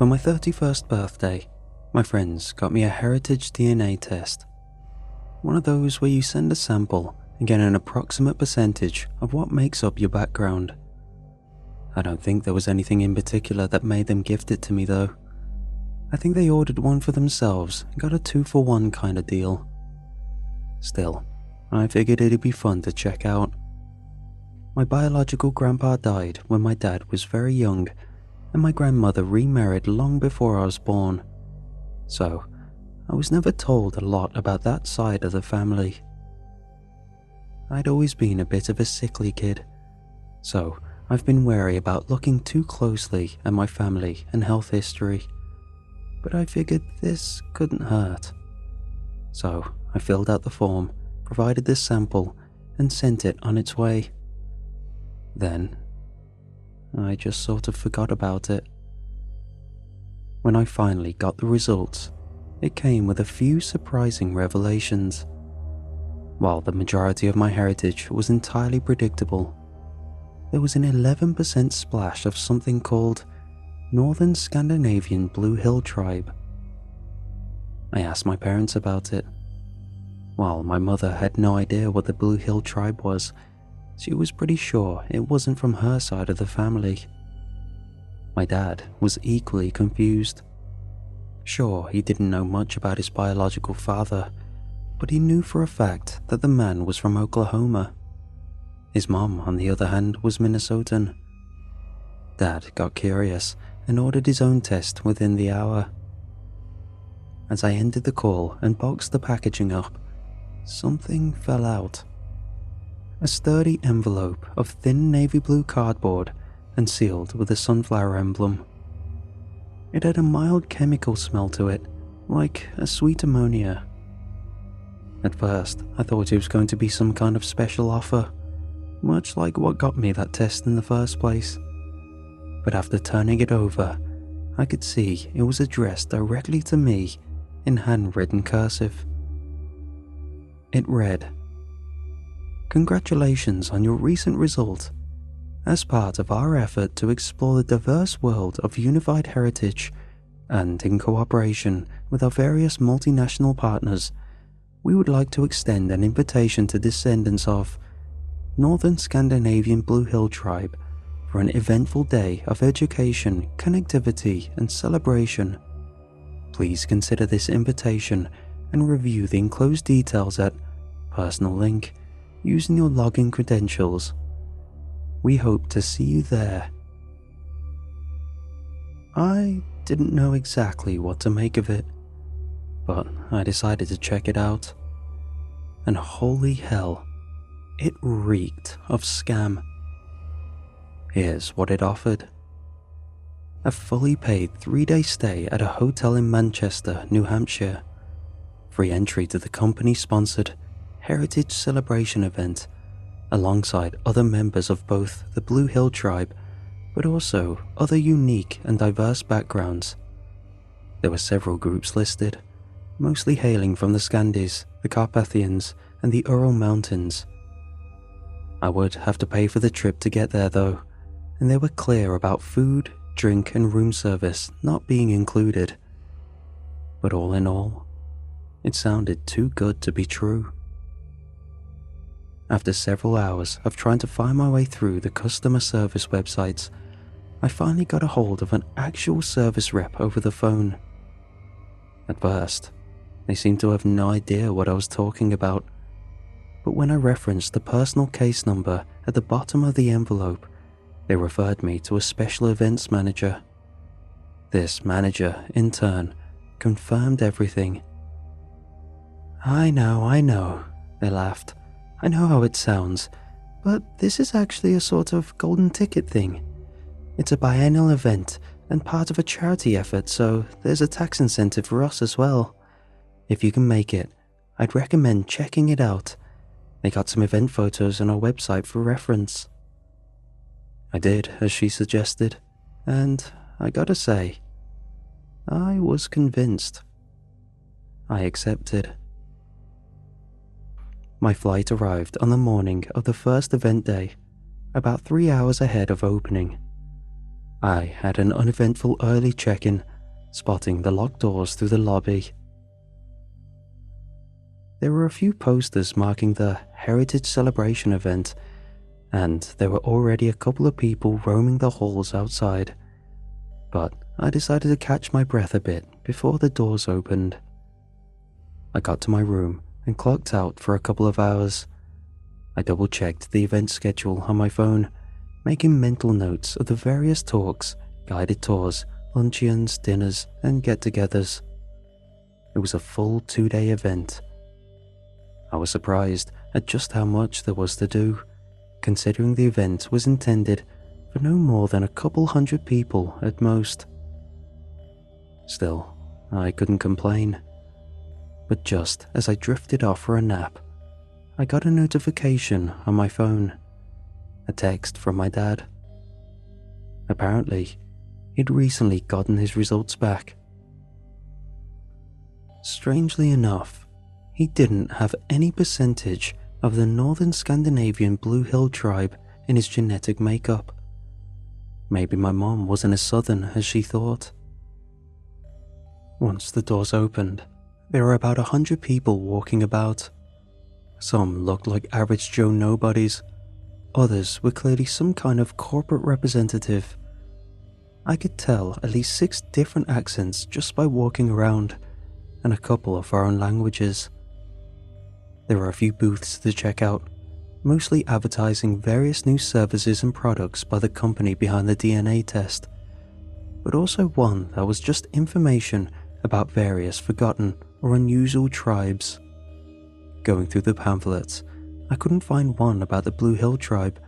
For my 31st birthday, my friends got me a heritage DNA test. One of those where you send a sample and get an approximate percentage of what makes up your background. I don't think there was anything in particular that made them gift it to me though. I think they ordered one for themselves and got a 2-for-1 kind of deal. Still, I figured it'd be fun to check out. My biological grandpa died when my dad was very young, and my grandmother remarried long before I was born. So, I was never told a lot about that side of the family. I'd always been a bit of a sickly kid, so I've been wary about looking too closely at my family and health history. But I figured this couldn't hurt. So, I filled out the form, provided this sample, and sent it on its way. Then, I just sort of forgot about it. When I finally got the results, it came with a few surprising revelations. While the majority of my heritage was entirely predictable, there was an 11% splash of something called Northern Scandinavian Blue Hill Tribe. I asked my parents about it. While my mother had no idea what the Blue Hill Tribe was, she was pretty sure it wasn't from her side of the family. My dad was equally confused. Sure, he didn't know much about his biological father, but he knew for a fact that the man was from Oklahoma. His mom, on the other hand, was Minnesotan. Dad got curious and ordered his own test within the hour. As I ended the call and boxed the packaging up, something fell out. A sturdy envelope of thin navy blue cardboard and sealed with a sunflower emblem. It had a mild chemical smell to it, like a sweet ammonia. At first, I thought it was going to be some kind of special offer, much like what got me that test in the first place. But after turning it over, I could see it was addressed directly to me in handwritten cursive. It read, "Congratulations on your recent result. As part of our effort to explore the diverse world of unified heritage, and in cooperation with our various multinational partners, we would like to extend an invitation to descendants of Northern Scandinavian Blue Hill Tribe for an eventful day of education, connectivity, and celebration. Please consider this invitation and review the enclosed details at personal link using your login credentials. We hope to see you there." I didn't know exactly what to make of it, but I decided to check it out. And holy hell, it reeked of scam. Here's what it offered. A fully paid 3-day stay at a hotel in Manchester, New Hampshire. Free entry to the company-sponsored Heritage Celebration event, alongside other members of both the Blue Hill Tribe, but also other unique and diverse backgrounds. There were several groups listed, mostly hailing from the Scandis, the Carpathians, and the Ural Mountains. I would have to pay for the trip to get there though, and they were clear about food, drink, and room service not being included. But all in all, it sounded too good to be true. After several hours of trying to find my way through the customer service websites, I finally got a hold of an actual service rep over the phone. At first, they seemed to have no idea what I was talking about, but when I referenced the personal case number at the bottom of the envelope, they referred me to a special events manager. This manager, in turn, confirmed everything. I know, they laughed. I know how it sounds, but this is actually a sort of golden ticket thing. It's a biennial event and part of a charity effort, so there's a tax incentive for us as well. If you can make it, I'd recommend checking it out. They got some event photos on our website for reference." I did as she suggested, and I gotta say, I was convinced. I accepted. My flight arrived on the morning of the first event day, about 3 hours ahead of opening. I had an uneventful early check-in spotting the locked doors through the lobby. There were a few posters marking the Heritage Celebration event, and there were already a couple of people roaming the halls outside, but I decided to catch my breath a bit before the doors opened. I got to my room and clocked out for a couple of hours. I double-checked the event schedule on my phone, making mental notes of the various talks, guided tours, luncheons, dinners, and get-togethers. It was a full 2-day event. I was surprised at just how much there was to do, considering the event was intended for no more than a couple hundred people at most. Still, I couldn't complain. But just as I drifted off for a nap, I got a notification on my phone, a text from my dad. Apparently, he'd recently gotten his results back. Strangely enough, he didn't have any percentage of the Northern Scandinavian Blue Hill tribe in his genetic makeup. Maybe my mom wasn't as southern as she thought. Once the doors opened, there were about 100 people walking about. Some looked like average Joe nobodies. Others were clearly some kind of corporate representative. I could tell at least 6 different accents just by walking around, and a couple of foreign languages. There were a few booths to check out, mostly advertising various new services and products by the company behind the DNA test, but also one that was just information about various forgotten or unusual tribes. Going through the pamphlets, I couldn't find one about the Blue Hill tribe,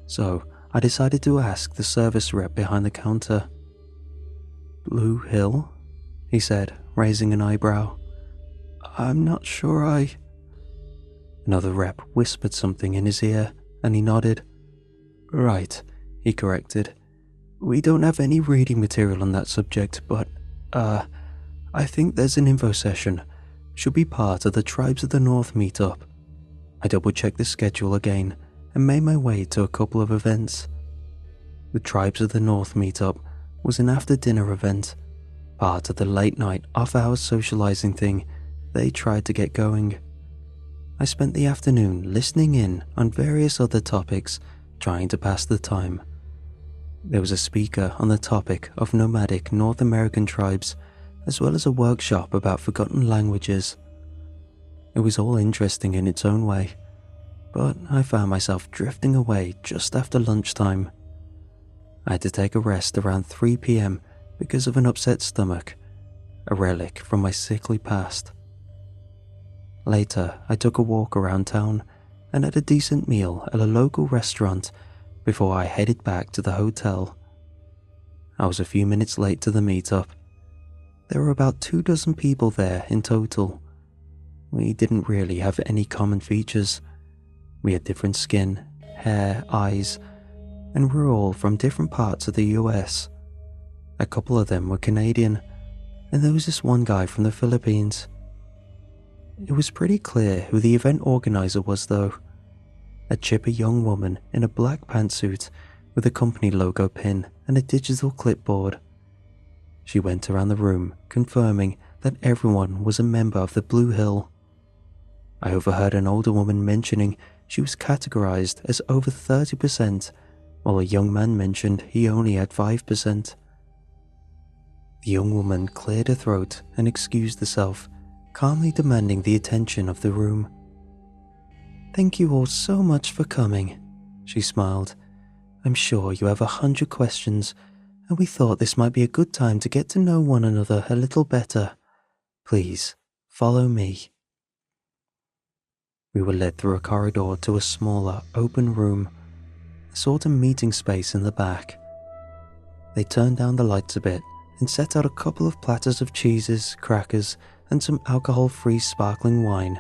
so I decided to ask the service rep behind the counter. "Blue Hill?" he said, raising an eyebrow. "I'm not sure I..." Another rep whispered something in his ear, and he nodded. "Right," he corrected. "We don't have any reading material on that subject, but, I think there's an info session. Should be part of the Tribes of the North meetup." I double-checked the schedule again and made my way to a couple of events. The Tribes of the North meetup was an after-dinner event, part of the late-night off-hours socializing thing they tried to get going. I spent the afternoon listening in on various other topics, trying to pass the time. There was a speaker on the topic of nomadic North American tribes, as well as a workshop about forgotten languages. It was all interesting in its own way, but I found myself drifting away just after lunchtime. I had to take a rest around 3 p.m. because of an upset stomach, a relic from my sickly past. Later, I took a walk around town and had a decent meal at a local restaurant before I headed back to the hotel. I was a few minutes late to the meetup. There were about 24 people there in total. We didn't really have any common features. We had different skin, hair, eyes, and we were all from different parts of the US. A couple of them were Canadian, and there was this one guy from the Philippines. It was pretty clear who the event organizer was though. A chipper young woman in a black pantsuit with a company logo pin and a digital clipboard. She went around the room confirming that everyone was a member of the Blue Hill. I overheard an older woman mentioning she was categorized as over 30%, while a young man mentioned he only had 5%. The young woman cleared her throat and excused herself, calmly demanding the attention of the room. "Thank you all so much for coming," she smiled. "I'm sure you have 100 questions, and we thought this might be a good time to get to know one another a little better. Please, follow me." We were led through a corridor to a smaller, open room, a sort of meeting space in the back. They turned down the lights a bit and set out a couple of platters of cheeses, crackers, and some alcohol-free sparkling wine.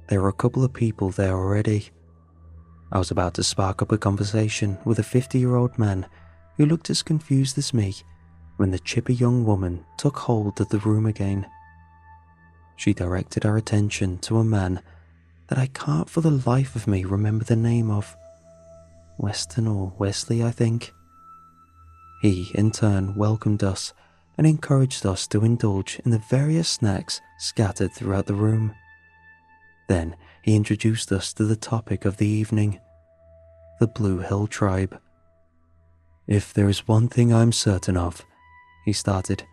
There were a couple of people there already. I was about to spark up a conversation with a 50-year-old man who looked as confused as me when the chipper young woman took hold of the room again. She directed our attention to a man that I can't for the life of me remember the name of. Weston or Wesley, I think. He, in turn, welcomed us and encouraged us to indulge in the various snacks scattered throughout the room. Then he introduced us to the topic of the evening, the Blue Hill Tribe. "If there is one thing I'm certain of," he started,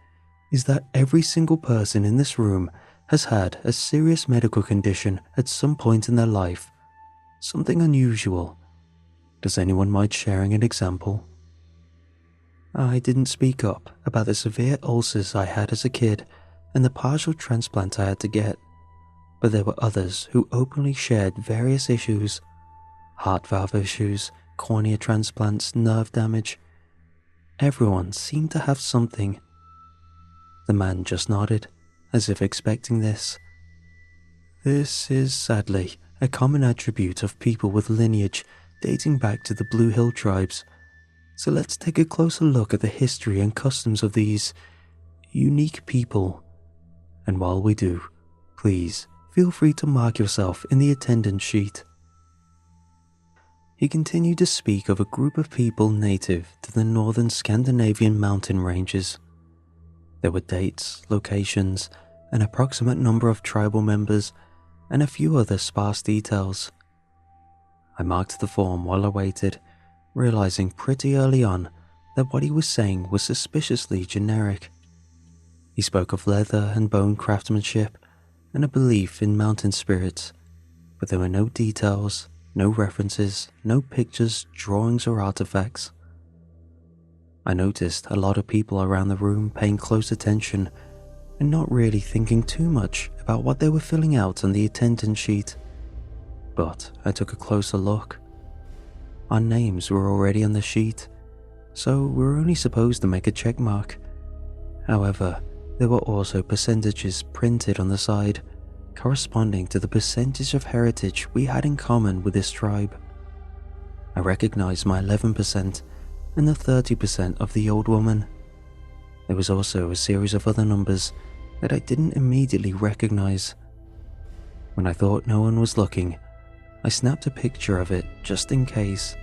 "is that every single person in this room has had a serious medical condition at some point in their life, something unusual. Does anyone mind sharing an example?" I didn't speak up about the severe ulcers I had as a kid and the partial transplant I had to get, but there were others who openly shared various issues: heart valve issues, cornea transplants, nerve damage. Everyone seemed to have something. The man just nodded, as if expecting this. This is sadly a common attribute of people with lineage dating back to the Blue Hill tribes, so let's take a closer look at the history and customs of these unique people. And while we do, please feel free to mark yourself in the attendance sheet. He continued to speak of a group of people native to the northern Scandinavian mountain ranges. There were dates, locations, an approximate number of tribal members, and a few other sparse details. I marked the form while I waited, realizing pretty early on that what he was saying was suspiciously generic. He spoke of leather and bone craftsmanship and a belief in mountain spirits, but there were no details, no references, no pictures, drawings, or artifacts. I noticed a lot of people around the room paying close attention and not really thinking too much about what they were filling out on the attendance sheet. But I took a closer look. Our names were already on the sheet, so we were only supposed to make a check mark. However, there were also percentages printed on the side, corresponding to the percentage of heritage we had in common with this tribe. I recognized my 11% and the 30% of the old woman. There was also a series of other numbers that I didn't immediately recognize. When I thought no one was looking, I snapped a picture of it just in case.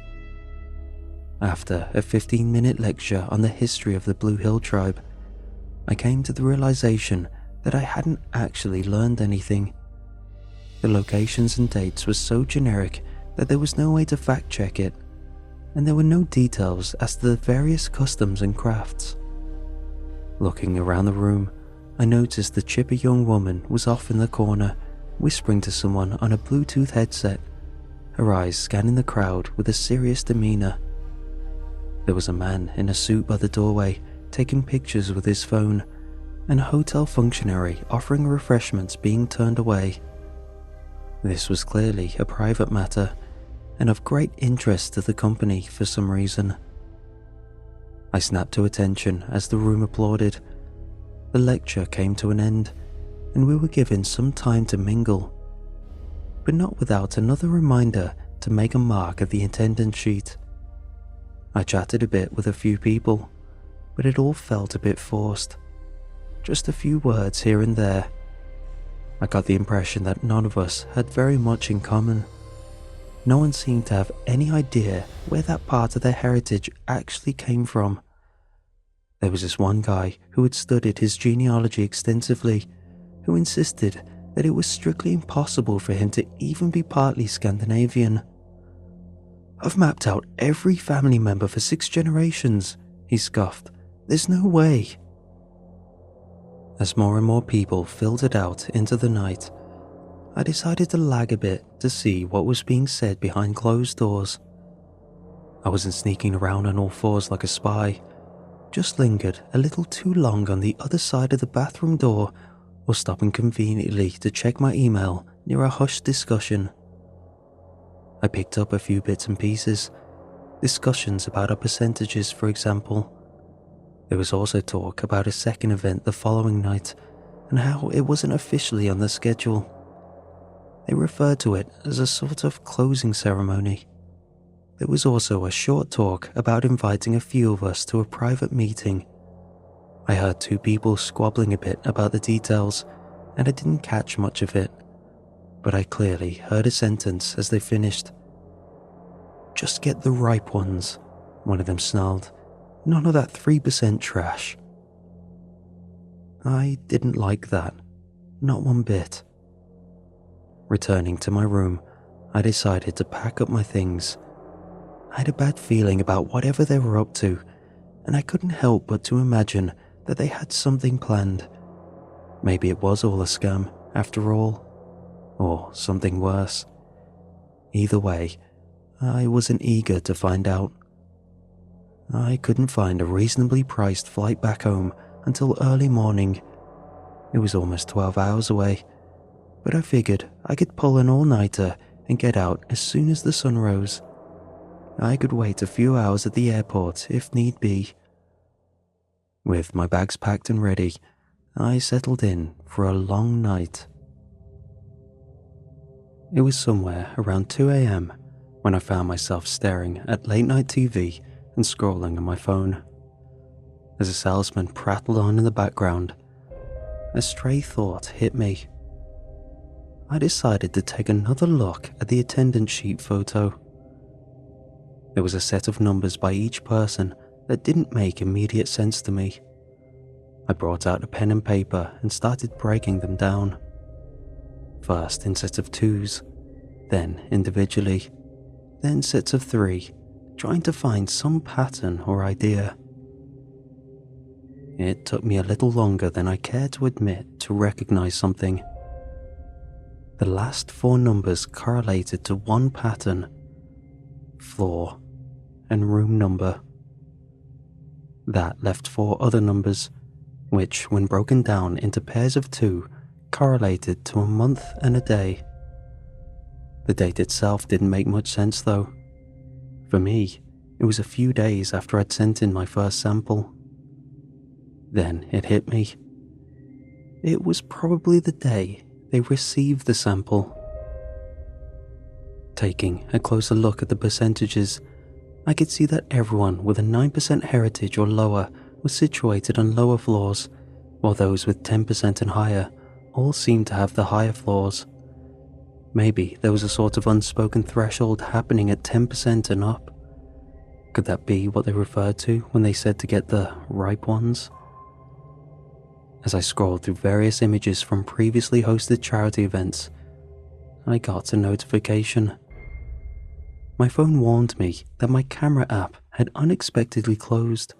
After a 15-minute lecture on the history of the Blue Hill tribe, I came to the realization that I hadn't actually learned anything. The locations and dates were so generic that there was no way to fact-check it, and there were no details as to the various customs and crafts. Looking around the room, I noticed the chipper young woman was off in the corner, whispering to someone on a Bluetooth headset, her eyes scanning the crowd with a serious demeanor. There was a man in a suit by the doorway, taking pictures with his phone, and a hotel functionary offering refreshments being turned away. This was clearly a private matter, and of great interest to the company for some reason. I snapped to attention as the room applauded. The lecture came to an end, and we were given some time to mingle, but not without another reminder to make a mark at the attendance sheet. I chatted a bit with a few people, but it all felt a bit forced. Just a few words here and there. I got the impression that none of us had very much in common. No one seemed to have any idea where that part of their heritage actually came from. There was this one guy who had studied his genealogy extensively, who insisted that it was strictly impossible for him to even be partly Scandinavian. "I've mapped out every family member for 6 generations, he scoffed. "There's no way." As more and more people filtered out into the night, I decided to lag a bit to see what was being said behind closed doors. I wasn't sneaking around on all fours like a spy, just lingered a little too long on the other side of the bathroom door or stopping conveniently to check my email near a hushed discussion. I picked up a few bits and pieces, discussions about our percentages, for example. There was also talk about a second event the following night and how it wasn't officially on the schedule. They referred to it as a sort of closing ceremony. There was also a short talk about inviting a few of us to a private meeting. I heard 2 people squabbling a bit about the details, and I didn't catch much of it, but I clearly heard a sentence as they finished. "Just get the ripe ones," one of them snarled. "None of that 3% trash." I didn't like that, not one bit. Returning to my room, I decided to pack up my things. I had a bad feeling about whatever they were up to, and I couldn't help but to imagine that they had something planned. Maybe it was all a scam, after all, or something worse. Either way, I wasn't eager to find out. I couldn't find a reasonably priced flight back home until early morning. It was almost 12 hours away, but I figured I could pull an all-nighter and get out as soon as the sun rose. I could wait a few hours at the airport if need be. With my bags packed and ready, I settled in for a long night. It was somewhere around 2 a.m. when I found myself staring at late-night TV and scrolling on my phone. As a salesman prattled on in the background, a stray thought hit me. I decided to take another look at the attendance sheet photo. There was a set of numbers by each person that didn't make immediate sense to me. I brought out a pen and paper and started breaking them down. First in sets of 2s, then individually, then sets of 3, trying to find some pattern or idea. It took me a little longer than I cared to admit to recognize something. The last 4 numbers correlated to one pattern: floor and room number. That left 4 other numbers, which, when broken down into pairs of 2, correlated to a month and a day. The date itself didn't make much sense though. For me, it was a few days after I'd sent in my first sample. Then it hit me. It was probably the day they received the sample. Taking a closer look at the percentages, I could see that everyone with a 9% heritage or lower was situated on lower floors, while those with 10% and higher all seemed to have the higher floors. Maybe there was a sort of unspoken threshold happening at 10% and up. Could that be what they referred to when they said to get the ripe ones? As I scrolled through various images from previously hosted charity events, I got a notification. My phone warned me that my camera app had unexpectedly closed.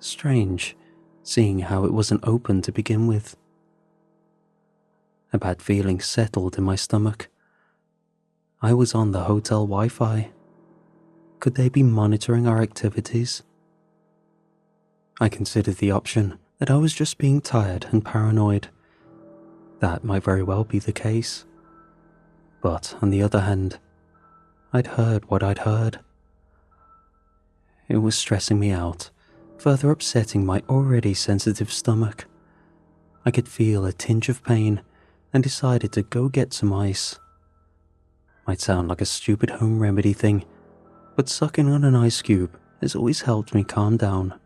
Strange, seeing how it wasn't open to begin with. A bad feeling settled in my stomach. I was on the hotel Wi-Fi. Could they be monitoring our activities? I considered the option that I was just being tired and paranoid. That might very well be the case. But on the other hand, I'd heard what I'd heard. It was stressing me out, further upsetting my already sensitive stomach. I could feel a tinge of pain and decided to go get some ice. Might sound like a stupid home remedy thing, but sucking on an ice cube has always helped me calm down.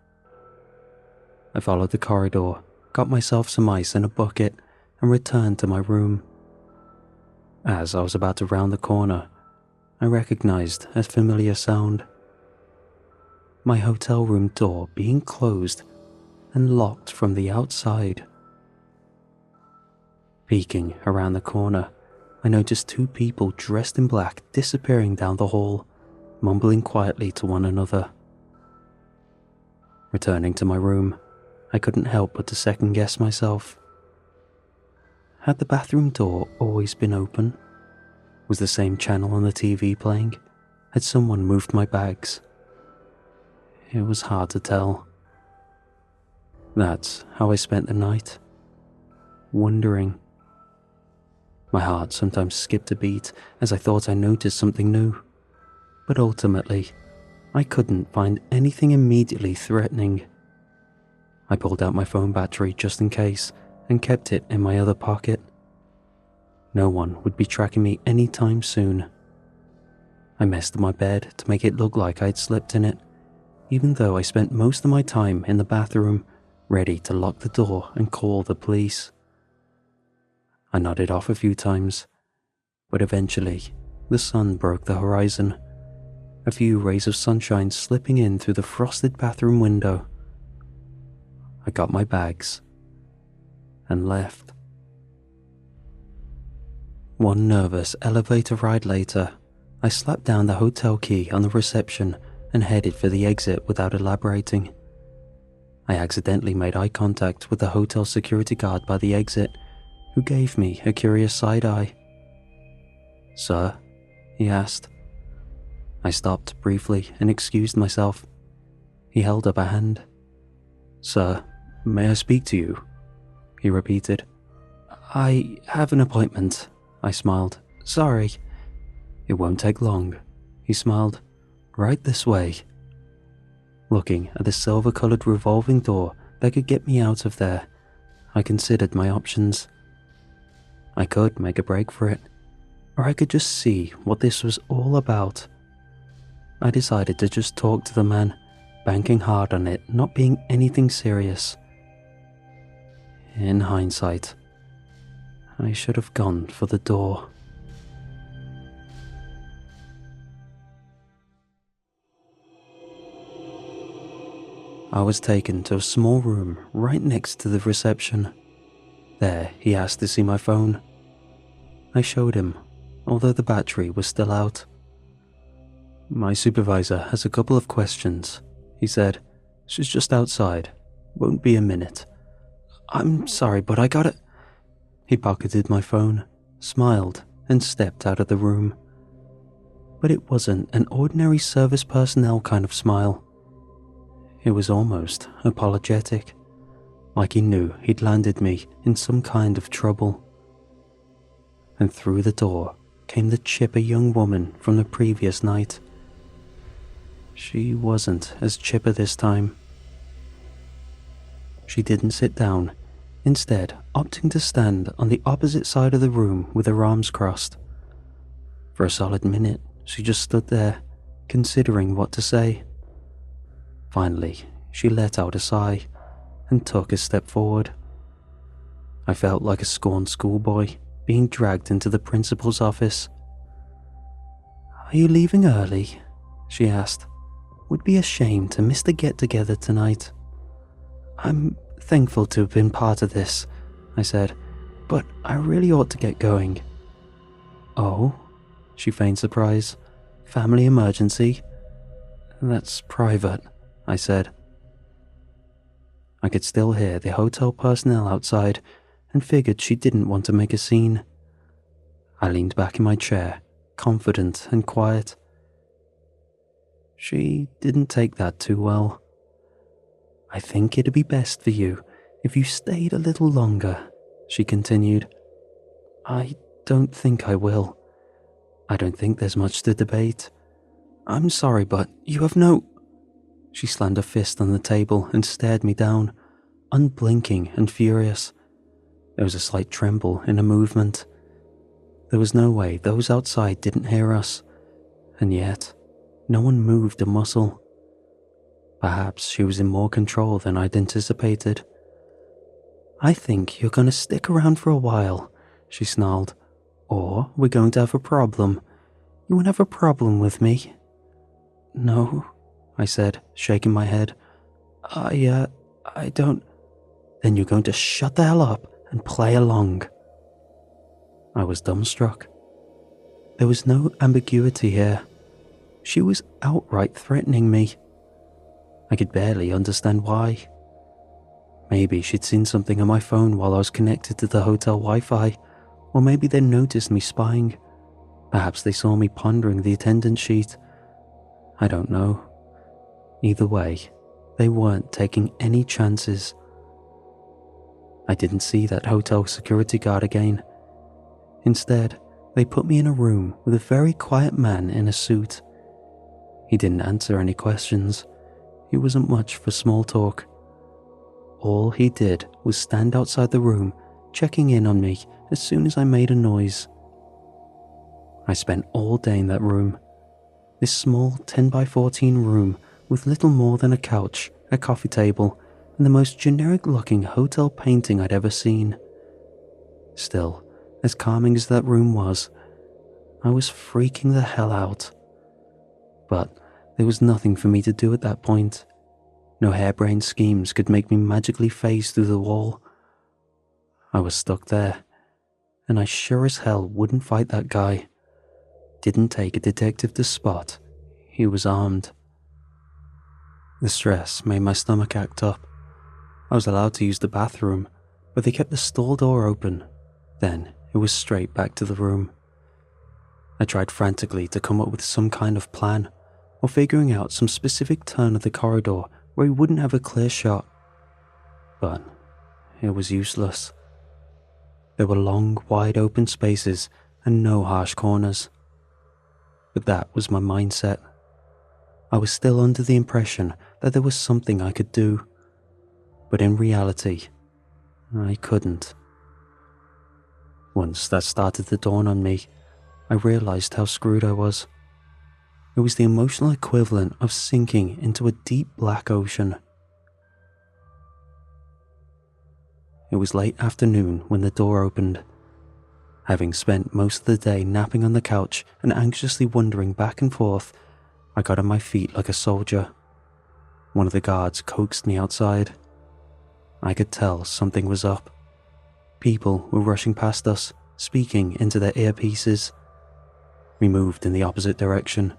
I followed the corridor, got myself some ice in a bucket, and returned to my room. As I was about to round the corner, I recognized a familiar sound. My hotel room door being closed and locked from the outside. Peeking around the corner, I noticed 2 people dressed in black disappearing down the hall, mumbling quietly to one another. Returning to my room, I couldn't help but to second-guess myself. Had the bathroom door always been open? Was the same channel on the TV playing? Had someone moved my bags? It was hard to tell. That's how I spent the night. Wondering. My heart sometimes skipped a beat as I thought I noticed something new. But ultimately, I couldn't find anything immediately threatening. I pulled out my phone battery just in case and kept it in my other pocket. No one would be tracking me anytime soon. I messed with my bed to make it look like I'd slept in it, even though I spent most of my time in the bathroom, ready to lock the door and call the police. I nodded off a few times, but eventually the sun broke the horizon, a few rays of sunshine slipping in through the frosted bathroom window. I got my bags and left. One nervous elevator ride later, I slapped down the hotel key on the reception and headed for the exit without elaborating. I accidentally made eye contact with the hotel security guard by the exit, who gave me a curious side eye. "Sir?" he asked. I stopped briefly and excused myself. He held up a hand. "Sir, may I speak to you?" he repeated. "I have an appointment," I smiled. "Sorry." "It won't take long," he smiled. "Right this way." Looking at the silver-colored revolving door that could get me out of there, I considered my options. I could make a break for it, or I could just see what this was all about. I decided to just talk to the man, banking hard on it not being anything serious. In hindsight, I should have gone for the door. I was taken to a small room right next to the reception. There, he asked to see my phone. I showed him, although the battery was still out. "My supervisor has a couple of questions," he said. "She's just outside. Won't be a minute." "I'm sorry, but I got it." He pocketed my phone, smiled, and stepped out of the room. But it wasn't an ordinary service personnel kind of smile. It was almost apologetic, like he knew he'd landed me in some kind of trouble. And through the door came the chipper young woman from the previous night. She wasn't as chipper this time. She didn't sit down, instead opting to stand on the opposite side of the room with her arms crossed. For a solid minute, she just stood there, considering what to say. Finally, she let out a sigh and took a step forward. I felt like a scorned schoolboy being dragged into the principal's office. "Are you leaving early?" she asked. "Would be a shame to miss the get-together tonight." "I'm thankful to have been part of this," I said, "but I really ought to get going." "Oh?" she feigned surprise. "Family emergency?" "That's private," I said. I could still hear the hotel personnel outside and figured she didn't want to make a scene. I leaned back in my chair, confident and quiet. She didn't take that too well. "I think it'd be best for you if you stayed a little longer," she continued. "I don't think I will. I don't think there's much to debate. I'm sorry, but you have no—" She slammed a fist on the table and stared me down, unblinking and furious. There was a slight tremble in her movement. There was no way those outside didn't hear us, and yet no one moved a muscle. Perhaps she was in more control than I'd anticipated. "I think you're going to stick around for a while," she snarled, "or we're going to have a problem. You won't have a problem with me." "No," I said, shaking my head. I don't." "Then you're going to shut the hell up and play along." I was dumbstruck. There was no ambiguity here. She was outright threatening me. I could barely understand why. Maybe she'd seen something on my phone while I was connected to the hotel Wi-Fi, or maybe they noticed me spying. Perhaps they saw me pondering the attendance sheet. I don't know. Either way, they weren't taking any chances. I didn't see that hotel security guard again. Instead, they put me in a room with a very quiet man in a suit. He didn't answer any questions. He wasn't much for small talk. All he did was stand outside the room, checking in on me as soon as I made a noise. I spent all day in that room. This small 10 by 14 room with little more than a couch, a coffee table, and the most generic-looking hotel painting I'd ever seen. Still, as calming as that room was, I was freaking the hell out. But there was nothing for me to do at that point. No harebrained schemes could make me magically phase through the wall. I was stuck there, and I sure as hell wouldn't fight that guy. Didn't take a detective to spot. He was armed. The stress made my stomach act up. I was allowed to use the bathroom, but they kept the stall door open. Then it was straight back to the room. I tried frantically to come up with some kind of plan, or figuring out some specific turn of the corridor where he wouldn't have a clear shot. But it was useless. There were long, wide open spaces and no harsh corners. But that was my mindset. I was still under the impression that there was something I could do. But in reality, I couldn't. Once that started to dawn on me, I realized how screwed I was. It was the emotional equivalent of sinking into a deep black ocean. It was late afternoon when the door opened. Having spent most of the day napping on the couch and anxiously wandering back and forth, I got on my feet like a soldier. One of the guards coaxed me outside. I could tell something was up. People were rushing past us, speaking into their earpieces. We moved in the opposite direction,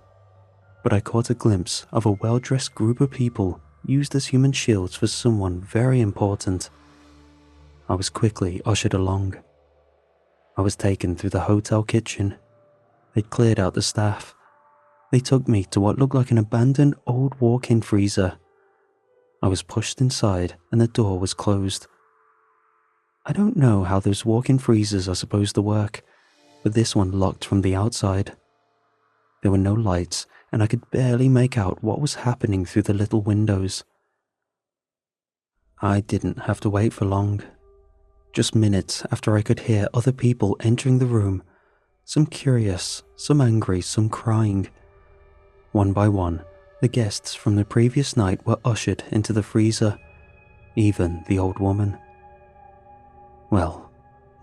but I caught a glimpse of a well-dressed group of people used as human shields for someone very important. I was quickly ushered along. I was taken through the hotel kitchen. They'd cleared out the staff. They took me to what looked like an abandoned old walk-in freezer. I was pushed inside and the door was closed. I don't know how those walk-in freezers are supposed to work, but this one locked from the outside. There were no lights and I could barely make out what was happening through the little windows. I didn't have to wait for long. Just minutes after I could hear other people entering the room, some curious, some angry, some crying. One by one, the guests from the previous night were ushered into the freezer, even the old woman. Well,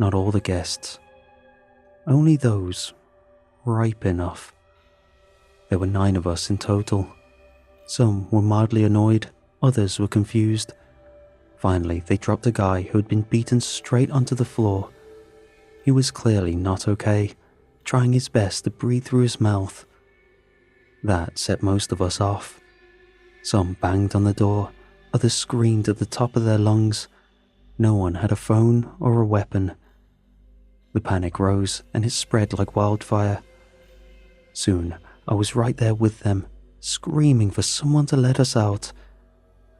not all the guests. Only those ripe enough. There were 9 of us in total. Some were mildly annoyed, others were confused. Finally, they dropped a guy who had been beaten straight onto the floor. He was clearly not okay, trying his best to breathe through his mouth. That set most of us off. Some banged on the door, others screamed at the top of their lungs. No one had a phone or a weapon. The panic rose and it spread like wildfire. Soon, I was right there with them, screaming for someone to let us out.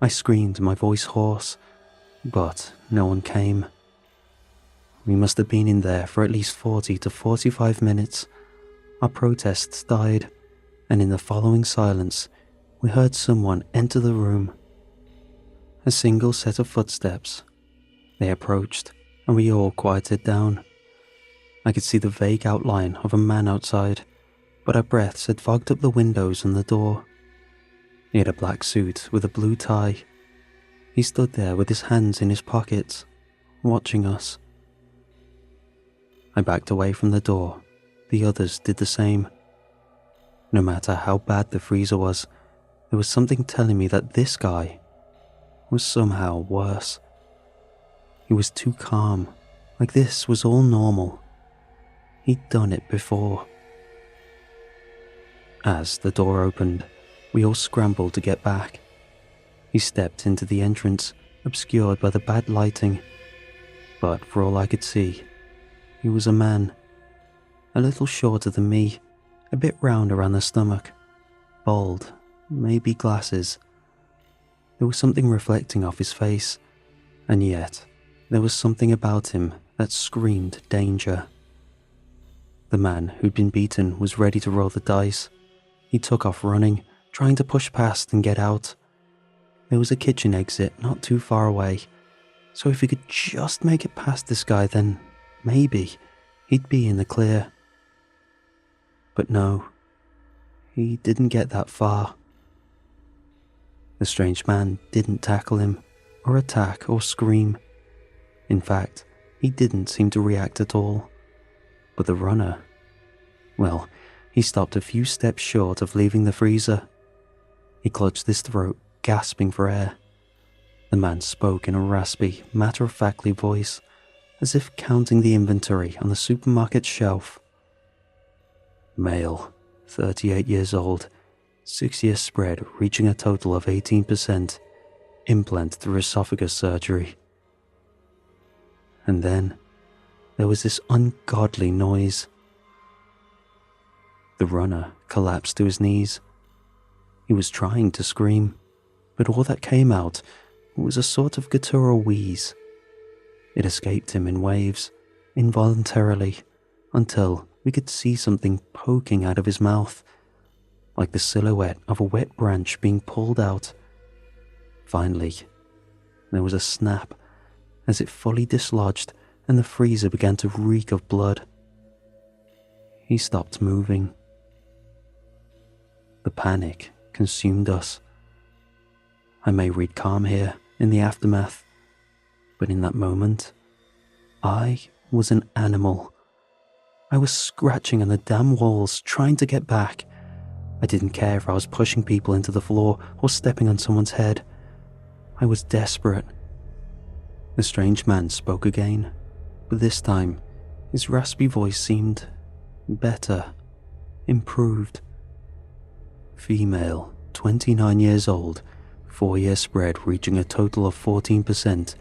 I screamed, my voice hoarse, but no one came. We must have been in there for at least 40 to 45 minutes. Our protests died, and in the following silence, we heard someone enter the room. A single set of footsteps. They approached, and we all quieted down. I could see the vague outline of a man outside, but our breaths had fogged up the windows and the door. He had a black suit with a blue tie. He stood there with his hands in his pockets, watching us. I backed away from the door. The others did the same. No matter how bad the freezer was, there was something telling me that this guy was somehow worse. He was too calm, like this was all normal. He'd done it before. As the door opened, we all scrambled to get back. He stepped into the entrance, obscured by the bad lighting. But for all I could see, he was a man. A little shorter than me, a bit round around the stomach. Bald, maybe glasses. There was something reflecting off his face, and yet there was something about him that screamed danger. The man who'd been beaten was ready to roll the dice. He took off running, trying to push past and get out. There was a kitchen exit not too far away, so if he could just make it past this guy, then maybe he'd be in the clear. But no, he didn't get that far. The strange man didn't tackle him, or attack, or scream. In fact, he didn't seem to react at all. But the runner, well, he stopped a few steps short of leaving the freezer. He clutched his throat, gasping for air. The man spoke in a raspy, matter-of-factly voice, as if counting the inventory on the supermarket shelf. Male, 38 years old, 6-year spread reaching a total of 18%, implant through esophagus surgery. And then there was this ungodly noise. The runner collapsed to his knees. He was trying to scream, but all that came out was a sort of guttural wheeze. It escaped him in waves, involuntarily, until we could see something poking out of his mouth, like the silhouette of a wet branch being pulled out. Finally, there was a snap as it fully dislodged and the freezer began to reek of blood. He stopped moving. The panic consumed us. I may read calm here in the aftermath, but in that moment, I was an animal. I was scratching on the damn walls, trying to get back. I didn't care if I was pushing people into the floor or stepping on someone's head. I was desperate. The strange man spoke again, but this time, his raspy voice seemed better, improved. Female, 29 years old, 4-year spread reaching a total of 14%,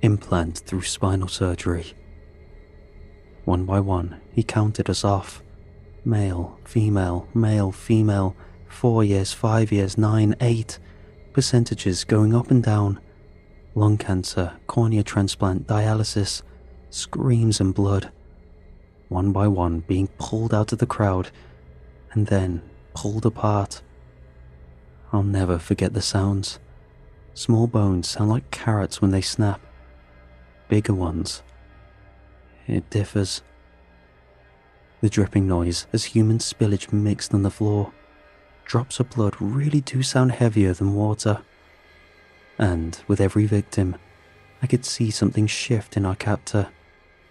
implant through spinal surgery. One by one, he counted us off. Male, female, 4 years, 5 years, 9, 8. Percentages going up and down. Lung cancer, cornea transplant, dialysis, screams and blood. One by one being pulled out of the crowd and then pulled apart. I'll never forget the sounds. Small bones sound like carrots when they snap. Bigger ones, it differs. The dripping noise as human spillage mixed on the floor. Drops of blood really do sound heavier than water. And with every victim, I could see something shift in our captor,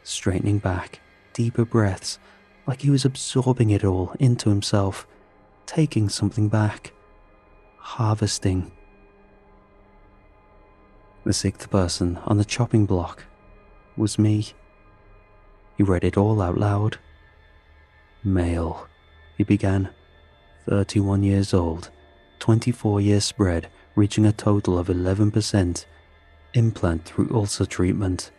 straightening back, deeper breaths, like he was absorbing it all into himself, taking something back, harvesting. The 6th person on the chopping block was me. He read it all out loud. Male, he began, 31 years old, 24-year spread, reaching a total of 11%, implant through ulcer treatment.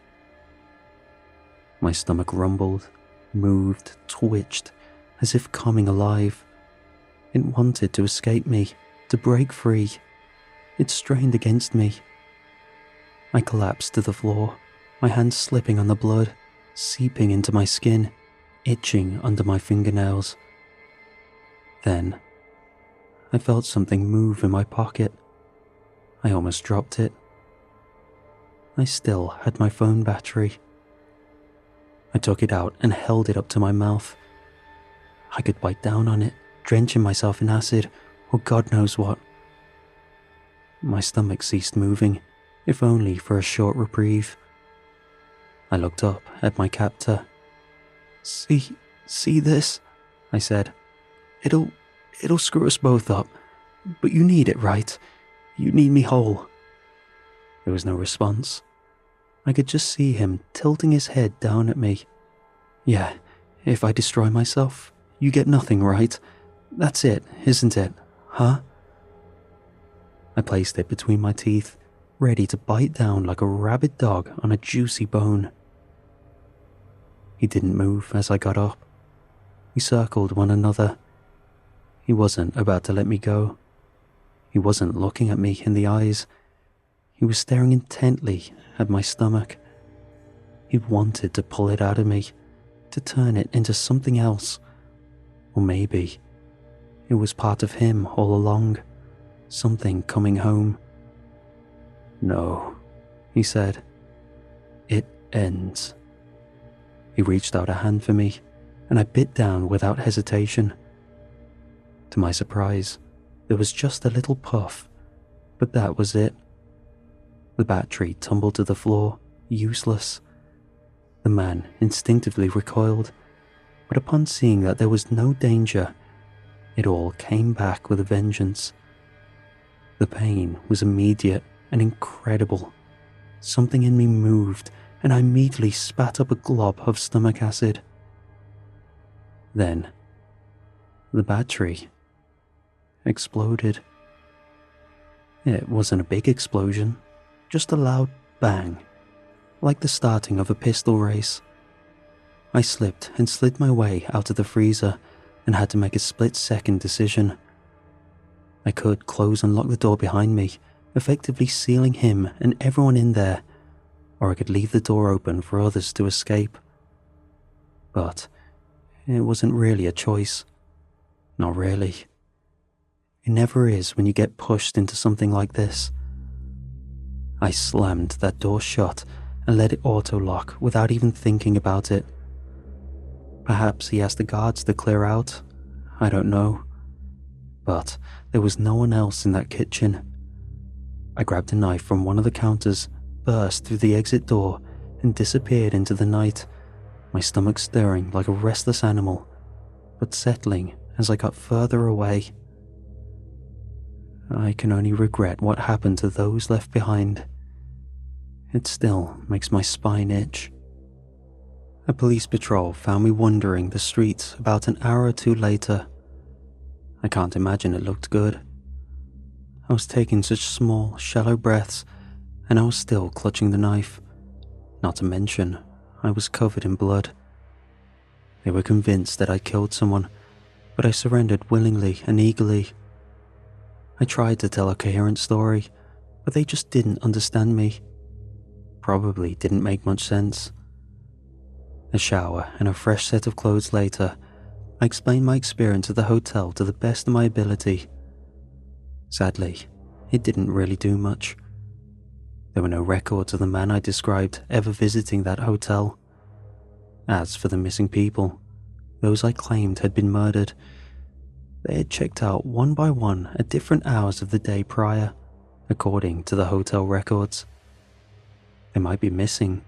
My stomach rumbled, moved, twitched, as if coming alive. It wanted to escape me, to break free. It strained against me. I collapsed to the floor, my hands slipping on the blood, seeping into my skin, itching under my fingernails. Then, I felt something move in my pocket. I almost dropped it. I still had my phone battery. I took it out and held it up to my mouth. I could bite down on it, drenching myself in acid, or God knows what. My stomach ceased moving, if only for a short reprieve. I looked up at my captor. See this? I said. It'll screw us both up, but you need it, right? You need me whole. There was no response. I could just see him tilting his head down at me. Yeah, if I destroy myself, you get nothing, right? That's it, isn't it? Huh? I placed it between my teeth, ready to bite down like a rabid dog on a juicy bone. He didn't move as I got up. We circled one another. He wasn't about to let me go. He wasn't looking at me in the eyes. He was staring intently at my stomach. He wanted to pull it out of me, to turn it into something else. Or maybe it was part of him all along, something coming home. No, he said. It ends. He reached out a hand for me, and I bit down without hesitation. To my surprise, there was just a little puff, but that was it. The battery tumbled to the floor, useless. The man instinctively recoiled, but upon seeing that there was no danger, it all came back with a vengeance. The pain was immediate and incredible. Something in me moved, and I immediately spat up a glob of stomach acid. Then, the battery exploded. It wasn't a big explosion, just a loud bang, like the starting of a pistol race. I slipped and slid my way out of the freezer and had to make a split-second decision. I could close and lock the door behind me, effectively sealing him and everyone in there, or I could leave the door open for others to escape. But it wasn't really a choice. Not really. It never is when you get pushed into something like this. I slammed that door shut and let it auto-lock without even thinking about it. Perhaps he asked the guards to clear out. I don't know. But there was no one else in that kitchen. I grabbed a knife from one of the counters, burst through the exit door, and disappeared into the night, my stomach stirring like a restless animal, but settling as I got further away. I can only regret what happened to those left behind. It still makes my spine itch. A police patrol found me wandering the streets about an hour or two later. I can't imagine it looked good. I was taking such small, shallow breaths, and I was still clutching the knife. Not to mention, I was covered in blood. They were convinced that I killed someone, but I surrendered willingly and eagerly. I tried to tell a coherent story, but they just didn't understand me. Probably didn't make much sense. A shower and a fresh set of clothes later, I explained my experience at the hotel to the best of my ability. Sadly, it didn't really do much. There were no records of the man I described ever visiting that hotel. As for the missing people, those I claimed had been murdered, they had checked out one by one at different hours of the day prior, according to the hotel records. They might be missing,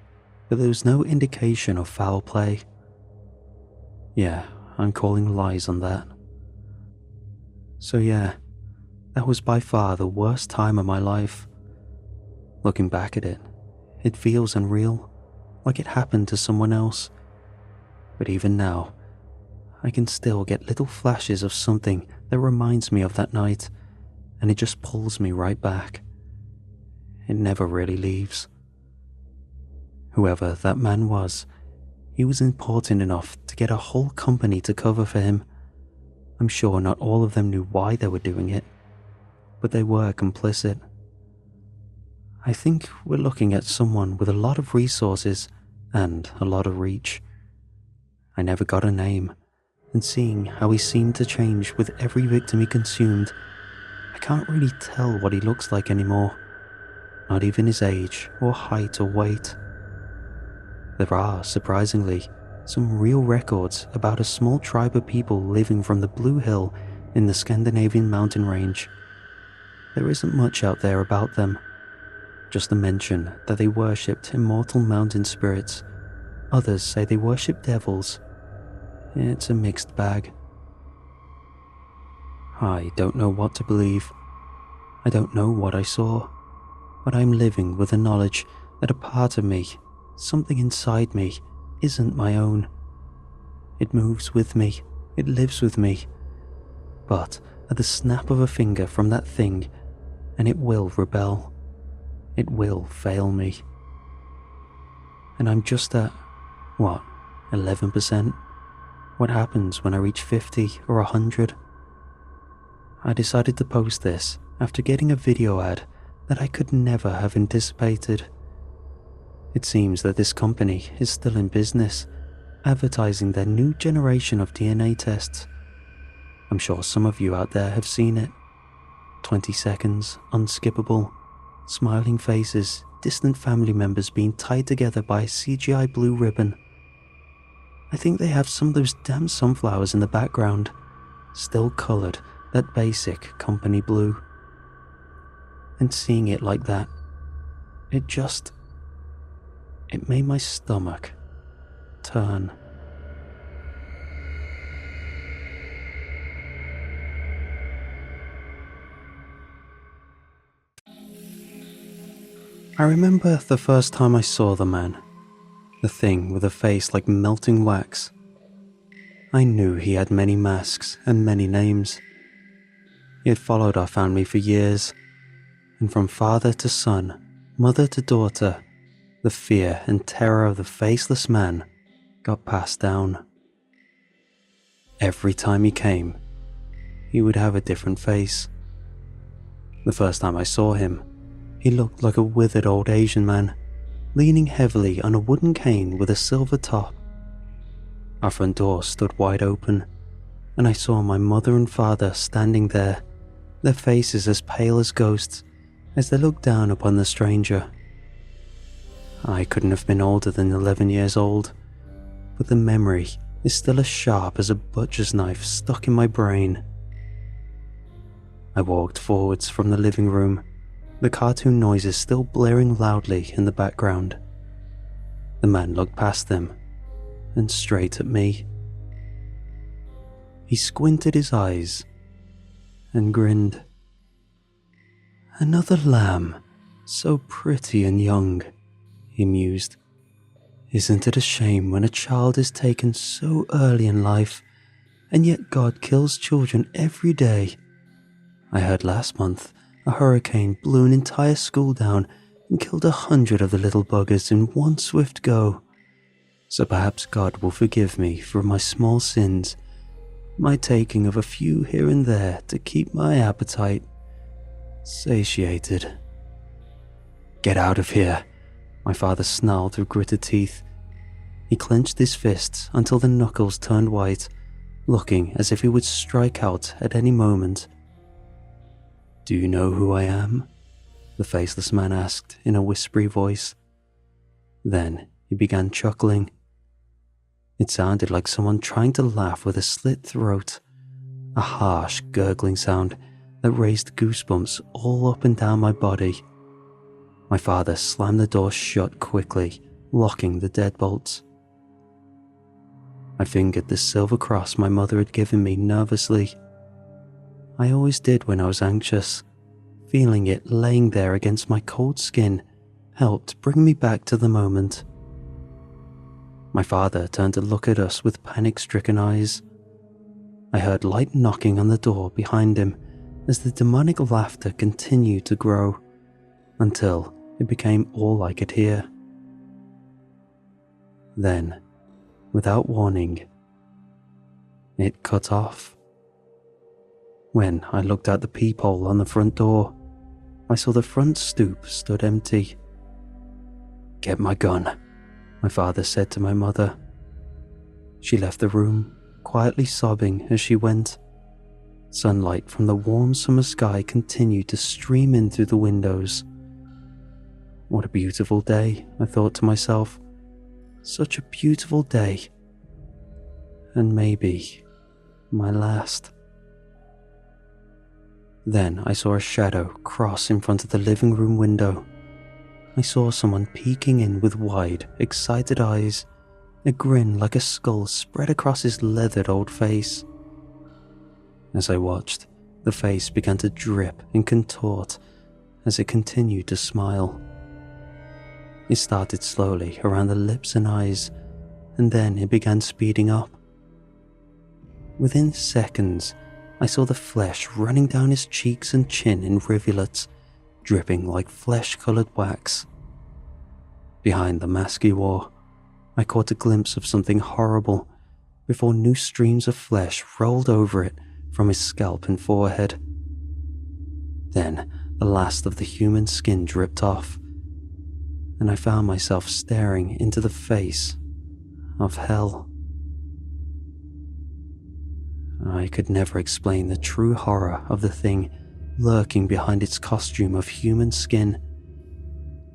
but there was no indication of foul play. Yeah, I'm calling lies on that. So yeah, that was by far the worst time of my life. Looking back at it, it feels unreal, like it happened to someone else. But even now, I can still get little flashes of something that reminds me of that night, and it just pulls me right back. It never really leaves. Whoever that man was, he was important enough to get a whole company to cover for him. I'm sure not all of them knew why they were doing it, but they were complicit. I think we're looking at someone with a lot of resources and a lot of reach. I never got a name, and seeing how he seemed to change with every victim he consumed, I can't really tell what he looks like anymore, not even his age or height or weight. There are, surprisingly, some real records about a small tribe of people living from the Blue Hill in the Scandinavian mountain range. There isn't much out there about them, just a mention that they worshipped immortal mountain spirits. Others say they worship devils. It's a mixed bag. I don't know what to believe. I don't know what I saw, but I'm living with the knowledge that a part of me, something inside me, isn't my own. It moves with me, it lives with me, but at the snap of a finger from that thing, and it will rebel. It will fail me. And I'm just at, 11%? What happens when I reach 50 or 100? I decided to post this after getting a video ad that I could never have anticipated. It seems that this company is still in business, advertising their new generation of DNA tests. I'm sure some of you out there have seen it. 20 seconds, unskippable, smiling faces, distant family members being tied together by a CGI blue ribbon. I think they have some of those damn sunflowers in the background, still coloured that basic company blue. And seeing it like that, it made my stomach turn. I remember the first time I saw the man, the thing with a face like melting wax. I knew he had many masks and many names. He had followed our family for years, and from father to son, mother to daughter, the fear and terror of the faceless man got passed down. Every time he came, he would have a different face. The first time I saw him, he looked like a withered old Asian man, leaning heavily on a wooden cane with a silver top. Our front door stood wide open, and I saw my mother and father standing there, their faces as pale as ghosts as they looked down upon the stranger. I couldn't have been older than 11 years old, but the memory is still as sharp as a butcher's knife stuck in my brain. I walked forwards from the living room, the cartoon noises still blaring loudly in the background. The man looked past them and straight at me. He squinted his eyes and grinned. "Another lamb, so pretty and young," he mused. "Isn't it a shame when a child is taken so early in life, and yet God kills children every day? I heard last month a hurricane blew an entire school down and killed 100 of the little buggers in one swift go. So perhaps God will forgive me for my small sins, my taking of a few here and there to keep my appetite satiated." "Get out of here," my father snarled through gritted teeth. He clenched his fists until the knuckles turned white, looking as if he would strike out at any moment. "Do you know who I am?" the faceless man asked in a whispery voice. Then he began chuckling. It sounded like someone trying to laugh with a slit throat, a harsh, gurgling sound that raised goosebumps all up and down my body. My father slammed the door shut quickly, locking the deadbolts. I fingered the silver cross my mother had given me nervously. I always did when I was anxious. Feeling it laying there against my cold skin helped bring me back to the moment. My father turned to look at us with panic-stricken eyes. I heard light knocking on the door behind him as the demonic laughter continued to grow, until it became all I could hear. Then, without warning, it cut off. When I looked out the peephole on the front door, I saw the front stoop stood empty. "Get my gun," my father said to my mother. She left the room, quietly sobbing as she went. Sunlight from the warm summer sky continued to stream in through the windows. What a beautiful day, I thought to myself. Such a beautiful day. And maybe my last. Then I saw a shadow cross in front of the living room window. I saw someone peeking in with wide, excited eyes, a grin like a skull spread across his leathered old face. As I watched, the face began to drip and contort as it continued to smile. It started slowly around the lips and eyes, and then it began speeding up. Within seconds, I saw the flesh running down his cheeks and chin in rivulets, dripping like flesh-colored wax. Behind the mask he wore, I caught a glimpse of something horrible before new streams of flesh rolled over it from his scalp and forehead. Then the last of the human skin dripped off, and I found myself staring into the face of hell. I could never explain the true horror of the thing lurking behind its costume of human skin.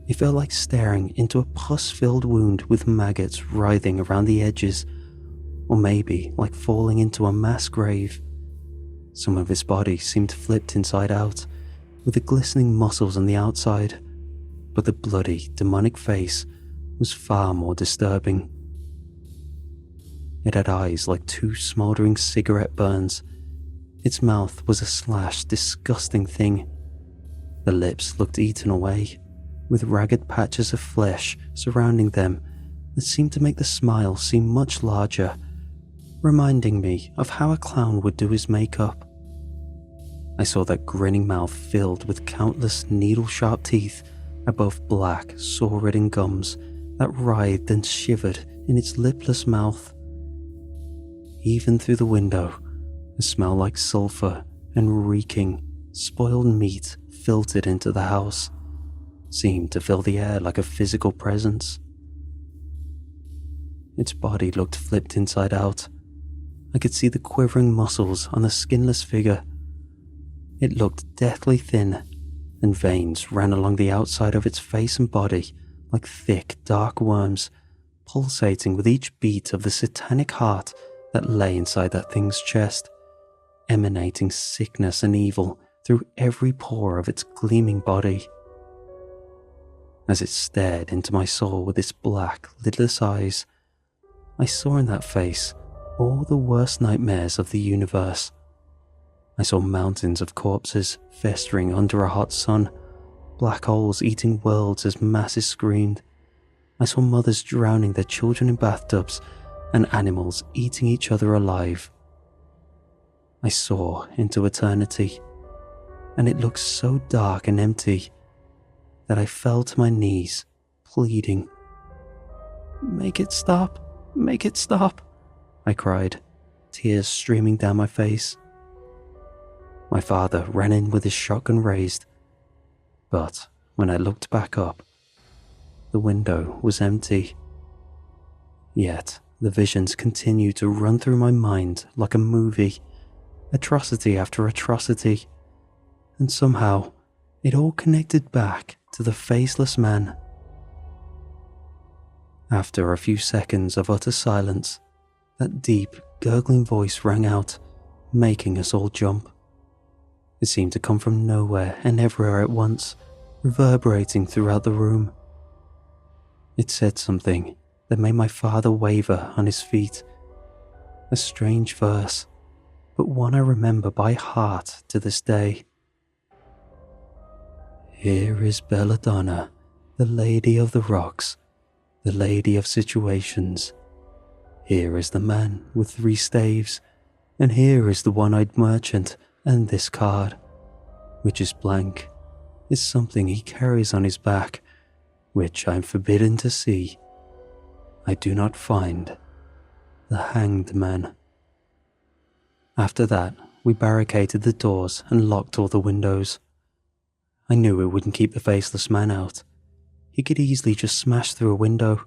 It felt like staring into a pus-filled wound with maggots writhing around the edges, or maybe like falling into a mass grave. Some of its body seemed flipped inside out, with the glistening muscles on the outside, but the bloody, demonic face was far more disturbing. It had eyes like two smouldering cigarette burns. Its mouth was a slashed, disgusting thing. The lips looked eaten away, with ragged patches of flesh surrounding them that seemed to make the smile seem much larger, reminding me of how a clown would do his makeup. I saw that grinning mouth filled with countless needle-sharp teeth above black, sore-ridden gums that writhed and shivered in its lipless mouth. Even through the window, a smell like sulphur and reeking, spoiled meat filtered into the house, seemed to fill the air like a physical presence. Its body looked flipped inside out. I could see the quivering muscles on the skinless figure. It looked deathly thin, and veins ran along the outside of its face and body like thick, dark worms, pulsating with each beat of the satanic heart that lay inside that thing's chest, emanating sickness and evil through every pore of its gleaming body. As it stared into my soul with its black, lidless eyes, I saw in that face all the worst nightmares of the universe. I saw mountains of corpses festering under a hot sun, black holes eating worlds as masses screamed. I saw mothers drowning their children in bathtubs and animals eating each other alive. I saw into eternity, and it looked so dark and empty that I fell to my knees, pleading. "Make it stop, make it stop," I cried, tears streaming down my face. My father ran in with his shotgun raised, but when I looked back up, the window was empty. Yet the visions continued to run through my mind like a movie, atrocity after atrocity, and somehow it all connected back to the faceless man. After a few seconds of utter silence, that deep, gurgling voice rang out, making us all jump. It seemed to come from nowhere and everywhere at once, reverberating throughout the room. It said something that made my father waver on his feet. A strange verse, but one I remember by heart to this day. "Here is Belladonna, the lady of the rocks, the lady of situations. Here is the man with 3 staves, and here is the one-eyed merchant, and this card, which is blank, is something he carries on his back, which I am forbidden to see. I do not find the hanged man." After that, we barricaded the doors and locked all the windows. I knew it wouldn't keep the faceless man out. He could easily just smash through a window,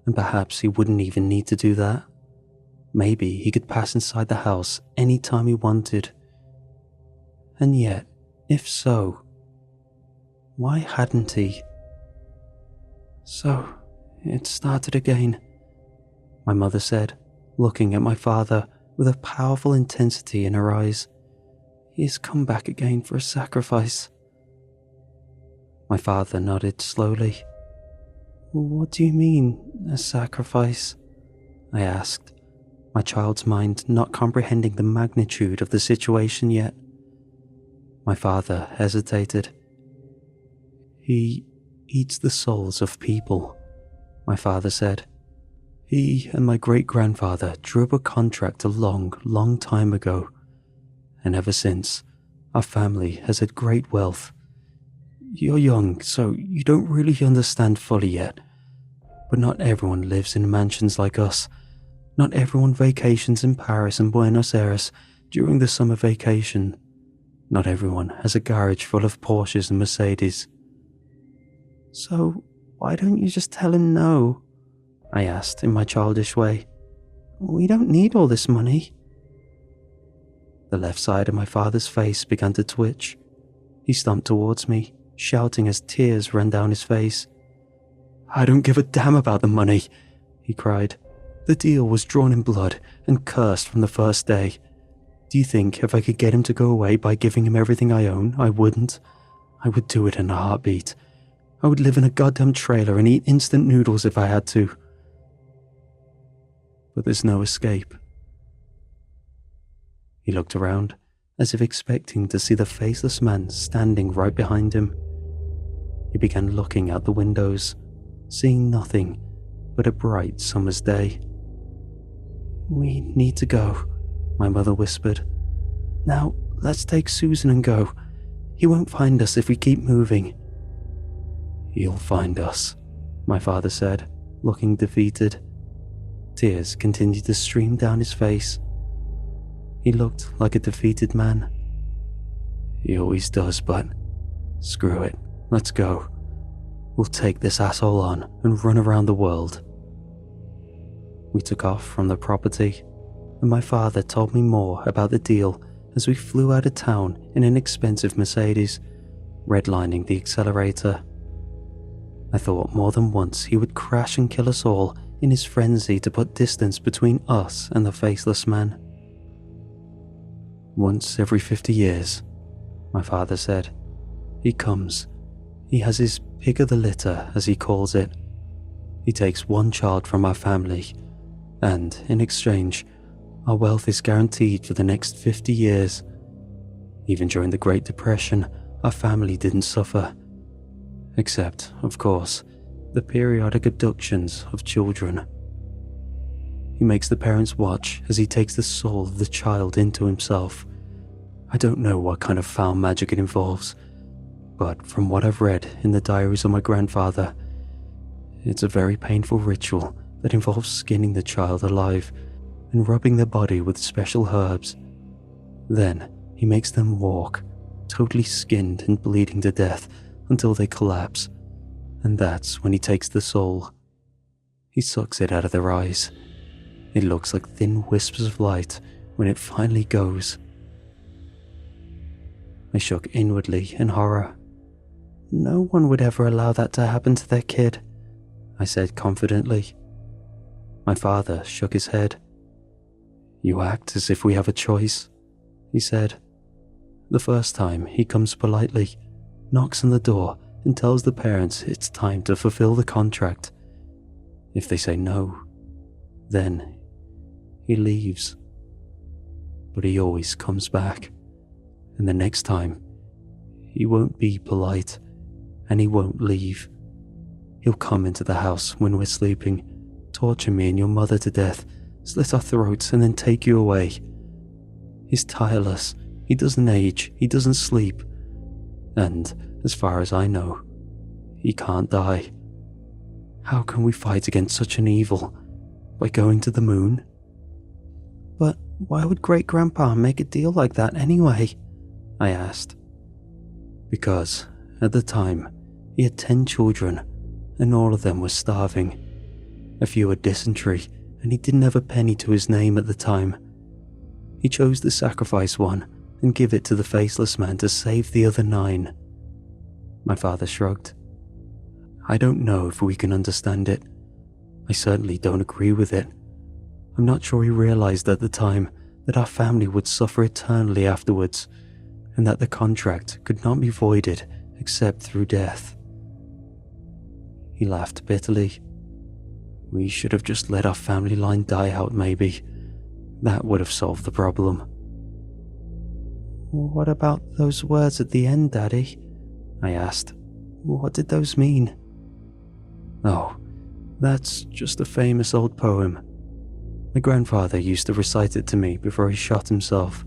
and perhaps he wouldn't even need to do that. Maybe he could pass inside the house any time he wanted. And yet, if so, why hadn't he? "So, it started again," my mother said, looking at my father with a powerful intensity in her eyes. "He's come back again for a sacrifice." My father nodded slowly. "What do you mean, a sacrifice?" I asked, my child's mind not comprehending the magnitude of the situation yet. My father hesitated. "He eats the souls of people," my father said. "He and my great-grandfather drew up a contract a long, long time ago, and ever since, our family has had great wealth. You're young, so you don't really understand fully yet, but not everyone lives in mansions like us. Not everyone vacations in Paris and Buenos Aires during the summer vacation. Not everyone has a garage full of Porsches and Mercedes." "So why don't you just tell him no?" I asked in my childish way. "We don't need all this money." The left side of my father's face began to twitch. He stomped towards me, shouting as tears ran down his face. "I don't give a damn about the money," he cried. "The deal was drawn in blood and cursed from the first day. Do you think if I could get him to go away by giving him everything I own, I wouldn't? I would do it in a heartbeat. I would live in a goddamn trailer and eat instant noodles if I had to. But there's no escape." He looked around, as if expecting to see the faceless man standing right behind him. He began looking out the windows, seeing nothing but a bright summer's day. "We need to go," my mother whispered. "Now, let's take Susan and go. He won't find us if we keep moving." "He'll find us," my father said, looking defeated. Tears continued to stream down his face. He looked like a defeated man. "He always does, but screw it, let's go. We'll take this asshole on and run around the world." We took off from the property, and my father told me more about the deal as we flew out of town in an expensive Mercedes, redlining the accelerator. I thought more than once he would crash and kill us all in his frenzy to put distance between us and the faceless man. "Once every 50 years, my father said, he comes. He has his pick of the litter, as he calls it. He takes one child from our family, and in exchange, our wealth is guaranteed for the next 50 years. Even during the Great Depression, our family didn't suffer. Except, of course, the periodic abductions of children. He makes the parents watch as he takes the soul of the child into himself. I don't know what kind of foul magic it involves, but from what I've read in the diaries of my grandfather, it's a very painful ritual that involves skinning the child alive and rubbing their body with special herbs. Then he makes them walk, totally skinned and bleeding to death until they collapse, and that's when he takes the soul. He sucks it out of their eyes. It looks like thin wisps of light when it finally goes." I shook inwardly in horror. "No one would ever allow that to happen to their kid," I said confidently. My father shook his head. "You act as if we have a choice," he said. "The first time he comes politely, knocks on the door and tells the parents it's time to fulfill the contract. If they say no, then he leaves. But he always comes back, and the next time, he won't be polite, and he won't leave. He'll come into the house when we're sleeping, torture me and your mother to death, slit our throats, and then take you away. He's tireless, he doesn't age, he doesn't sleep, and as far as I know, he can't die. How can we fight against such an evil? By going to the moon?" "But why would Great-Grandpa make a deal like that anyway?" I asked. "Because, at the time, he had 10 children, and all of them were starving. A few had dysentery, and he didn't have a penny to his name at the time. He chose to sacrifice one and give it to the faceless man to save the other 9. My father shrugged. "I don't know if we can understand it. I certainly don't agree with it. I'm not sure he realized at the time that our family would suffer eternally afterwards, and that the contract could not be voided except through death." He laughed bitterly. "We should have just let our family line die out, maybe. That would have solved the problem." "What about those words at the end, Daddy?" I asked. "What did those mean?" "Oh, that's just a famous old poem. My grandfather used to recite it to me before he shot himself.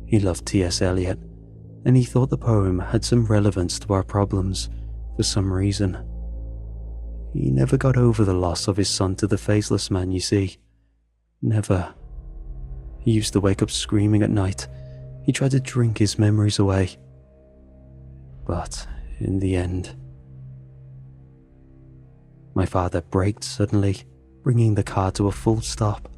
He loved T.S. Eliot, and he thought the poem had some relevance to our problems for some reason. He never got over the loss of his son to the faceless man, you see. Never. He used to wake up screaming at night. He tried to drink his memories away. But in the end..." My father braked suddenly, bringing the car to a full stop.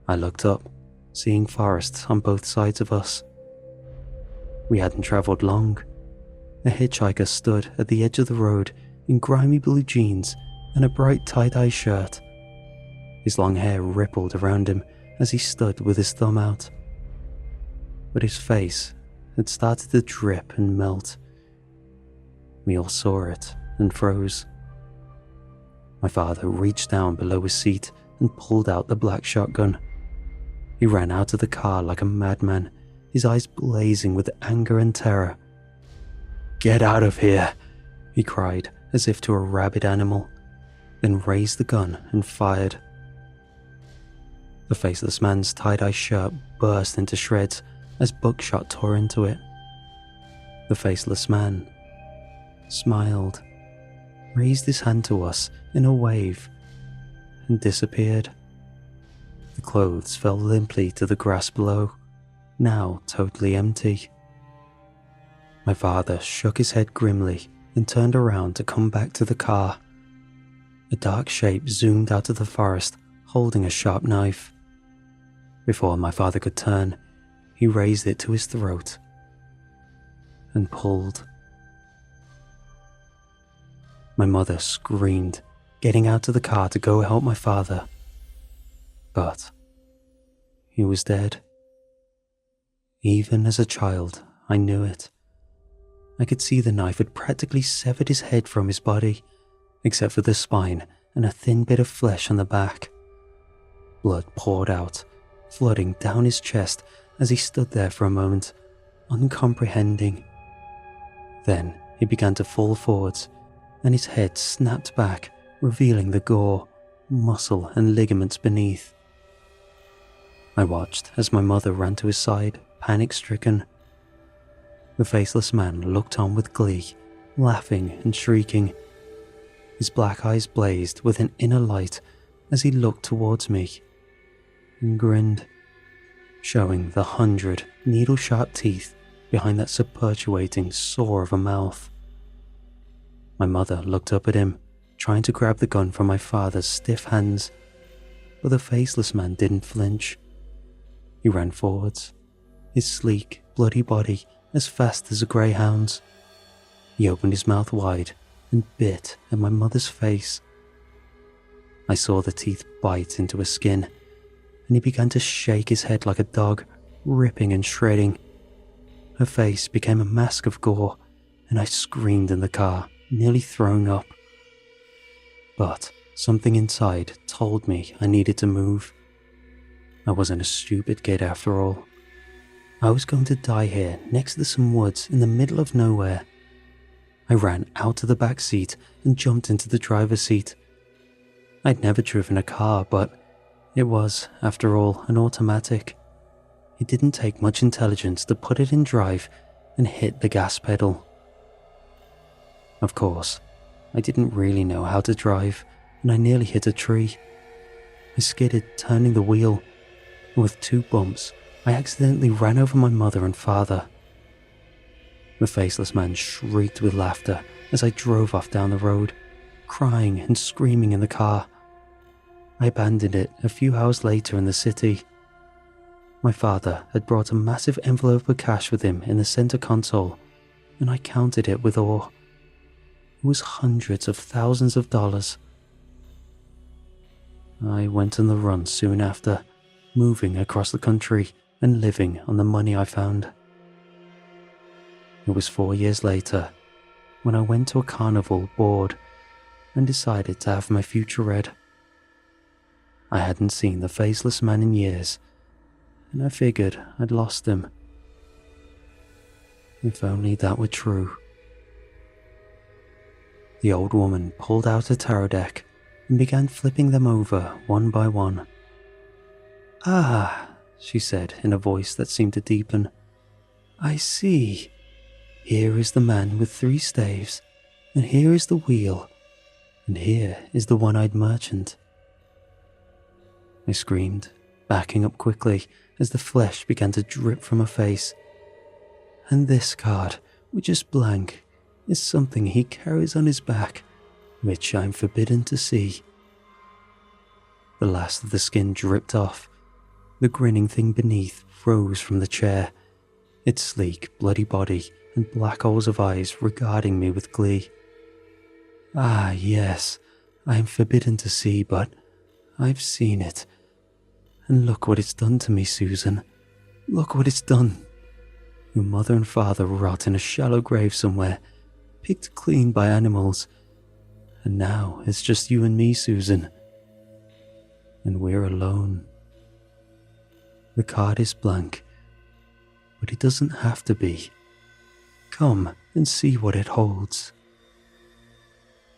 I looked up, seeing forests on both sides of us. We hadn't travelled long. A hitchhiker stood at the edge of the road in grimy blue jeans and a bright tie-dye shirt. His long hair rippled around him as he stood with his thumb out. But his face had started to drip and melt. We all saw it and froze. My father reached down below his seat and pulled out the black shotgun. He ran out of the car like a madman, his eyes blazing with anger and terror. "Get out of here! he cried as if to a rabid animal, then raised the gun and fired. The faceless man's tie-dye shirt burst into shreds as buckshot tore into it. The faceless man smiled, raised his hand to us in a wave, and disappeared. The clothes fell limply to the grass below, now totally empty. My father shook his head grimly and turned around to come back to the car. A dark shape zoomed out of the forest, holding a sharp knife. Before my father could turn, he raised it to his throat and pulled. My mother screamed, getting out of the car to go help my father. But he was dead. Even as a child, I knew it. I could see the knife had practically severed his head from his body, except for the spine and a thin bit of flesh on the back. Blood poured out, flooding down his chest as he stood there for a moment, uncomprehending. Then he began to fall forwards, and his head snapped back, revealing the gore, muscle and ligaments beneath. I watched as my mother ran to his side, panic-stricken. The faceless man looked on with glee, laughing and shrieking. His black eyes blazed with an inner light as he looked towards me and grinned, showing the 100 needle-sharp teeth behind that supertuating saw of a mouth. My mother looked up at him, trying to grab the gun from my father's stiff hands, but the faceless man didn't flinch. He ran forwards, his sleek, bloody body as fast as a greyhound's. He opened his mouth wide and bit at my mother's face. I saw the teeth bite into her skin, and he began to shake his head like a dog, ripping and shredding. Her face became a mask of gore, and I screamed in the car, nearly throwing up. But something inside told me I needed to move. I wasn't a stupid kid after all. I was going to die here next to some woods in the middle of nowhere. I ran out of the back seat and jumped into the driver's seat. I'd never driven a car, but it was, after all, an automatic. It didn't take much intelligence to put it in drive and hit the gas pedal. Of course, I didn't really know how to drive, and I nearly hit a tree. I skidded, turning the wheel, and with 2 bumps, I accidentally ran over my mother and father. The faceless man shrieked with laughter as I drove off down the road, crying and screaming in the car. I abandoned it a few hours later in the city. My father had brought a massive envelope of cash with him in the center console, and I counted it with awe. It was hundreds of thousands of dollars. I went on the run soon after, moving across the country and living on the money I found. It was 4 years later when I went to a carnival bored and decided to have my future read. I hadn't seen the faceless man in years, and I figured I'd lost him. If only that were true. The old woman pulled out a tarot deck and began flipping them over one by one. "Ah," she said in a voice that seemed to deepen. "I see. Here is the man with 3 staves, and here is the wheel, and here is the one-eyed merchant." I screamed, backing up quickly as the flesh began to drip from her face. "And this card, which is blank, is something he carries on his back, which I'm forbidden to see." The last of the skin dripped off. The grinning thing beneath rose from the chair, its sleek, bloody body and black holes of eyes regarding me with glee. "Ah, yes, I am forbidden to see, but I've seen it. And look what it's done to me, Susan. Look what it's done. Your mother and father rot in a shallow grave somewhere, picked clean by animals. And now it's just you and me, Susan. And we're alone. The card is blank, but it doesn't have to be. Come and see what it holds."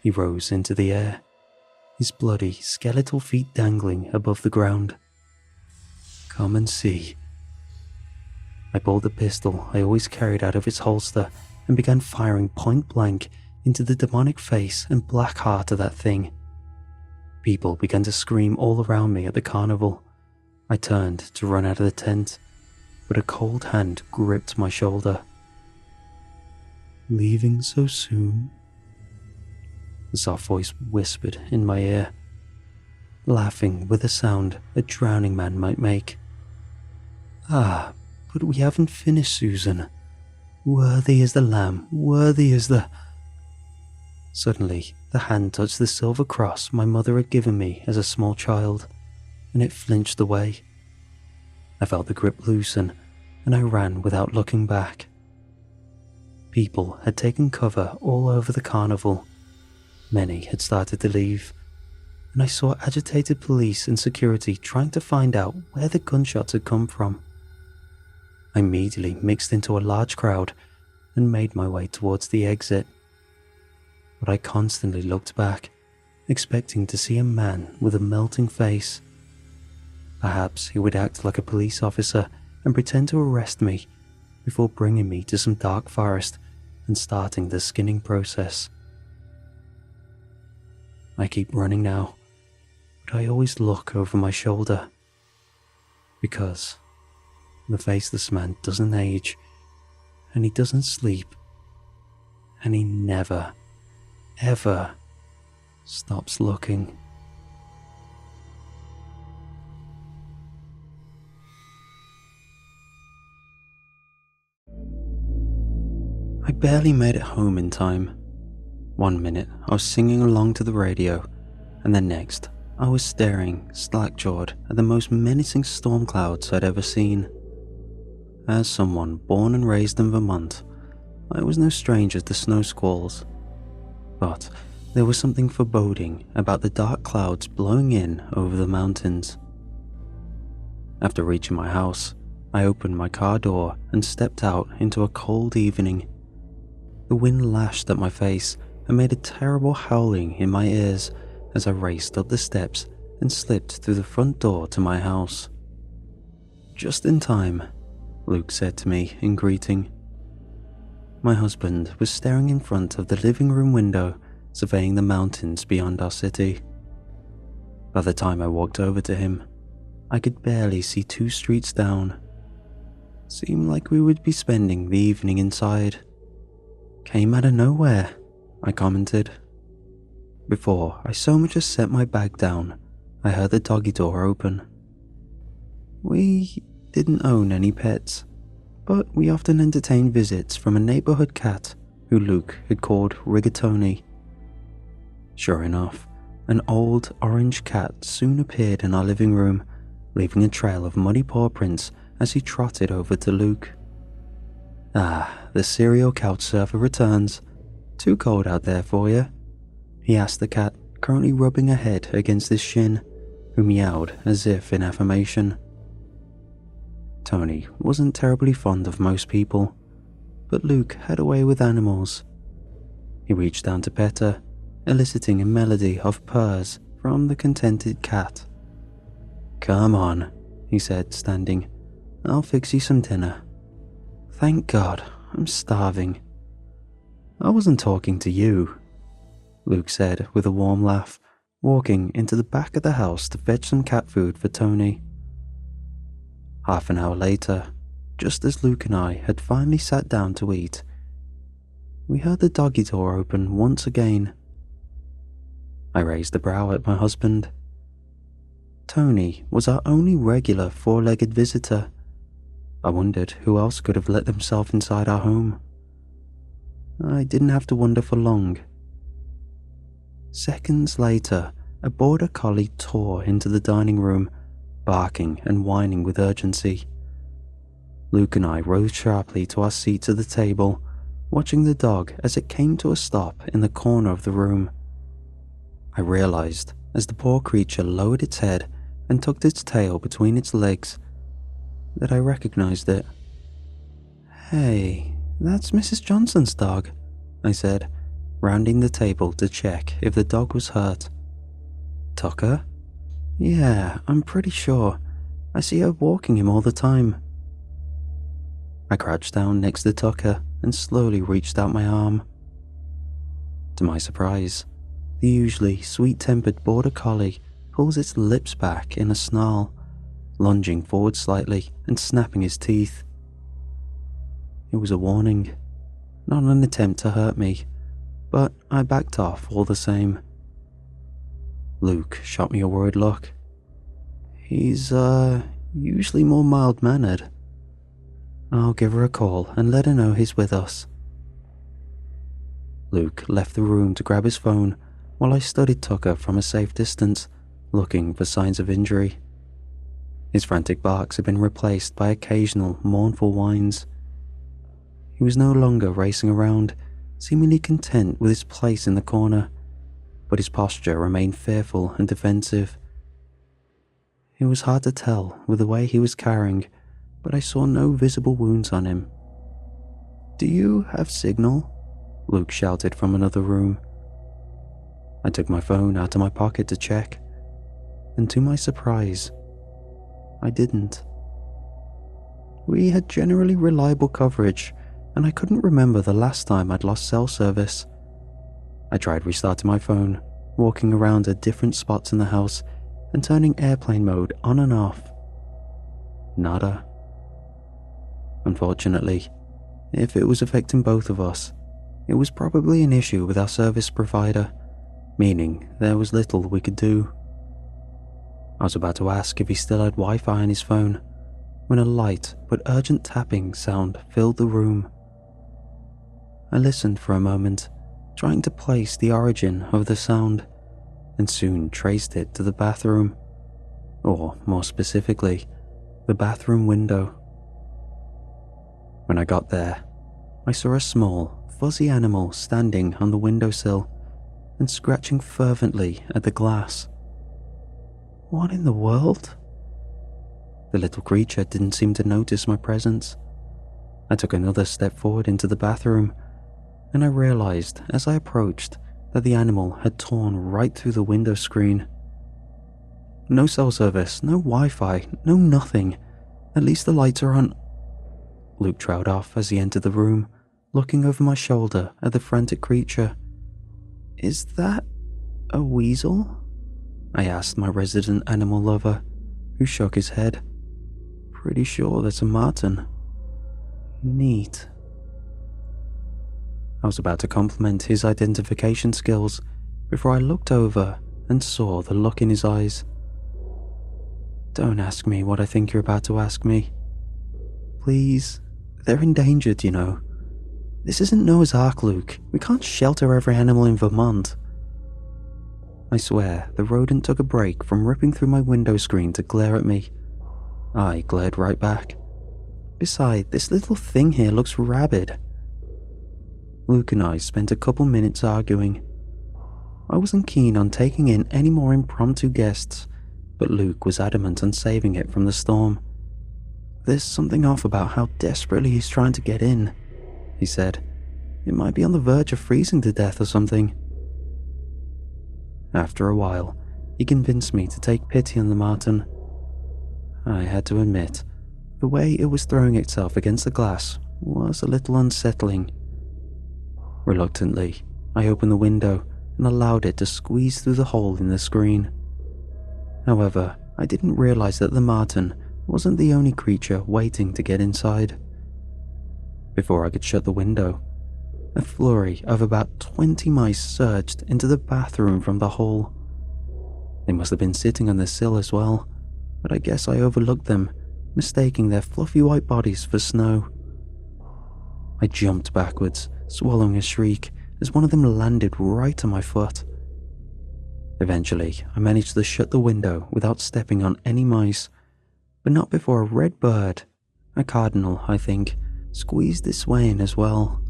He rose into the air, his bloody, skeletal feet dangling above the ground. "Come and see." I pulled the pistol I always carried out of its holster and began firing point blank into the demonic face and black heart of that thing. People began to scream all around me at the carnival. I turned to run out of the tent, but a cold hand gripped my shoulder. "Leaving so soon?" The soft voice whispered in my ear, laughing with a sound a drowning man might make. "Ah, but we haven't finished, Susan. Worthy is the Lamb, worthy is the—" Suddenly, the hand touched the silver cross my mother had given me as a small child, and it flinched away. I felt the grip loosen, and I ran without looking back. People had taken cover all over the carnival. Many had started to leave, and I saw agitated police and security trying to find out where the gunshots had come from. I immediately mixed into a large crowd and made my way towards the exit. But I constantly looked back, expecting to see a man with a melting face. Perhaps he would act like a police officer and pretend to arrest me before bringing me to some dark forest and starting the skinning process. I keep running now, but I always look over my shoulder. Because the faceless man doesn't age, and he doesn't sleep, and he never, ever stops looking. I barely made it home in time. One minute I was singing along to the radio, and the next I was staring slack-jawed at the most menacing storm clouds I'd ever seen. As someone born and raised in Vermont, I was no stranger to snow squalls. But there was something foreboding about the dark clouds blowing in over the mountains. After reaching my house, I opened my car door and stepped out into a cold evening. The wind lashed at my face and made a terrible howling in my ears as I raced up the steps and slipped through the front door to my house. "Just in time," Luke said to me in greeting. My husband was staring in front of the living room window, surveying the mountains beyond our city. By the time I walked over to him, I could barely see 2 streets down. Seemed like we would be spending the evening inside. "Came out of nowhere," I commented. Before I so much as set my bag down, I heard the doggy door open. We didn't own any pets, but we often entertained visits from a neighborhood cat who Luke had called Rigatoni. Sure enough, an old orange cat soon appeared in our living room, leaving a trail of muddy paw prints as he trotted over to Luke. "Ah, the serial couch surfer returns. Too cold out there for you?" he asked the cat, currently rubbing her head against his shin, who meowed as if in affirmation. Tony wasn't terribly fond of most people, but Luke had a way with animals. He reached down to pet her, eliciting a melody of purrs from the contented cat. "Come on," he said, standing. "I'll fix you some dinner." "Thank God, I'm starving." "I wasn't talking to you," Luke said with a warm laugh, walking into the back of the house to fetch some cat food for Tony. Half an hour later, just as Luke and I had finally sat down to eat, we heard the doggy door open once again. I raised a brow at my husband. Tony was our only regular 4-legged visitor. I wondered who else could have let themselves inside our home. I didn't have to wonder for long. Seconds later, a border collie tore into the dining room, barking and whining with urgency. Luke and I rose sharply to our seats at the table, watching the dog as it came to a stop in the corner of the room. I realized, as the poor creature lowered its head and tucked its tail between its legs, that I recognized it. "Hey, that's Mrs. Johnson's dog," I said, rounding the table to check if the dog was hurt. Tucker? Yeah, I'm pretty sure. I see her walking him all the time. I crouched down next to Tucker and slowly reached out my arm. To my surprise, the usually sweet-tempered border collie pulls its lips back in a snarl, lunging forward slightly and snapping his teeth. It was a warning, not an attempt to hurt me, but I backed off all the same. Luke shot me a worried look. He's, usually more mild-mannered. I'll give her a call and let her know he's with us. Luke left the room to grab his phone while I studied Tucker from a safe distance, looking for signs of injury. His frantic barks had been replaced by occasional mournful whines. He was no longer racing around, seemingly content with his place in the corner, but his posture remained fearful and defensive. It was hard to tell with the way he was carrying, but I saw no visible wounds on him. "Do you have signal?" Luke shouted from another room. I took my phone out of my pocket to check, and to my surprise, I didn't. We had generally reliable coverage, and I couldn't remember the last time I'd lost cell service. I tried restarting my phone, walking around at different spots in the house and turning airplane mode on and off. Nada. Unfortunately, if it was affecting both of us, it was probably an issue with our service provider, meaning there was little we could do. I was about to ask if he still had Wi-Fi on his phone when a light but urgent tapping sound filled the room. I listened for a moment, trying to place the origin of the sound, and soon traced it to the bathroom, or more specifically, the bathroom window. When I got there, I saw a small, fuzzy animal standing on the windowsill and scratching fervently at the glass. What in the world? The little creature didn't seem to notice my presence. I took another step forward into the bathroom, and I realized as I approached that the animal had torn right through the window screen. No cell service, no Wi-Fi, no nothing. At least the lights are on. Luke trailed off as he entered the room, looking over my shoulder at the frantic creature. "Is that a weasel?" I asked my resident animal lover, who shook his head. "Pretty sure that's a marten." "Neat." I was about to compliment his identification skills before I looked over and saw the look in his eyes. "Don't ask me what I think you're about to ask me. Please, they're endangered, you know. This isn't Noah's Ark, Luke. We can't shelter every animal in Vermont." I swear the rodent took a break from ripping through my window screen to glare at me. I glared right back. Besides, this little thing here looks rabid. Luke and I spent a couple minutes arguing. I wasn't keen on taking in any more impromptu guests, but Luke was adamant on saving it from the storm. "There's something off about how desperately he's trying to get in," he said. "It might be on the verge of freezing to death or something." After a while, he convinced me to take pity on the marten. I had to admit, the way it was throwing itself against the glass was a little unsettling. Reluctantly, I opened the window and allowed it to squeeze through the hole in the screen. However, I didn't realize that the marten wasn't the only creature waiting to get inside. Before I could shut the window, a flurry of about 20 mice surged into the bathroom from the hall. They must have been sitting on the sill as well, but I guess I overlooked them, mistaking their fluffy white bodies for snow. I jumped backwards, swallowing a shriek as one of them landed right on my foot. Eventually, I managed to shut the window without stepping on any mice, but not before a red bird, a cardinal, I think, squeezed its way in as well.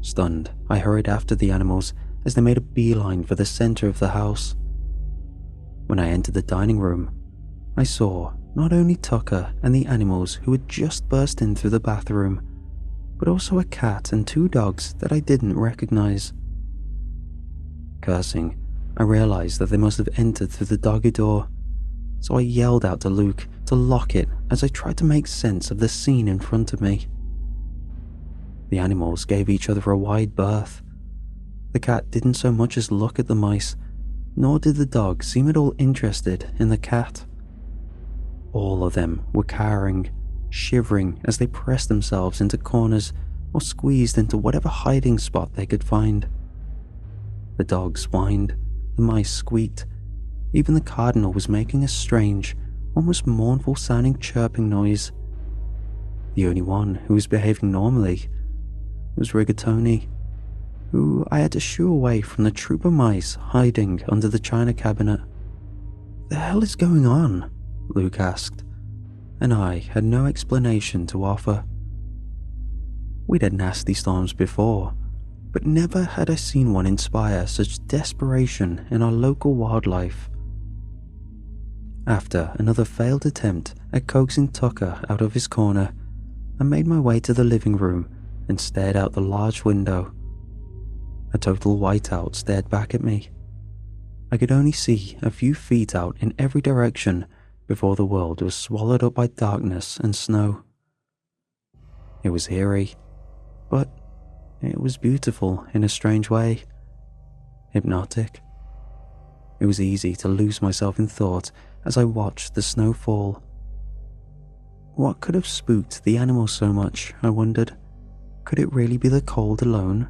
Stunned, I hurried after the animals as they made a beeline for the center of the house. When I entered the dining room, I saw not only Tucker and the animals who had just burst in through the bathroom, but also a cat and 2 dogs that I didn't recognize. Cursing, I realized that they must have entered through the doggy door, so I yelled out to Luke to lock it as I tried to make sense of the scene in front of me. The animals gave each other a wide berth. The cat didn't so much as look at the mice, nor did the dog seem at all interested in the cat. All of them were cowering, shivering as they pressed themselves into corners or squeezed into whatever hiding spot they could find. The dogs whined, the mice squeaked, even the cardinal was making a strange, almost mournful sounding chirping noise. The only one who was behaving normally was Rigatoni, who I had to shoo away from the troop of mice hiding under the china cabinet. "The hell is going on?" Luke asked, and I had no explanation to offer. We'd had nasty storms before, but never had I seen one inspire such desperation in our local wildlife. After another failed attempt at coaxing Tucker out of his corner, I made my way to the living room and stared out the large window. A total whiteout stared back at me. I could only see a few feet out in every direction before the world was swallowed up by darkness and snow. It was eerie, but it was beautiful in a strange way. Hypnotic. It was easy to lose myself in thought as I watched the snow fall. What could have spooked the animals so much, I wondered? Could it really be the cold alone?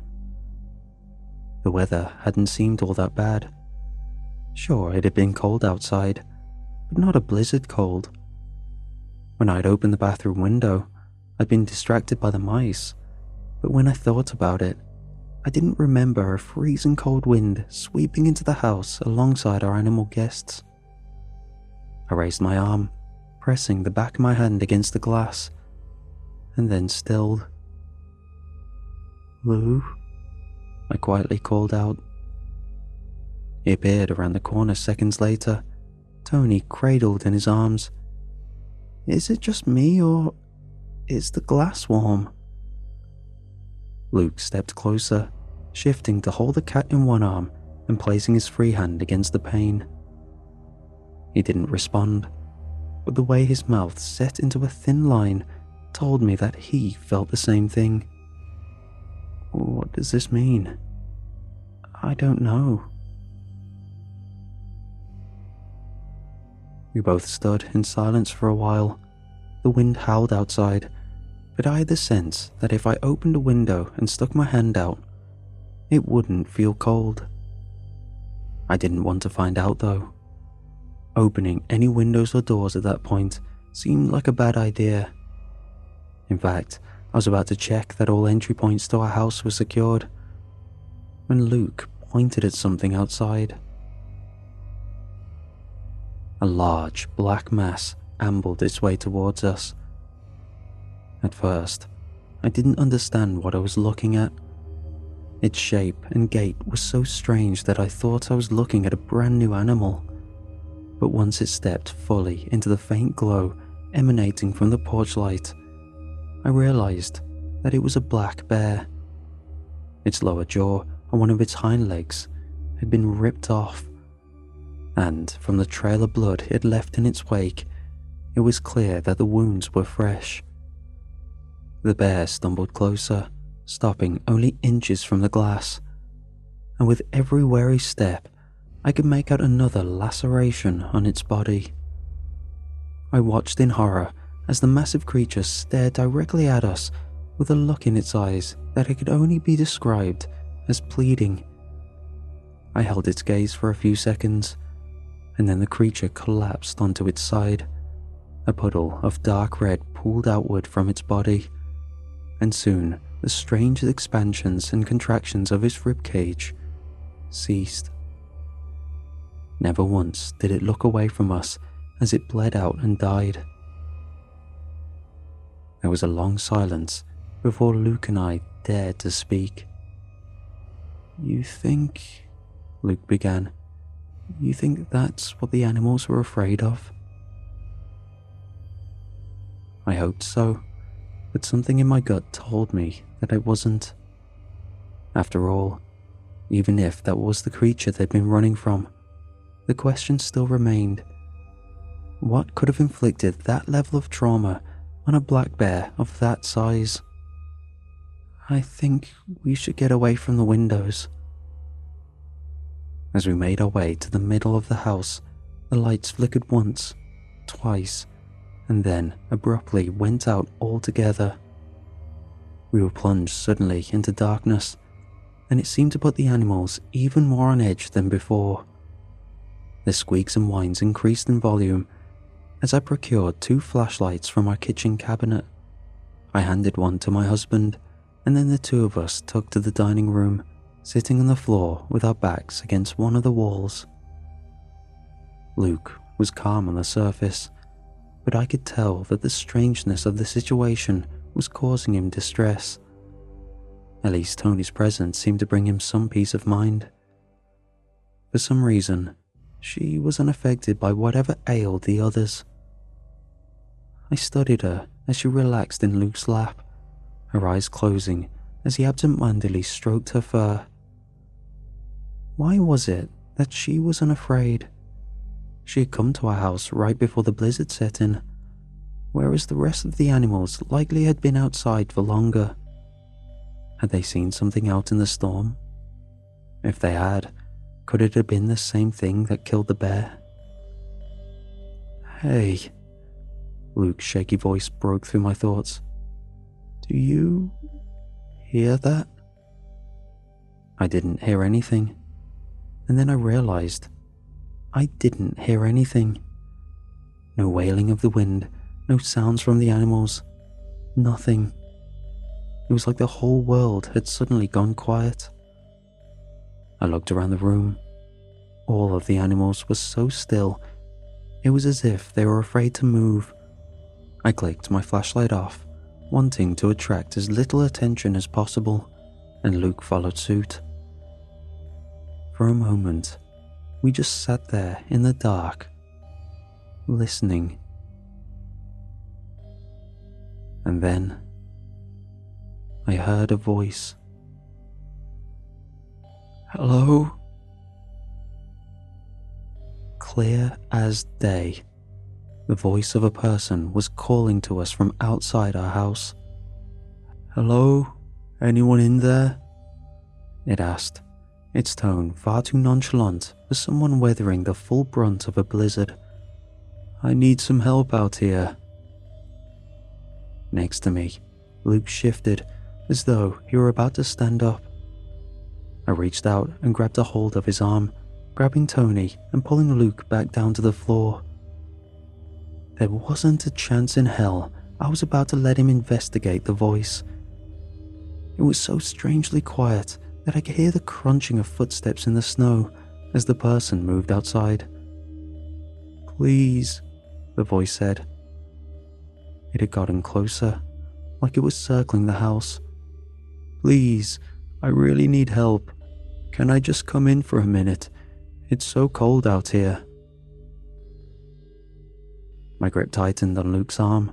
The weather hadn't seemed all that bad. Sure, it had been cold outside, but not a blizzard cold. When I'd opened the bathroom window, I'd been distracted by the mice, but when I thought about it, I didn't remember a freezing cold wind sweeping into the house alongside our animal guests. I raised my arm, pressing the back of my hand against the glass, and then stilled. "Lou?" I quietly called out. He appeared around the corner seconds later, Tony cradled in his arms. "Is it just me, or is the glass warm?" Luke stepped closer, shifting to hold the cat in one arm and placing his free hand against the pane. He didn't respond, but the way his mouth set into a thin line told me that he felt the same thing. "What does this mean?" "I don't know." We both stood in silence for a while. The wind howled outside, but I had the sense that if I opened a window and stuck my hand out, it wouldn't feel cold. I didn't want to find out though. Opening any windows or doors at that point seemed like a bad idea. In fact, I was about to check that all entry points to our house were secured, when Luke pointed at something outside. A large black mass ambled its way towards us. At first, I didn't understand what I was looking at. Its shape and gait was so strange that I thought I was looking at a brand new animal. But once it stepped fully into the faint glow emanating from the porch light, I realized that it was a black bear. Its lower jaw and one of its hind legs had been ripped off, and from the trail of blood it left in its wake, it was clear that the wounds were fresh. The bear stumbled closer, stopping only inches from the glass, and with every wary step, I could make out another laceration on its body. I watched in horror as the massive creature stared directly at us with a look in its eyes that it could only be described as pleading. I held its gaze for a few seconds, and then the creature collapsed onto its side. A puddle of dark red pooled outward from its body, and soon the strange expansions and contractions of its ribcage ceased. Never once did it look away from us as it bled out and died. There was a long silence before Luke and I dared to speak. "You think," Luke began, "you think that's what the animals were afraid of?" I hoped so, but something in my gut told me that it wasn't. After all, even if that was the creature they'd been running from, the question still remained. What could have inflicted that level of trauma on a black bear of that size? I think we should get away from the windows. As we made our way to the middle of the house, the lights flickered once, twice, and then abruptly went out altogether. We were plunged suddenly into darkness, and it seemed to put the animals even more on edge than before. The squeaks and whines increased in volume as I procured 2 flashlights from our kitchen cabinet. I handed one to my husband, and then the 2 of us took to the dining room, sitting on the floor with our backs against one of the walls. Luke was calm on the surface, but I could tell that the strangeness of the situation was causing him distress. At least Tony's presence seemed to bring him some peace of mind. For some reason, she was unaffected by whatever ailed the others. I studied her as she relaxed in Luke's lap, her eyes closing as he absent-mindedly stroked her fur. Why was it that she was unafraid? She had come to our house right before the blizzard set in, whereas the rest of the animals likely had been outside for longer. Had they seen something out in the storm? If they had, could it have been the same thing that killed the bear? Hey, Luke's shaky voice broke through my thoughts. Do you hear that? I didn't hear anything, and then I realized I didn't hear anything. No wailing of the wind, no sounds from the animals, nothing. It was like the whole world had suddenly gone quiet. I looked around the room. All of the animals were so still, it was as if they were afraid to move. I clicked my flashlight off, wanting to attract as little attention as possible, and Luke followed suit. For a moment, we just sat there in the dark, listening. And then I heard a voice. Hello? Clear as day, the voice of a person was calling to us from outside our house. Hello? Anyone in there? It asked, its tone far too nonchalant for someone weathering the full brunt of a blizzard. I need some help out here. Next to me, Luke shifted as though he were about to stand up. I reached out and grabbed a hold of his arm, grabbing Tony and pulling Luke back down to the floor. There wasn't a chance in hell I was about to let him investigate the voice. It was so strangely quiet that I could hear the crunching of footsteps in the snow as the person moved outside. Please, the voice said. It had gotten closer, like it was circling the house. Please, I really need help. Can I just come in for a minute? It's so cold out here. My grip tightened on Luke's arm.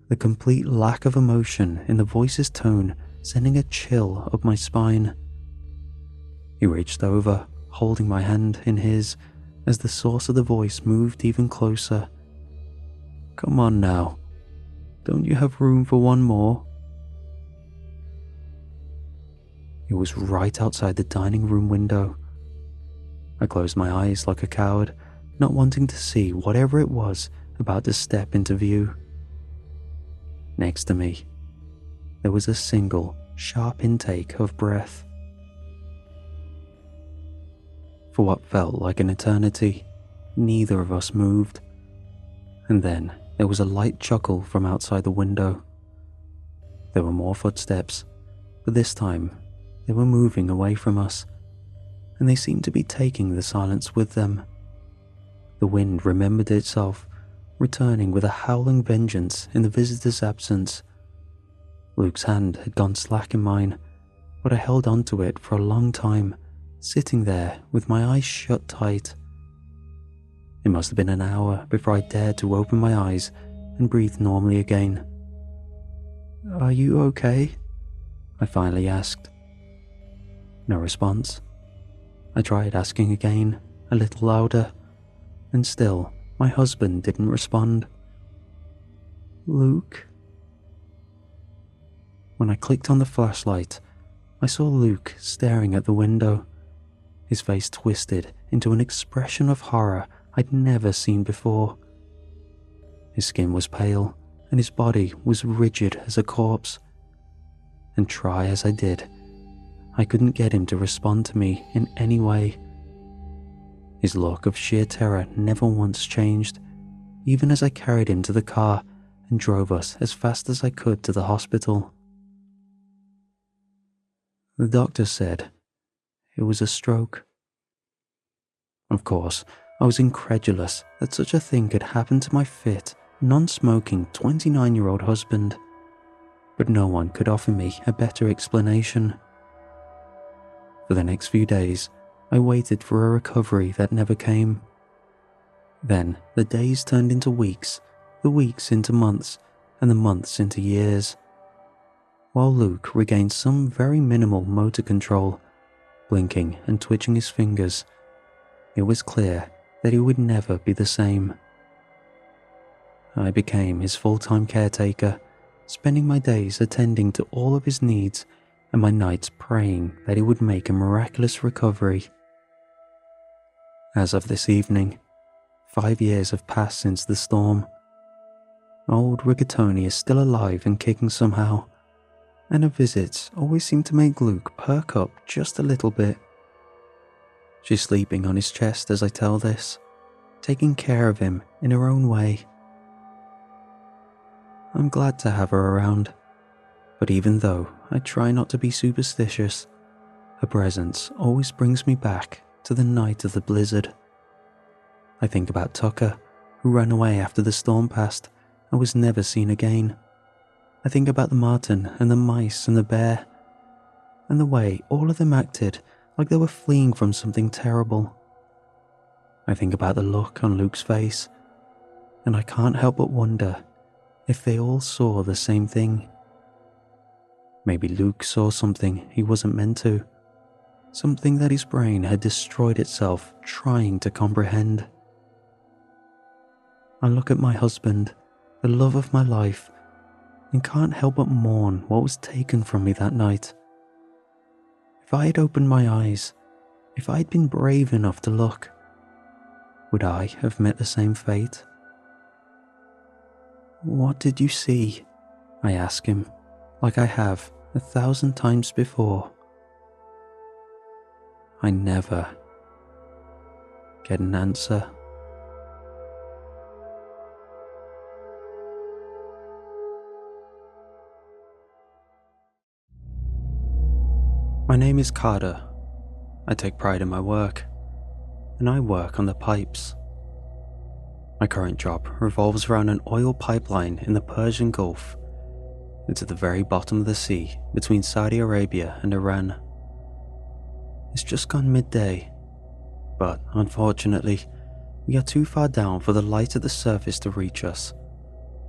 The complete lack of emotion in the voice's tone sending a chill up my spine. He reached over, holding my hand in his as the source of the voice moved even closer. Come on now. Don't you have room for one more? It was right outside the dining room window. I closed my eyes like a coward, not wanting to see whatever it was about to step into view. Next to me, there was a single, sharp intake of breath. For what felt like an eternity, neither of us moved. And then there was a light chuckle from outside the window. There were more footsteps, but this time they were moving away from us, and they seemed to be taking the silence with them. The wind remembered itself, returning with a howling vengeance in the visitor's absence. Luke's hand had gone slack in mine, but I held onto it for a long time, sitting there with my eyes shut tight. It must have been an hour before I dared to open my eyes and breathe normally again. "Are you okay?" I finally asked. No response. I tried asking again, a little louder, and still my husband didn't respond. "Luke?" When I clicked on the flashlight, I saw Luke staring at the window, his face twisted into an expression of horror I'd never seen before. His skin was pale, and his body was rigid as a corpse. And try as I did, I couldn't get him to respond to me in any way. His look of sheer terror never once changed, even as I carried him to the car and drove us as fast as I could to the hospital. The doctor said it was a stroke. Of course, I was incredulous that such a thing could happen to my fit, non-smoking 29-year-old husband, but no one could offer me a better explanation. For the next few days, I waited for a recovery that never came. Then the days turned into weeks, the weeks into months, and the months into years. While Luke regained some very minimal motor control, blinking and twitching his fingers, it was clear that he would never be the same. I became his full-time caretaker, spending my days attending to all of his needs and my nights praying that he would make a miraculous recovery. As of this evening, 5 years have passed since the storm. Old Rigatoni is still alive and kicking somehow, and her visits always seem to make Luke perk up just a little bit. She's sleeping on his chest as I tell this, taking care of him in her own way. I'm glad to have her around, but even though I try not to be superstitious, her presence always brings me back to the night of the blizzard. I think about Tucker, who ran away after the storm passed and was never seen again. I think about the marten and the mice and the bear, and the way all of them acted like they were fleeing from something terrible. I think about the look on Luke's face, and I can't help but wonder if they all saw the same thing. Maybe Luke saw something he wasn't meant to, something that his brain had destroyed itself trying to comprehend. I look at my husband, the love of my life, and can't help but mourn what was taken from me that night. If I had opened my eyes, if I had been brave enough to look, would I have met the same fate? "What did you see?" I ask him, like I have 1,000 times before. I never get an answer. My name is Carter. I take pride in my work, and I work on the pipes. My current job revolves around an oil pipeline in the Persian Gulf into the very bottom of the sea between Saudi Arabia and Iran. It's just gone midday, but unfortunately, we are too far down for the light at the surface to reach us.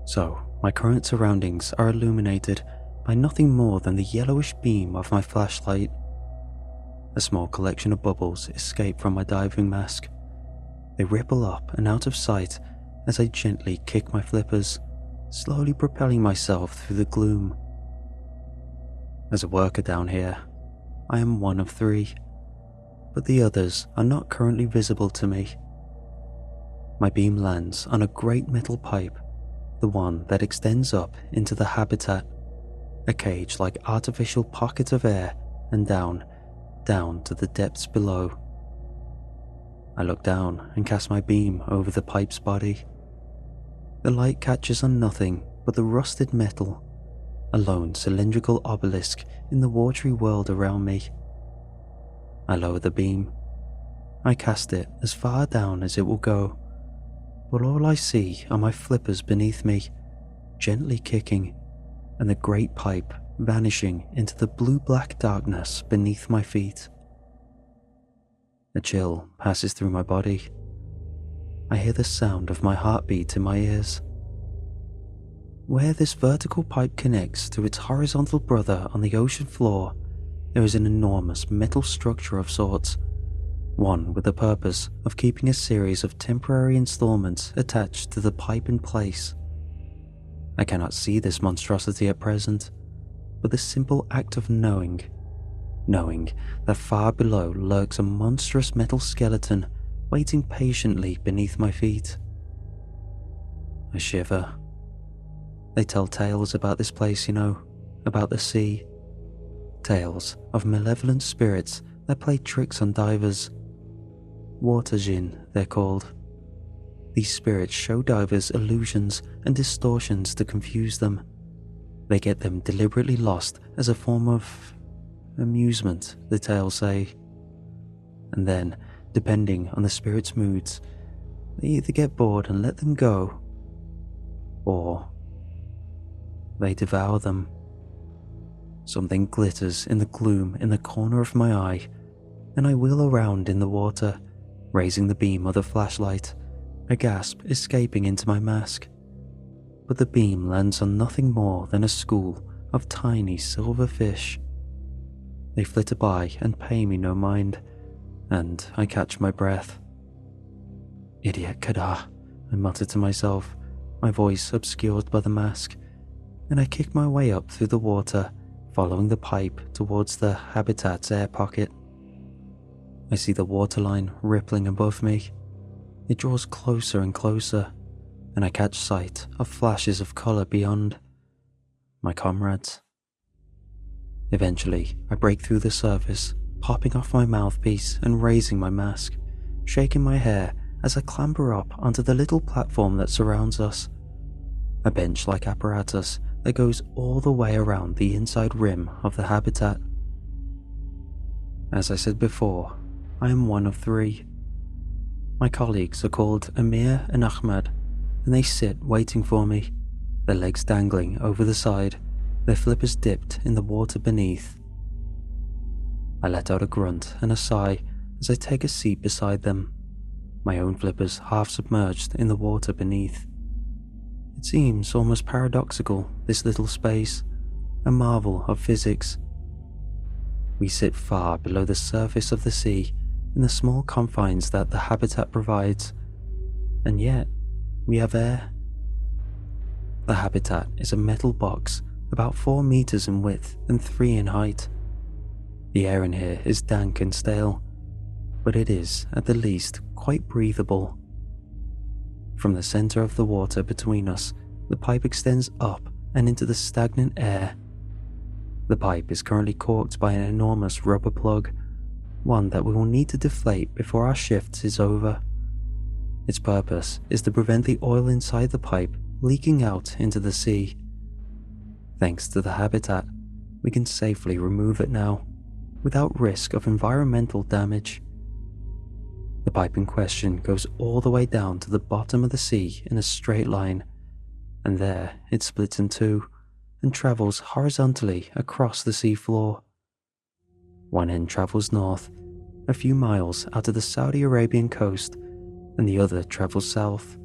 So, my current surroundings are illuminated by nothing more than the yellowish beam of my flashlight. A small collection of bubbles escape from my diving mask. They ripple up and out of sight as I gently kick my flippers, slowly propelling myself through the gloom. As a worker down here, I am one of 3, but the others are not currently visible to me. My beam lands on a great metal pipe, the one that extends up into the habitat, a cage-like artificial pocket of air, and down to the depths below. I look down and cast my beam over the pipe's body. The light catches on nothing but the rusted metal, a lone cylindrical obelisk in the watery world around me. I lower the beam. I cast it as far down as it will go, but all I see are my flippers beneath me, gently kicking, and the great pipe vanishing into the blue-black darkness beneath my feet. A chill passes through my body. I hear the sound of my heartbeat in my ears. where this vertical pipe connects to its horizontal brother on the ocean floor, there is an enormous metal structure of sorts, one with the purpose of keeping a series of temporary installments attached to the pipe in place. I cannot see this monstrosity at present, but the simple act of knowing that far below lurks a monstrous metal skeleton waiting patiently beneath my feet. I shiver. They tell tales about this place, about the sea. Tales of malevolent spirits that play tricks on divers. Water jinn, they're called. These spirits show divers illusions and distortions to confuse them. They get them deliberately lost as a form of amusement, the tales say. And then, depending on the spirit's moods, they either get bored and let them go, or they devour them. Something glitters in the gloom in the corner of my eye, and I wheel around in the water, raising the beam of the flashlight, a gasp escaping into my mask. But the beam lands on nothing more than a school of tiny silver fish. They flitter by and pay me no mind, and I catch my breath. Idiot Kadar, I mutter to myself, my voice obscured by the mask, and I kick my way up through the water, following the pipe towards the habitat's air pocket. I see the waterline rippling above me. It draws closer and closer, and I catch sight of flashes of colour beyond. My comrades. Eventually, I break through the surface, popping off my mouthpiece and raising my mask, shaking my hair as I clamber up onto the little platform that surrounds us. A bench-like apparatus that goes all the way around the inside rim of the habitat. As I said before, I am one of three. My colleagues are called Amir and Ahmad, and they sit waiting for me, their legs dangling over the side, their flippers dipped in the water beneath. I let out a grunt and a sigh as I take a seat beside them, my own flippers half submerged in the water beneath. It seems almost paradoxical, this little space, a marvel of physics. We sit far below the surface of the sea in the small confines that the habitat provides, and yet we have air. The habitat is a metal box about 4 meters in width and 3 in height. The air in here is dank and stale, but it is, at the least, quite breathable. From the center of the water between us, the pipe extends up and into the stagnant air. The pipe is currently corked by an enormous rubber plug, one that we will need to deflate before our shift is over. Its purpose is to prevent the oil inside the pipe leaking out into the sea. Thanks to the habitat, we can safely remove it now, without risk of environmental damage. The pipe in question goes all the way down to the bottom of the sea in a straight line, and there it splits in two and travels horizontally across the sea floor. One end travels north, a few miles out of the Saudi Arabian coast, and the other travels south.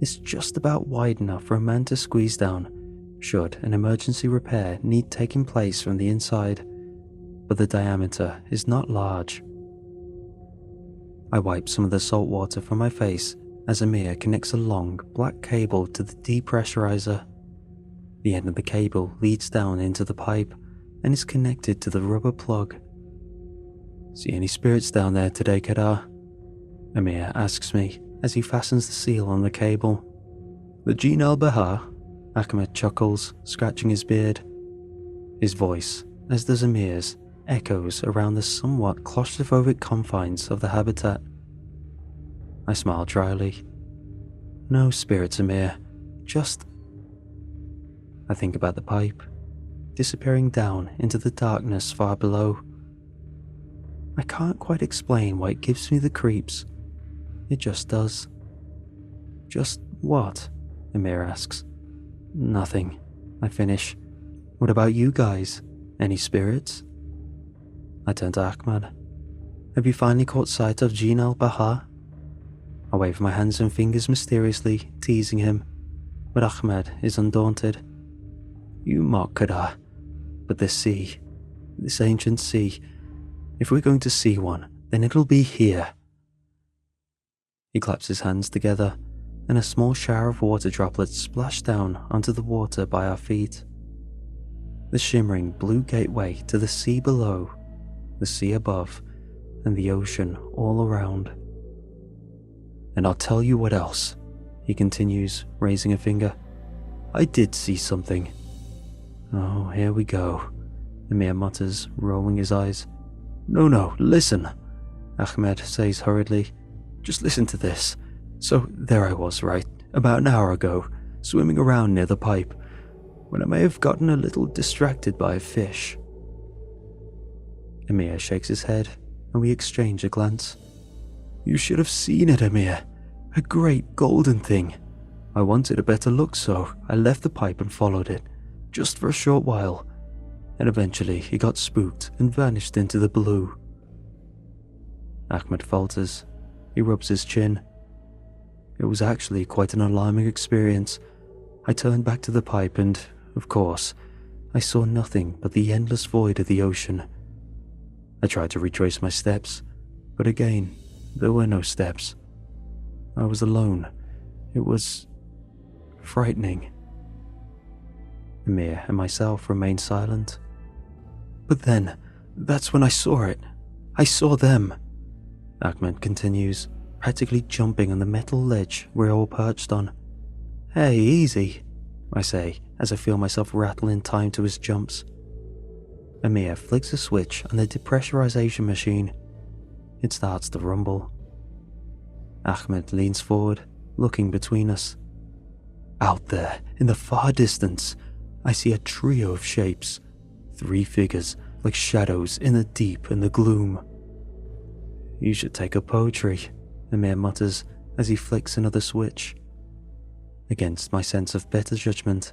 It's just about wide enough for a man to squeeze down, should an emergency repair need taking place from the inside, but the diameter is not large. I wipe some of the salt water from my face as Amir connects a long, black cable to the depressurizer. The end of the cable leads down into the pipe and is connected to the rubber plug. "See any spirits down there today, Kadar?" Amir asks me as he fastens the seal on the cable. "The Jinn al-Bahar?" Ahmed chuckles, scratching his beard. His voice, as does Amir's, echoes around the somewhat claustrophobic confines of the habitat. I smile dryly. "No spirits, Amir. Just..." I think about the pipe, disappearing down into the darkness far below. I can't quite explain why it gives me the creeps. It just does. "Just what?" Amir asks. "Nothing," I finish. "What about you guys? Any spirits?" I turn to Ahmad. "Have you finally caught sight of Jinn al-Bahar?" I wave my hands and fingers mysteriously, teasing him. but Ahmed is undaunted. You mock Kadar, but this sea, this ancient sea, if we're going to see one, then it'll be here. He claps his hands together, and a small shower of water droplets splash down onto the water by our feet. The shimmering blue gateway to the sea below, the sea above, and the ocean all around. And I'll tell you what else, he continues, raising a finger. I did see something. Oh, here we go, Amir mutters, rolling his eyes. No, listen, Ahmed says hurriedly. Just listen to this. So there I was, right, about an hour ago, swimming around near the pipe, when I may have gotten a little distracted by a fish. Amir shakes his head, and we exchange a glance. You should have seen it, Amir. A great golden thing. I wanted a better look, so I left the pipe and followed it, just for a short while, and eventually he got spooked and vanished into the blue. Ahmed falters. He rubs his chin. It was actually quite an alarming experience. I turned back to the pipe and, of course, I saw nothing but the endless void of the ocean. I tried to retrace my steps, but again, there were no steps. I was alone. It was frightening. Amir and myself remained silent. But then, that's when I saw it. I saw them. Ahmed continues, practically jumping on the metal ledge we're all perched on. Hey, easy, I say, as I feel myself rattle in time to his jumps. Amir flicks a switch on the depressurization machine. It starts to rumble. Ahmed leans forward, looking between us. Out there, in the far distance, I see a trio of shapes, 3 figures like shadows in the deep and the gloom. You should take up poetry, Amir mutters as he flicks another switch. Against my sense of better judgment,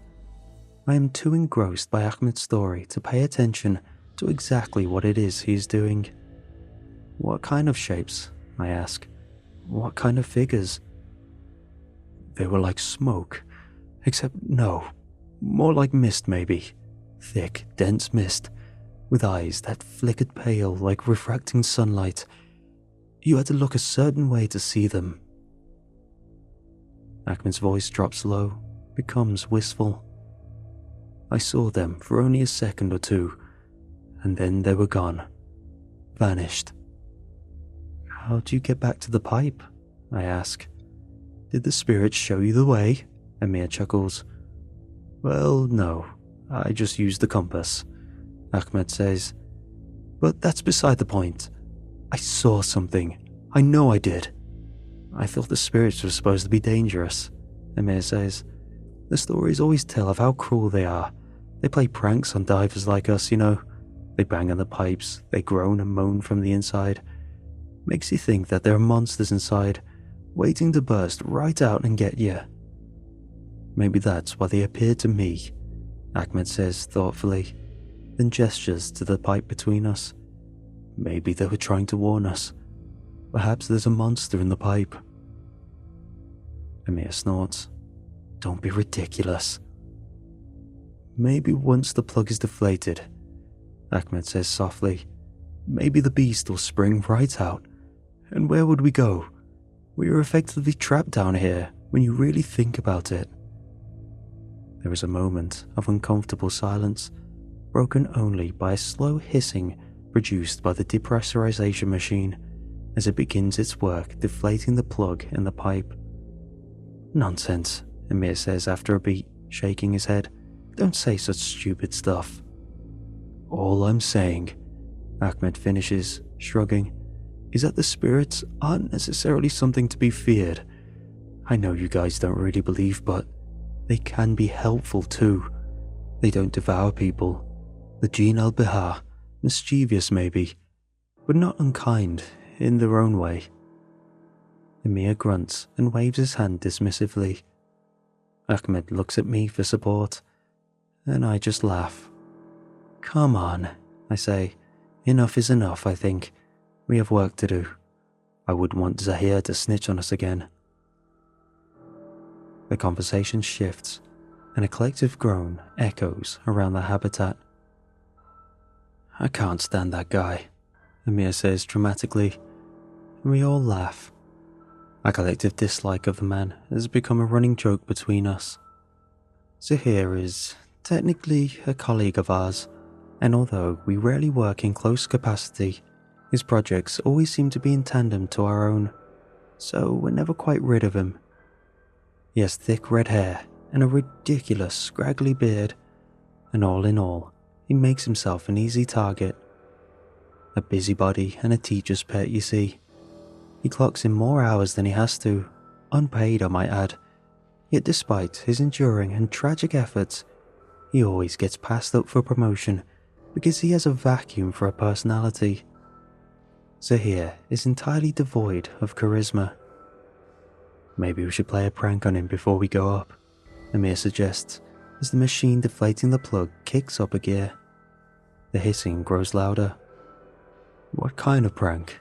I am too engrossed by Ahmed's story to pay attention to exactly what it is he's doing. What kind of shapes? I ask. What kind of figures? They were like smoke, except no, more like mist maybe. Thick, dense mist, with eyes that flickered pale like refracting sunlight. You had to look a certain way to see them. Ahmed's voice drops low, becomes wistful. I saw them for only a second or two, and then they were gone. Vanished. How'd you get back to the pipe? I ask. Did the spirits show you the way? Amir chuckles. Well, no, I just used the compass, Ahmed says. But that's beside the point. I saw something. I know I did. I thought the spirits were supposed to be dangerous, Amir says. The stories always tell of how cruel they are. They play pranks on divers like us, you know. They bang on the pipes, they groan and moan from the inside. Makes you think that there are monsters inside, waiting to burst right out and get you. Maybe that's why they appeared to me, Ahmed says thoughtfully, then gestures to the pipe between us. Maybe they were trying to warn us. Perhaps there's a monster in the pipe. Amir snorts. Don't be ridiculous. Maybe once the plug is deflated, Ahmed says softly, maybe the beast will spring right out. And where would we go? We are effectively trapped down here when you really think about it. There is a moment of uncomfortable silence, broken only by a slow hissing produced by the depressurization machine as it begins its work deflating the plug in the pipe. Nonsense, Amir says after a beat, shaking his head. Don't say such stupid stuff. All I'm saying, Ahmed finishes, shrugging, is that the spirits aren't necessarily something to be feared. I know you guys don't really believe, but they can be helpful too. They don't devour people. The Jinn al-Bihar, mischievous maybe, but not unkind in their own way. Amir grunts and waves his hand dismissively. Ahmed looks at me for support, and I just laugh. Come on, I say. Enough is enough, I think. We have work to do. I wouldn't want Zahir to snitch on us again. The conversation shifts, and a collective groan echoes around the habitat. "I can't stand that guy," Amir says dramatically, and we all laugh. Our collective dislike of the man has become a running joke between us. Zahir is technically a colleague of ours, and although we rarely work in close capacity, his projects always seem to be in tandem to our own, so we're never quite rid of him. He has thick red hair and a ridiculous scraggly beard, and all in all, he makes himself an easy target. A busybody and a teacher's pet, you see. He clocks in more hours than he has to, unpaid I might add, yet despite his enduring and tragic efforts, he always gets passed up for promotion because he has a vacuum for a personality. Zahir is entirely devoid of charisma. "Maybe we should play a prank on him before we go up," Amir suggests as the machine deflating the plug kicks up a gear. The hissing grows louder. "What kind of prank?"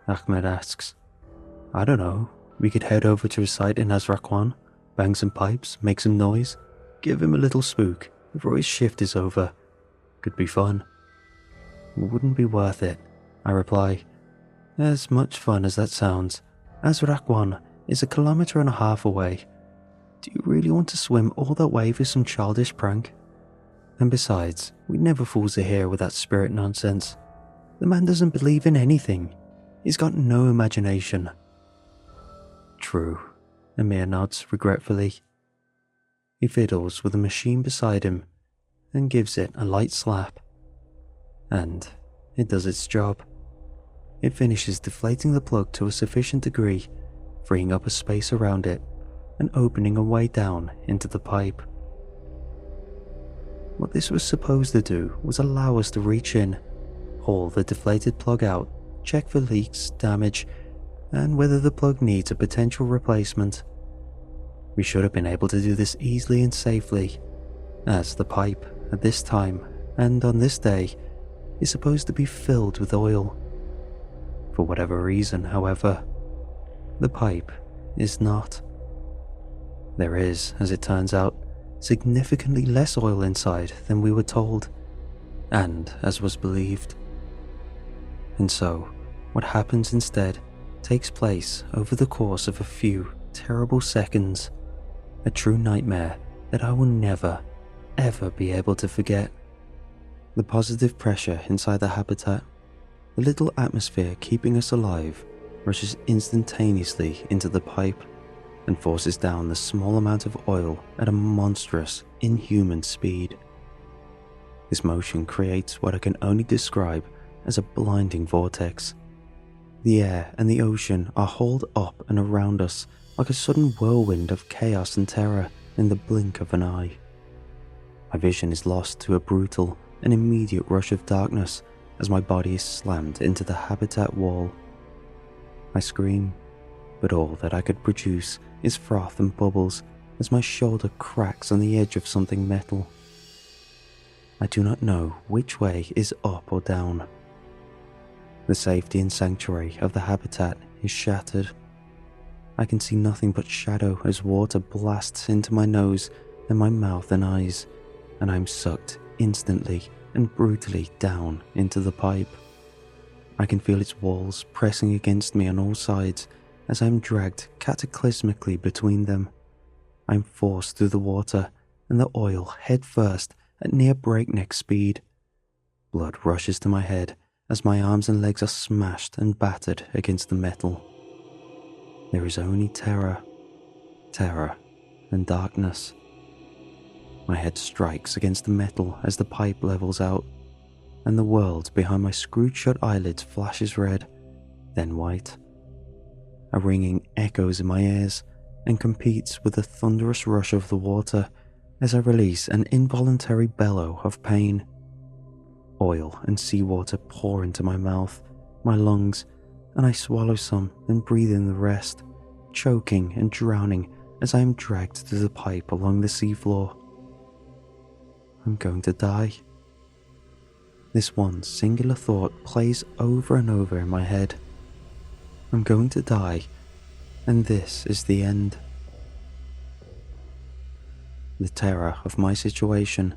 Ahmed asks. "I don't know. We could head over to his site in Azrakwan, bang some pipes, make some noise, give him a little spook before his shift is over. Could be fun." "Wouldn't be worth it," I reply. "As much fun as that sounds, Azrakwan is 1.5 kilometers away. Do you really want to swim all that way for some childish prank? And besides, we never fool Zahir with that spirit nonsense. The man doesn't believe in anything. He's got no imagination." "True," Amir nods regretfully. He fiddles with the machine beside him and gives it a light slap. And it does its job. It finishes deflating the plug to a sufficient degree, freeing up a space around it and opening a way down into the pipe. What this was supposed to do was allow us to reach in, haul the deflated plug out, check for leaks, damage, and whether the plug needs a potential replacement. We should have been able to do this easily and safely, as the pipe at this time and on this day is supposed to be filled with oil. For whatever reason, however, the pipe is not. There is, as it turns out, significantly less oil inside than we were told, and as was believed. And so, what happens instead takes place over the course of a few terrible seconds, a true nightmare that I will never, ever be able to forget. The positive pressure inside the habitat, the little atmosphere keeping us alive, rushes instantaneously into the pipe and forces down the small amount of oil at a monstrous, inhuman speed. This motion creates what I can only describe as a blinding vortex. The air and the ocean are hauled up and around us like a sudden whirlwind of chaos and terror in the blink of an eye. My vision is lost to a brutal and immediate rush of darkness as my body is slammed into the habitat wall. I scream, but all that I could produce is froth and bubbles as my shoulder cracks on the edge of something metal. I do not know which way is up or down. The safety and sanctuary of the habitat is shattered. I can see nothing but shadow as water blasts into my nose and my mouth and eyes, and I am sucked instantly and brutally down into the pipe. I can feel its walls pressing against me on all sides as I am dragged cataclysmically between them. I am forced through the water and the oil head first at near breakneck speed. Blood rushes to my head as my arms and legs are smashed and battered against the metal. There is only terror, terror, and darkness. My head strikes against the metal as the pipe levels out, and the world behind my screwed shut eyelids flashes red, then white. A ringing echoes in my ears and competes with the thunderous rush of the water as I release an involuntary bellow of pain. Oil and seawater pour into my mouth, my lungs, and I swallow some and breathe in the rest, choking and drowning as I am dragged through the pipe along the seafloor. I'm going to die. This one singular thought plays over and over in my head. I'm going to die, and this is the end. The terror of my situation,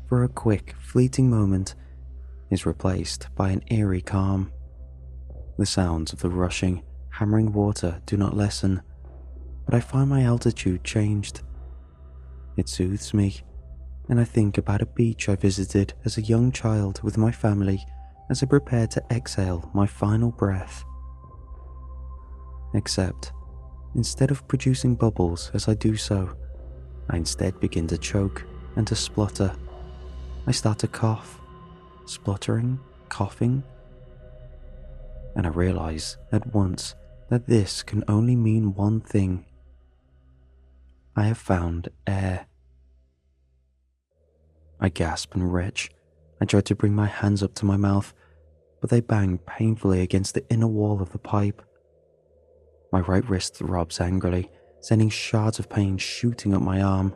for a quick, fleeting moment, is replaced by an eerie calm. The sounds of the rushing, hammering water do not lessen, but I find my altitude changed. It soothes me, and I think about a beach I visited as a young child with my family as I prepare to exhale my final breath. Except, instead of producing bubbles as I do so, I instead begin to choke and to splutter. I start to cough, spluttering, coughing, and I realize at once that this can only mean one thing. I have found air. I gasp and retch. I try to bring my hands up to my mouth, but they bang painfully against the inner wall of the pipe. My right wrist throbs angrily, sending shards of pain shooting up my arm.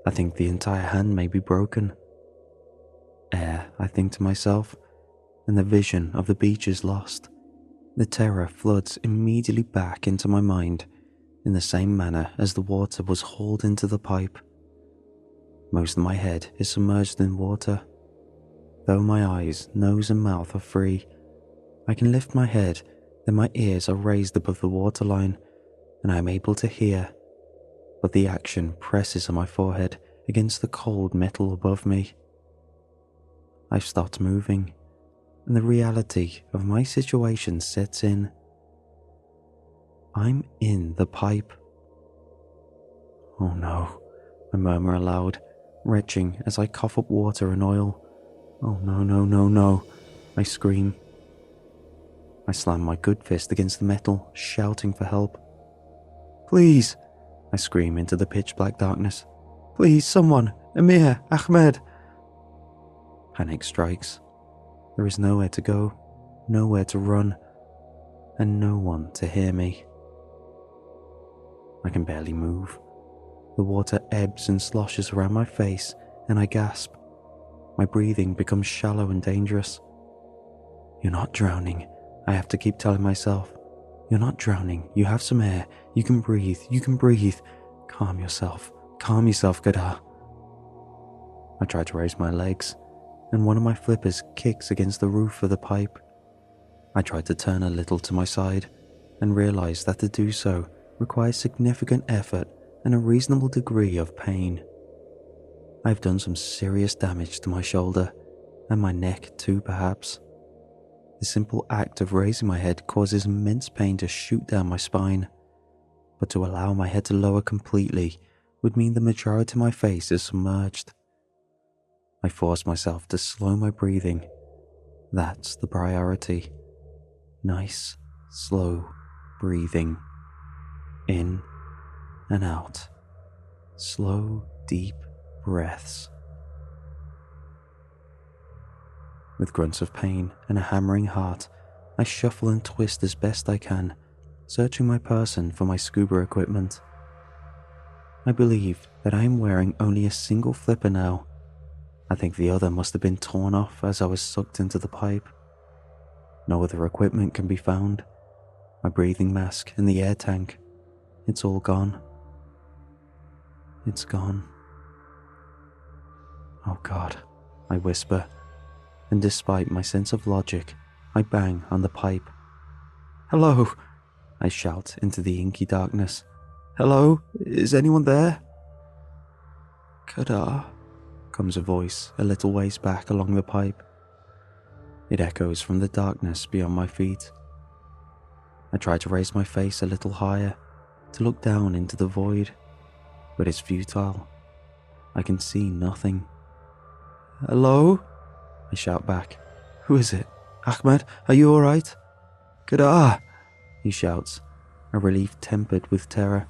I think the entire hand may be broken. Air, I think to myself, and the vision of the beach is lost. The terror floods immediately back into my mind in the same manner as the water was hauled into the pipe. Most of my head is submerged in water. Though my eyes, nose and mouth are free, I can lift my head, then my ears are raised above the waterline, and I am able to hear, but the action presses on my forehead against the cold metal above me. I've stopped moving, and the reality of my situation sets in. I'm in the pipe. Oh no, I murmur aloud, retching as I cough up water and oil. Oh no, no, no, no, I scream. I slam my good fist against the metal, shouting for help. Please, I scream into the pitch-black darkness. Please, someone, Amir, Ahmed. Panic strikes. There is nowhere to go, nowhere to run, and no one to hear me. I can barely move. The water ebbs and sloshes around my face, and I gasp. My breathing becomes shallow and dangerous. You're not drowning, I have to keep telling myself. You're not drowning, you have some air, you can breathe, you can breathe. Calm yourself, Gadar. I try to raise my legs, and one of my flippers kicks against the roof of the pipe. I try to turn a little to my side, and realize that to do so requires significant effort and a reasonable degree of pain. I've done some serious damage to my shoulder, and my neck too perhaps. The simple act of raising my head causes immense pain to shoot down my spine, but to allow my head to lower completely would mean the majority of my face is submerged. I force myself to slow my breathing. That's the priority. Nice, slow breathing. In and out. Slow, deep breaths. With grunts of pain and a hammering heart, I shuffle and twist as best I can, searching my person for my scuba equipment. I believe that I am wearing only a single flipper now. I think the other must have been torn off as I was sucked into the pipe. No other equipment can be found. My breathing mask and the air tank. It's all gone. It's gone. Oh God, I whisper, and despite my sense of logic, I bang on the pipe. Hello, I shout into the inky darkness. Hello, is anyone there? Kadar, comes a voice a little ways back along the pipe. It echoes from the darkness beyond my feet. I try to raise my face a little higher, to look down into the void, but it's futile. I can see nothing. Hello? I shout back. Who is it? Ahmed, are you alright? Kadar, he shouts, a relief tempered with terror.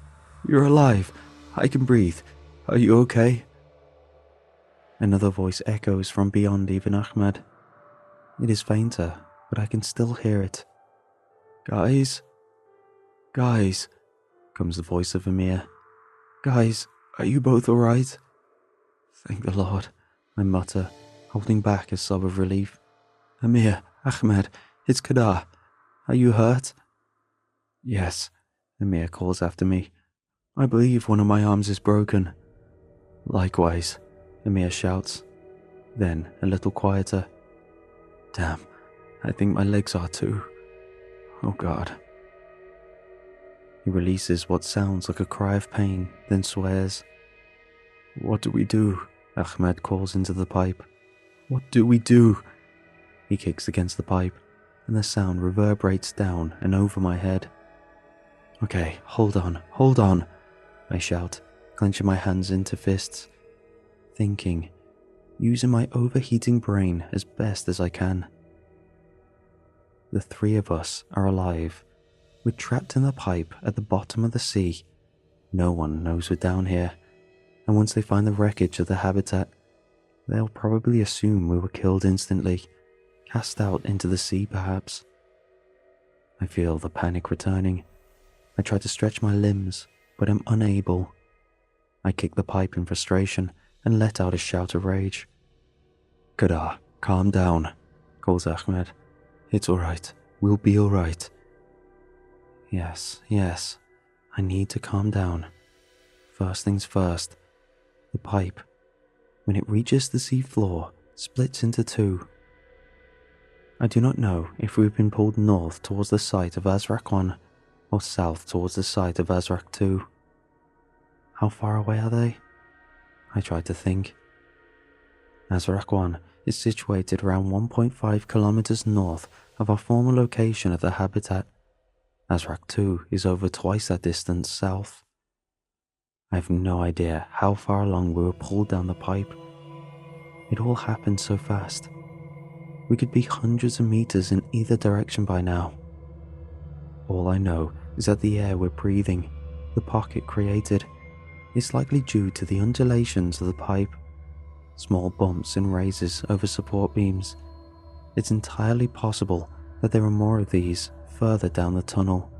You're alive. I can breathe. Are you okay? Another voice echoes from beyond even Ahmed. It is fainter, but I can still hear it. Guys, comes the voice of Amir. Guys, are you both alright? Thank the Lord, I mutter, holding back a sob of relief. Amir, Ahmed, it's Kadar. Are you hurt? Yes, Amir calls after me. I believe one of my arms is broken. Likewise, Amir shouts. Then, a little quieter. Damn, I think my legs are too. Oh God. He releases what sounds like a cry of pain, then swears. What do we do? Ahmed calls into the pipe. What do we do? He kicks against the pipe, and the sound reverberates down and over my head. Okay, hold on, I shout, clenching my hands into fists, thinking, using my overheating brain as best as I can. The three of us are alive. We're trapped in the pipe at the bottom of the sea. No one knows we're down here, and once they find the wreckage of the habitat, they'll probably assume we were killed instantly, cast out into the sea perhaps. I feel the panic returning. I try to stretch my limbs, but am unable. I kick the pipe in frustration and let out a shout of rage. Qadar, calm down, calls Ahmed. It's alright. We'll be alright. Yes, I need to calm down. First things first, the pipe, when it reaches the sea floor, splits into two. I do not know if we've been pulled north towards the site of Azrak 1 or south towards the site of Azrak 2. How far away are they? I tried to think. Azrak 1 is situated around 1.5 kilometers north of our former location of the habitat. Azrak 2 is over twice that distance south. I have no idea how far along we were pulled down the pipe. It all happened so fast. We could be hundreds of meters in either direction by now. All I know is that the air we're breathing, the pocket created, is likely due to the undulations of the pipe, small bumps and raises over support beams. It's entirely possible that there are more of these further down the tunnel,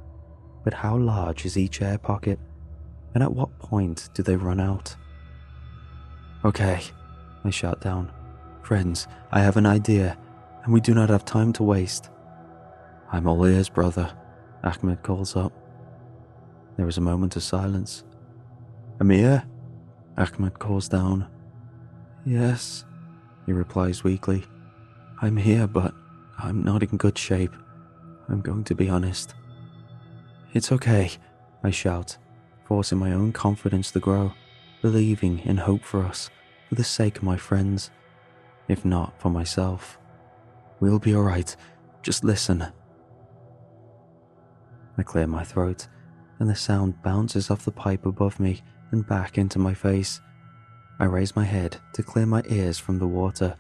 but how large is each air pocket, and at what point do they run out? Okay, I shout down. Friends, I have an idea, and we do not have time to waste. I'm all ears, brother, Ahmed calls up. There is a moment of silence. Amir? Ahmed calls down. Yes, he replies weakly. I'm here, but I'm not in good shape. I'm going to be honest. It's okay, I shout, forcing my own confidence to grow, believing in hope for us, for the sake of my friends, if not for myself. We'll be alright, just listen. I clear my throat, and the sound bounces off the pipe above me and back into my face. I raise my head to clear my ears from the water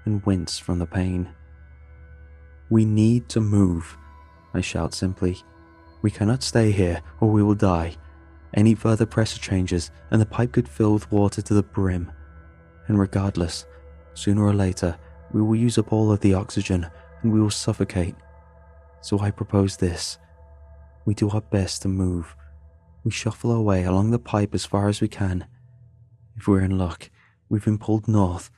and wince from the pain. We need to move, I shout simply. We cannot stay here or we will die. Any further pressure changes and the pipe could fill with water to the brim. And regardless, sooner or later, we will use up all of the oxygen and we will suffocate. So I propose this. We do our best to move. We shuffle our way along the pipe as far as we can. If we're in luck, we've been pulled north,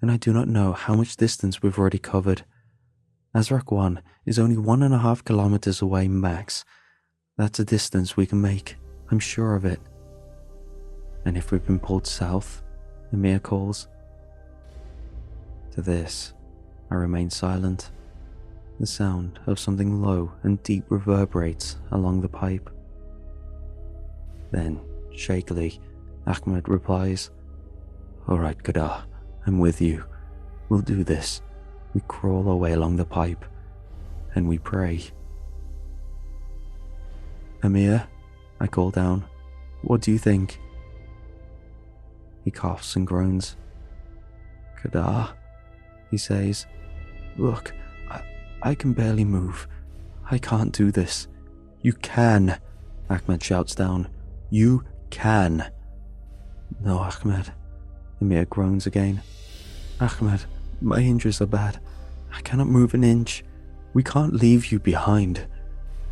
and I do not know how much distance we've already covered. Azrak 1 is only 1.5 kilometers away max. That's a distance we can make, I'm sure of it. And if we've been pulled south, Amir calls. To this, I remain silent. The sound of something low and deep reverberates along the pipe. Then, shakily, Ahmed replies, Alright, Qadar, I'm with you. We'll do this. We crawl our way along the pipe, and we pray. Amir, I call down, what do you think? He coughs and groans. Qadar, he says, look, I can barely move. I can't do this. You can, Ahmed shouts down. You can. No, Ahmed. Amir groans again. Ahmed, my injuries are bad. I cannot move an inch. We can't leave you behind.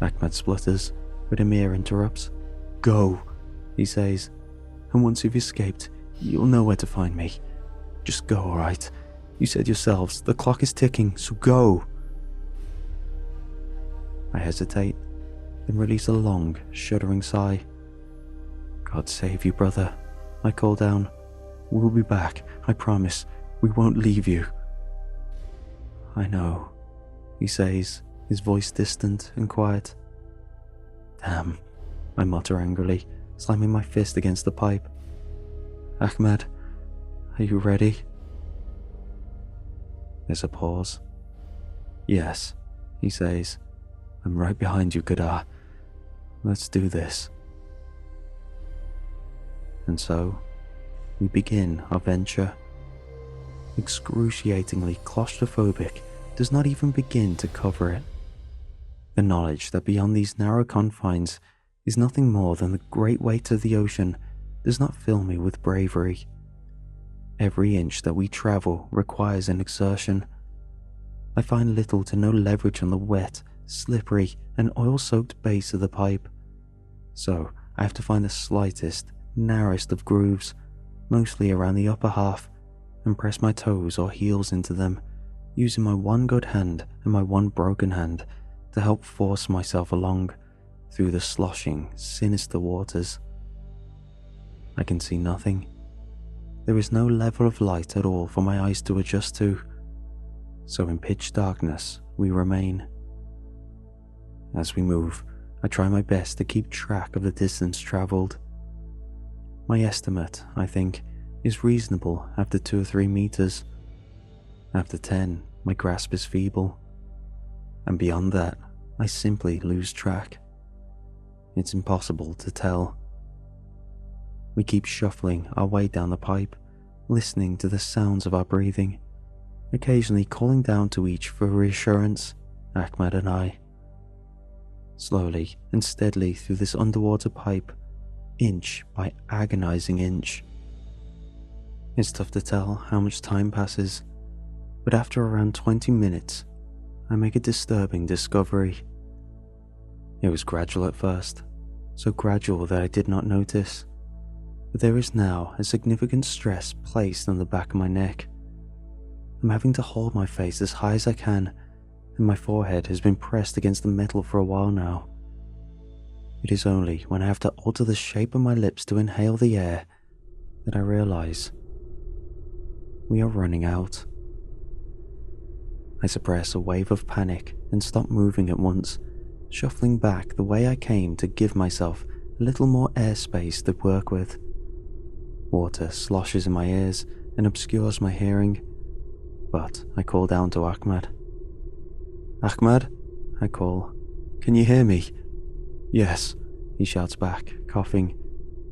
Ahmed splutters, but Amir interrupts. Go, he says, and once you've escaped, you'll know where to find me. Just go, alright? You said yourselves, the clock is ticking, so go. I hesitate, then release a long, shuddering sigh. God save you, brother, I call down. We'll be back, I promise. We won't leave you. I know, he says, his voice distant and quiet. Damn, I mutter angrily, slamming my fist against the pipe. Ahmed, are you ready? There's a pause. Yes, he says. I'm right behind you, Kadar. Let's do this. And so, we begin our venture. Excruciatingly claustrophobic does not even begin to cover it. The knowledge that beyond these narrow confines is nothing more than the great weight of the ocean does not fill me with bravery. Every inch that we travel requires an exertion. I find little to no leverage on the wet, slippery, and oil-soaked base of the pipe. So I have to find the slightest, narrowest of grooves, mostly around the upper half, and press my toes or heels into them, using my one good hand and my one broken hand to help force myself along through the sloshing, sinister waters. I can see nothing. There is no level of light at all for my eyes to adjust to, so in pitch darkness we remain. As we move, I try my best to keep track of the distance travelled. My estimate, I think, is reasonable after 2 or 3 meters. After 10, my grasp is feeble, and beyond that, I simply lose track. It's impossible to tell. We keep shuffling our way down the pipe, listening to the sounds of our breathing, occasionally calling down to each for reassurance, Ahmed and I. Slowly and steadily through this underwater pipe, inch by agonizing inch. It's tough to tell how much time passes, but after around 20 minutes, I make a disturbing discovery. It was gradual at first, so gradual that I did not notice, but there is now a significant stress placed on the back of my neck. I'm having to hold my face as high as I can, and my forehead has been pressed against the metal for a while now. It is only when I have to alter the shape of my lips to inhale the air that I realize we are running out. I suppress a wave of panic and stop moving at once, shuffling back the way I came to give myself a little more airspace to work with. Water sloshes in my ears and obscures my hearing, but I call down to Ahmed. Ahmed, I call. Can you hear me? Yes, he shouts back, coughing.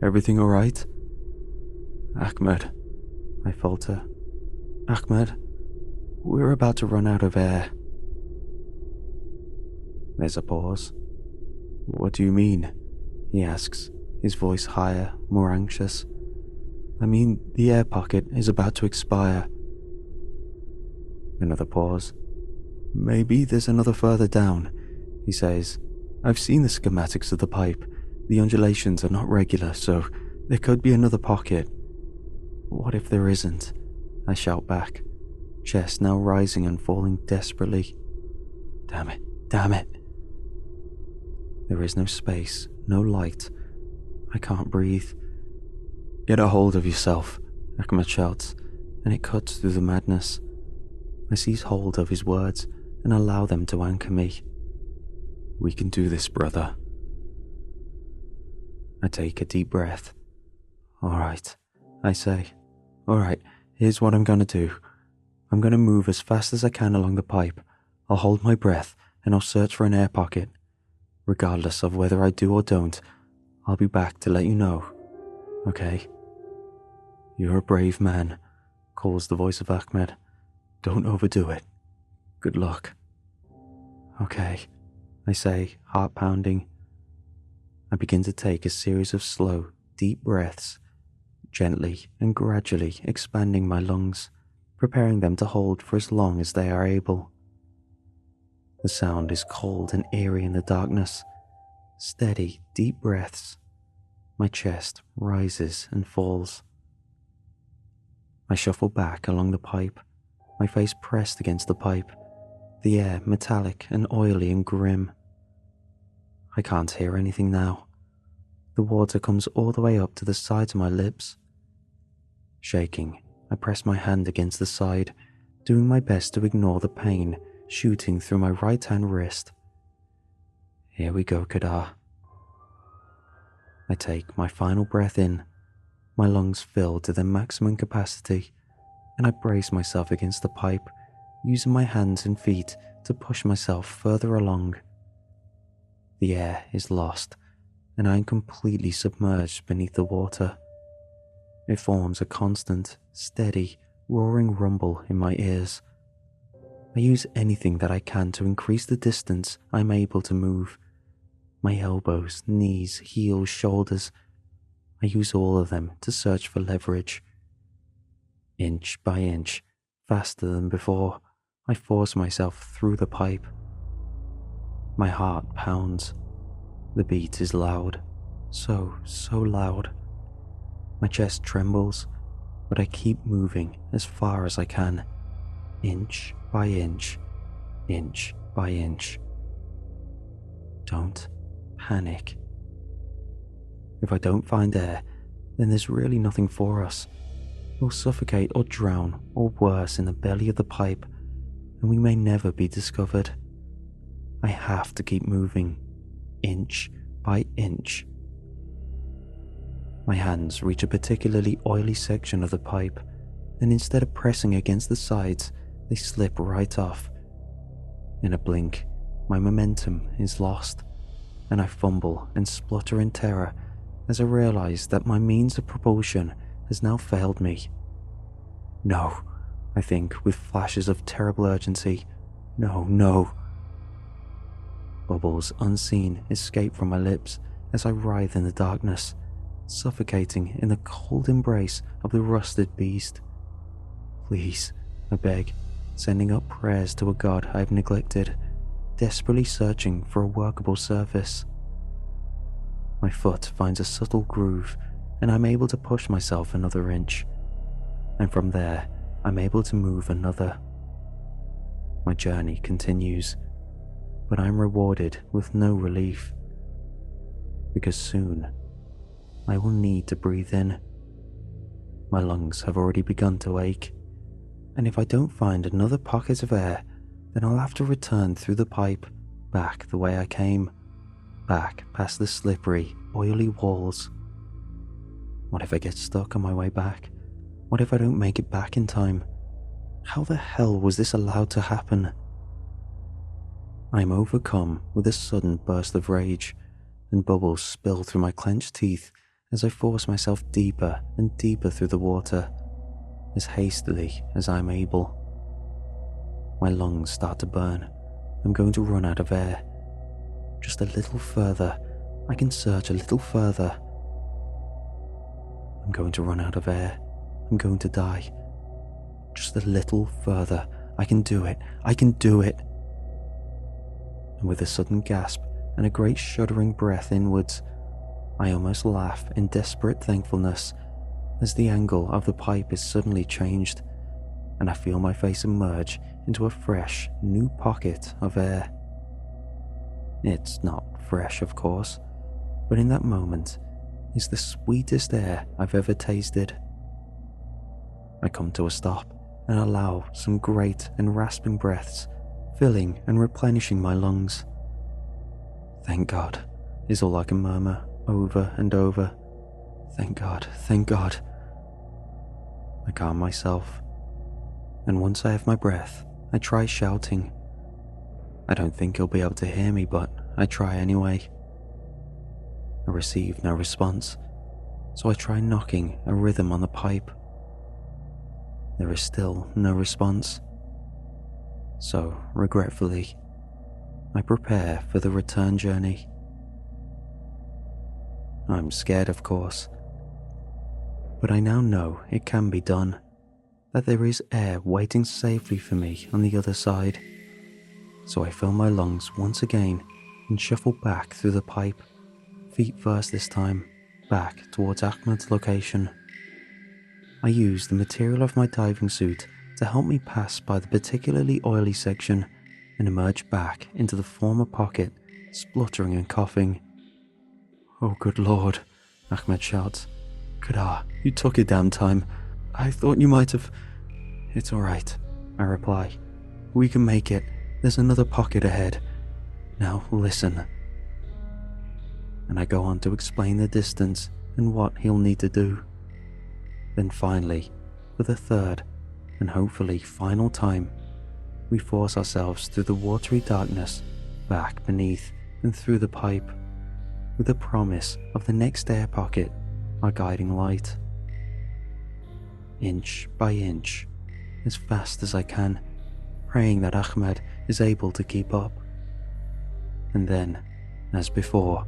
Everything all right? Ahmed, I falter. Ahmed, we're about to run out of air. There's a pause. What do you mean? He asks, his voice higher, more anxious. I mean, the air pocket is about to expire. Another pause. Maybe there's another further down, he says. I've seen the schematics of the pipe. The undulations are not regular, so there could be another pocket. What if there isn't? I shout back, chest now rising and falling desperately. Damn it, damn it. There is no space, no light. I can't breathe. Get a hold of yourself, Ahmed shouts, and it cuts through the madness. I seize hold of his words and allow them to anchor me. We can do this, brother. I take a deep breath. All right, I say. All right, here's what I'm gonna do. I'm gonna move as fast as I can along the pipe. I'll hold my breath and I'll search for an air pocket. Regardless of whether I do or don't, I'll be back to let you know. Okay? You're a brave man, calls the voice of Ahmed. Don't overdo it. Good luck. Okay, I say, heart pounding. I begin to take a series of slow, deep breaths, gently and gradually expanding my lungs, preparing them to hold for as long as they are able. The sound is cold and eerie in the darkness. Steady, deep breaths. My chest rises and falls. I shuffle back along the pipe, my face pressed against the pipe, the air metallic and oily and grim. I can't hear anything now. The water comes all the way up to the sides of my lips. Shaking, I press my hand against the side, doing my best to ignore the pain shooting through my right hand wrist. Here we go, Kadar. I take my final breath in, my lungs fill to their maximum capacity, and I brace myself against the pipe, using my hands and feet to push myself further along. The air is lost, and I am completely submerged beneath the water. It forms a constant, steady, roaring rumble in my ears. I use anything that I can to increase the distance I am able to move. My elbows, knees, heels, shoulders. I use all of them to search for leverage. Inch by inch, faster than before, I force myself through the pipe. My heart pounds. The beat is loud, so loud. My chest trembles, but I keep moving as far as I can, inch by inch, inch by inch. Don't panic. If I don't find air, then there's really nothing for us. We'll suffocate or drown, or worse, in the belly of the pipe, and we may never be discovered. I have to keep moving, inch by inch. My hands reach a particularly oily section of the pipe, and instead of pressing against the sides, they slip right off. In a blink, my momentum is lost, and I fumble and splutter in terror as I realize that my means of propulsion has now failed me. No, I think with flashes of terrible urgency. No. Bubbles unseen escape from my lips as I writhe in the darkness, suffocating in the cold embrace of the rusted beast. Please, I beg, sending up prayers to a god I have neglected, desperately searching for a workable surface. My foot finds a subtle groove, and I'm able to push myself another inch. And from there, I'm able to move another. My journey continues, but I'm rewarded with no relief. Because soon, I will need to breathe in. My lungs have already begun to ache, and if I don't find another pocket of air, then I'll have to return through the pipe, back the way I came, back past the slippery, oily walls. What if I get stuck on my way back? What if I don't make it back in time? How the hell was this allowed to happen? I am overcome with a sudden burst of rage, and bubbles spill through my clenched teeth as I force myself deeper and deeper through the water, as hastily as I am able. My lungs start to burn. I'm going to run out of air. Just a little further. I can search a little further. I'm going to run out of air. I'm going to die. Just a little further. I can do it. I can do it. And with a sudden gasp and a great shuddering breath inwards, I almost laugh in desperate thankfulness as the angle of the pipe is suddenly changed, and I feel my face emerge into a fresh, new pocket of air. It's not fresh, of course, but in that moment is the sweetest air I've ever tasted. I come to a stop and allow some great and rasping breaths, filling and replenishing my lungs. Thank God, is all I can murmur over and over. Thank God, thank God. I calm myself, and once I have my breath, I try shouting. I don't think he'll be able to hear me, but I try anyway. I receive no response, so I try knocking a rhythm on the pipe. There is still no response. So, regretfully, I prepare for the return journey. I'm scared, of course, but I now know it can be done, that there is air waiting safely for me on the other side. So I fill my lungs once again and shuffle back through the pipe, feet first this time, back towards Ahmed's location. I use the material of my diving suit to help me pass by the particularly oily section and emerge back into the former pocket, spluttering and coughing. "Oh, good Lord," Ahmed shouts. "Kadar, you took your damn time. I thought you might have... It's alright, I reply. We can make it. There's another pocket ahead. Now listen. And I go on to explain the distance and what he'll need to do. Then finally, for the third and hopefully final time, we force ourselves through the watery darkness, back beneath and through the pipe, with the promise of the next air pocket, our guiding light. Inch by inch, as fast as I can, praying that Ahmed is able to keep up. And then, as before,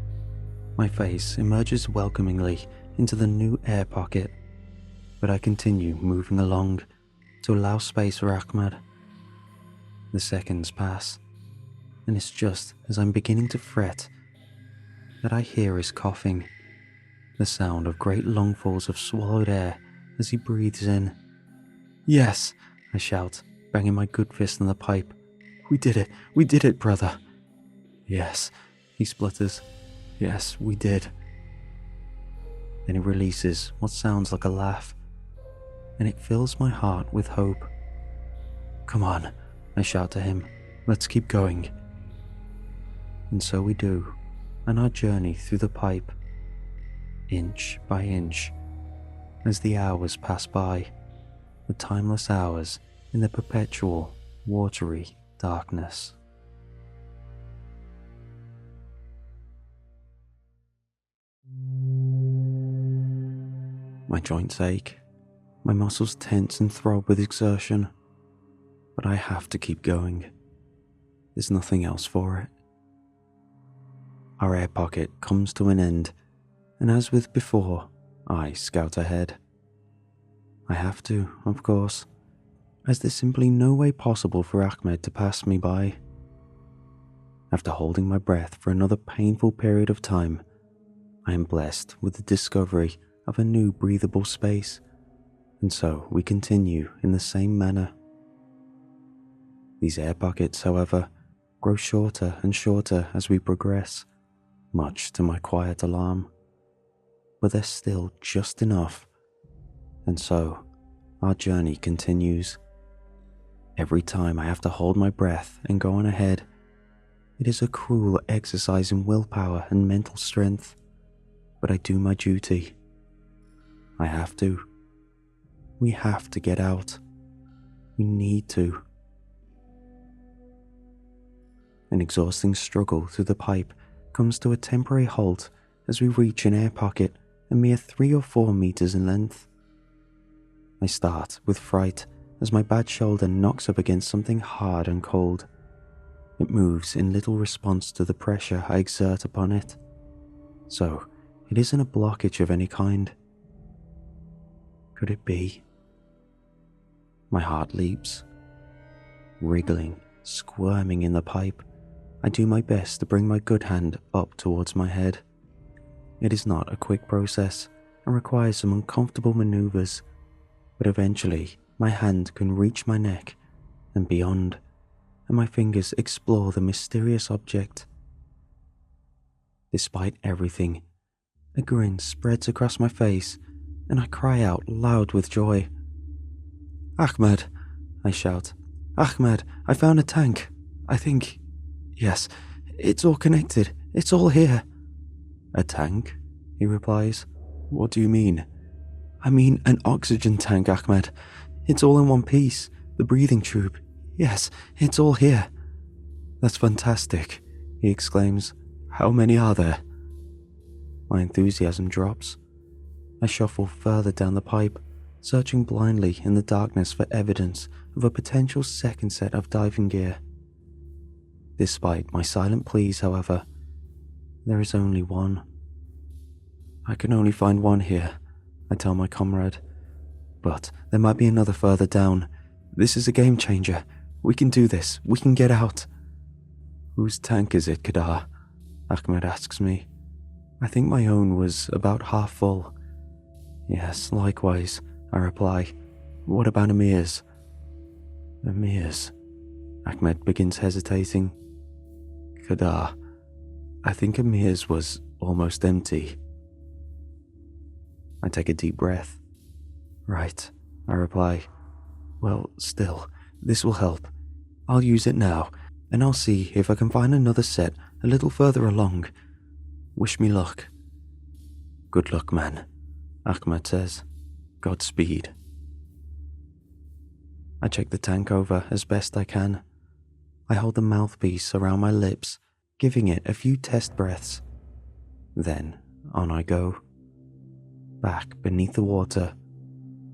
my face emerges welcomingly into the new air pocket, but I continue moving along to allow space for Ahmed. The seconds pass, and it's just as I'm beginning to fret that I hear his coughing, the sound of great lungfuls of swallowed air as he breathes in. Yes, I shout, banging my good fist on the pipe. We did it, brother. Yes, he splutters. Yes, we did. Then he releases what sounds like a laugh, and it fills my heart with hope. Come on, I shout to him. Let's keep going. And so we do, on our journey through the pipe, inch by inch, as the hours pass by, the timeless hours in the perpetual, watery darkness. My joints ache, my muscles tense and throb with exertion, but I have to keep going. There's nothing else for it. Our air pocket comes to an end, and as with before, I scout ahead. I have to, of course, as there's simply no way possible for Ahmed to pass me by. After holding my breath for another painful period of time, I am blessed with the discovery of a new breathable space, and so we continue in the same manner. These air pockets, however, grow shorter and shorter as we progress, much to my quiet alarm, but they're still just enough, and so our journey continues. Every time I have to hold my breath and go on ahead, it is a cruel exercise in willpower and mental strength, but I do my duty. I have to. We have to get out. We need to. An exhausting struggle through the pipe comes to a temporary halt as we reach an air pocket a mere 3 or 4 meters in length. I start with fright as my bad shoulder knocks up against something hard and cold. It moves in little response to the pressure I exert upon it. So, it isn't a blockage of any kind. Could it be? My heart leaps. Wriggling, squirming in the pipe, I do my best to bring my good hand up towards my head. It is not a quick process and requires some uncomfortable maneuvers, but eventually my hand can reach my neck and beyond, and my fingers explore the mysterious object. Despite everything, a grin spreads across my face, and I cry out loud with joy. Ahmed, I shout. Ahmed, I found a tank. I think... Yes, it's all connected. It's all here. A tank? He replies. What do you mean? I mean an oxygen tank, Ahmed. It's all in one piece. The breathing tube. Yes, it's all here. That's fantastic, he exclaims. How many are there? My enthusiasm drops. I shuffle further down the pipe, searching blindly in the darkness for evidence of a potential second set of diving gear. Despite my silent pleas, however, there is only one. I can only find one here, I tell my comrade. But there might be another further down. This is a game changer. We can do this. We can get out. Whose tank is it, Kedar? Ahmed asks me. I think my own was about half full. Yes, likewise, I reply. What about Amir's? Amir's? Ahmed begins hesitating. Kedar, I think Amir's was almost empty. I take a deep breath. Right, I reply. Well, still, this will help. I'll use it now, and I'll see if I can find another set a little further along. Wish me luck. Good luck, man, Ahmed says. Godspeed. I check the tank over as best I can. I hold the mouthpiece around my lips, giving it a few test breaths. Then, on I go. Back beneath the water,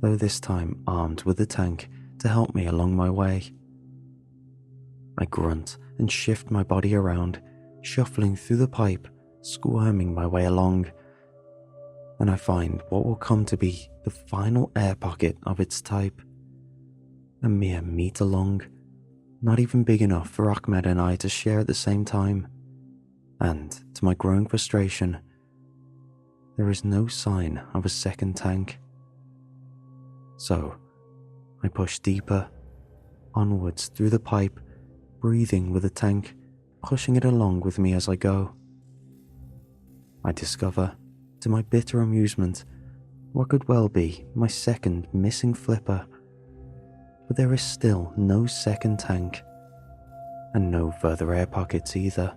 though this time armed with a tank to help me along my way. I grunt and shift my body around, shuffling through the pipe, squirming my way along. And I find what will come to be the final air pocket of its type. A mere meter long, not even big enough for Ahmed and I to share at the same time. And, to my growing frustration, there is no sign of a second tank. So, I push deeper, onwards through the pipe, breathing with the tank, pushing it along with me as I go. I discover, to my bitter amusement, what could well be my second missing flipper. But there is still no second tank, and no further air pockets either.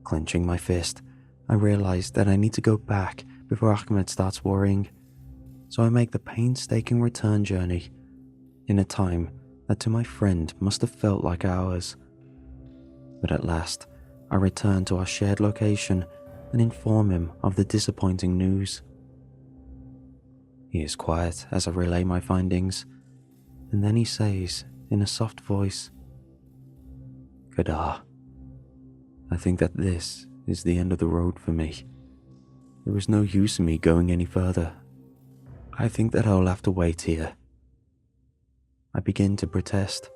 Clenching my fist, I realize that I need to go back before Ahmed starts worrying, so I make the painstaking return journey, in a time that to my friend must have felt like hours. But at last, I return to our shared location and inform him of the disappointing news. He is quiet as I relay my findings, and then he says, in a soft voice, Kadar, I think that this is the end of the road for me. There is no use in me going any further. I think that I'll have to wait here. I begin to protest,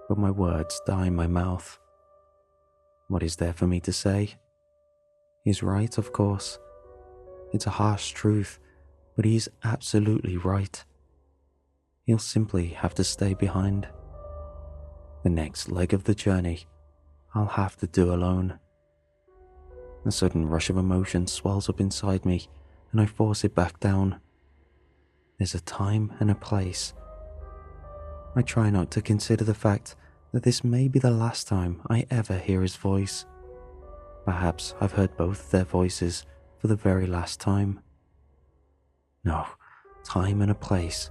but my words die in my mouth. What is there for me to say? He's right, of course. It's a harsh truth, but he's absolutely right. He'll simply have to stay behind. The next leg of the journey, I'll have to do alone. A sudden rush of emotion swells up inside me, and I force it back down. There's a time and a place. I try not to consider the fact that this may be the last time I ever hear his voice. Perhaps I've heard both their voices for the very last time. No, time and a place.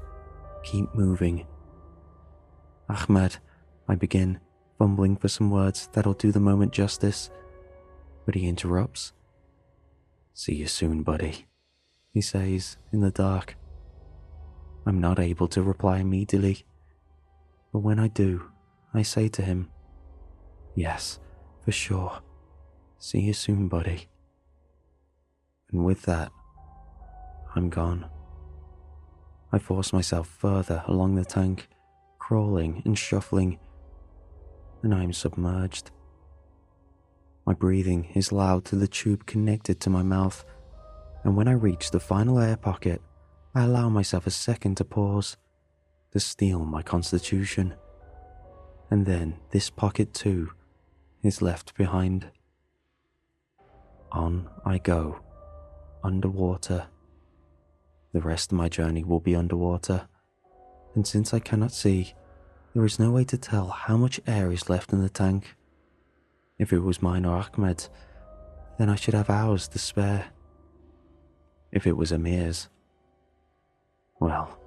Keep moving. Ahmed, I begin, fumbling for some words that'll do the moment justice, but he interrupts. See you soon, buddy, he says in the dark. I'm not able to reply immediately, but when I do, I say to him, yes, for sure. See you soon, buddy. And with that, I'm gone. I force myself further along the tank, crawling and shuffling, and I am submerged. My breathing is loud to the tube connected to my mouth, and when I reach the final air pocket, I allow myself a second to pause, to steel my constitution, and then this pocket too is left behind. On I go, underwater. The rest of my journey will be underwater, and since I cannot see, there is no way to tell how much air is left in the tank. If it was mine or Ahmed's, then I should have hours to spare. If it was Amir's, well,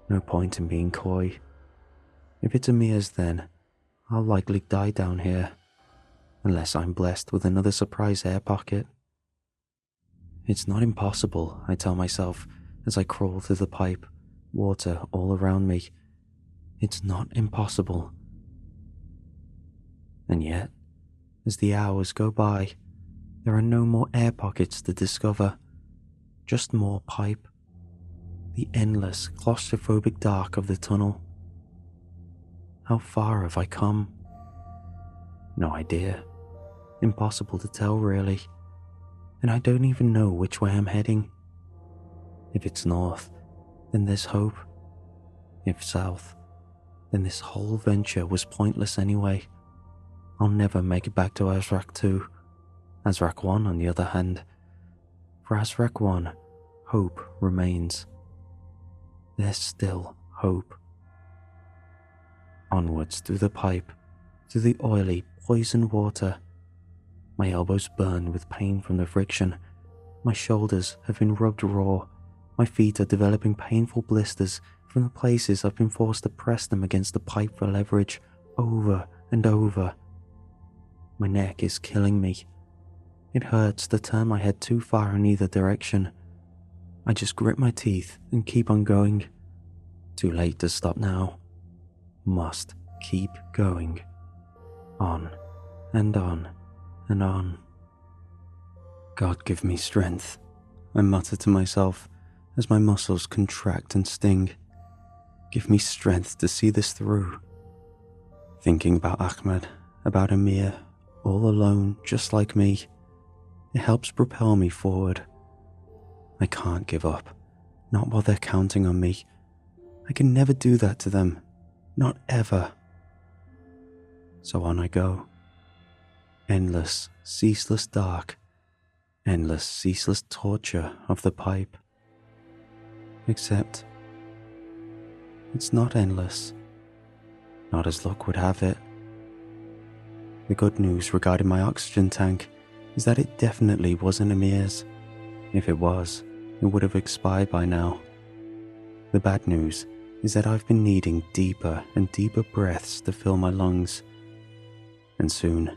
no point in being coy. If it's Amir's, then I'll likely die down here, unless I'm blessed with another surprise air pocket. It's not impossible, I tell myself as I crawl through the pipe, water all around me. It's not impossible. And yet, as the hours go by, there are no more air pockets to discover, just more pipe. The endless, claustrophobic dark of the tunnel. How far have I come? No idea. Impossible to tell, really. And I don't even know which way I'm heading. If it's north, then there's hope. If south, then this whole venture was pointless anyway. I'll never make it back to Azrak 2. Azrak 1, on the other hand. For Azrak 1, hope remains. there's still hope. Onwards through the pipe, through the oily, poisoned water. My elbows burn with pain from the friction. My shoulders have been rubbed raw. My feet are developing painful blisters from the places I've been forced to press them against the pipe for leverage over and over. My neck is killing me. It hurts to turn my head too far in either direction. I just grit my teeth and keep on going. Too late to stop now. Must keep going. On and on and on. God give me strength, I mutter to myself as my muscles contract and sting. Give me strength to see this through. Thinking about Ahmed, about Amir, all alone just like me, it helps propel me forward. I can't give up, not while they're counting on me. I can never do that to them, not ever. So on I go. Endless, ceaseless dark, endless, ceaseless torture of the pipe. Except, it's not endless, not as luck would have it. The good news regarding my oxygen tank is that it definitely wasn't Amir's. If it was, it would have expired by now. The bad news is that I've been needing deeper and deeper breaths to fill my lungs. And soon,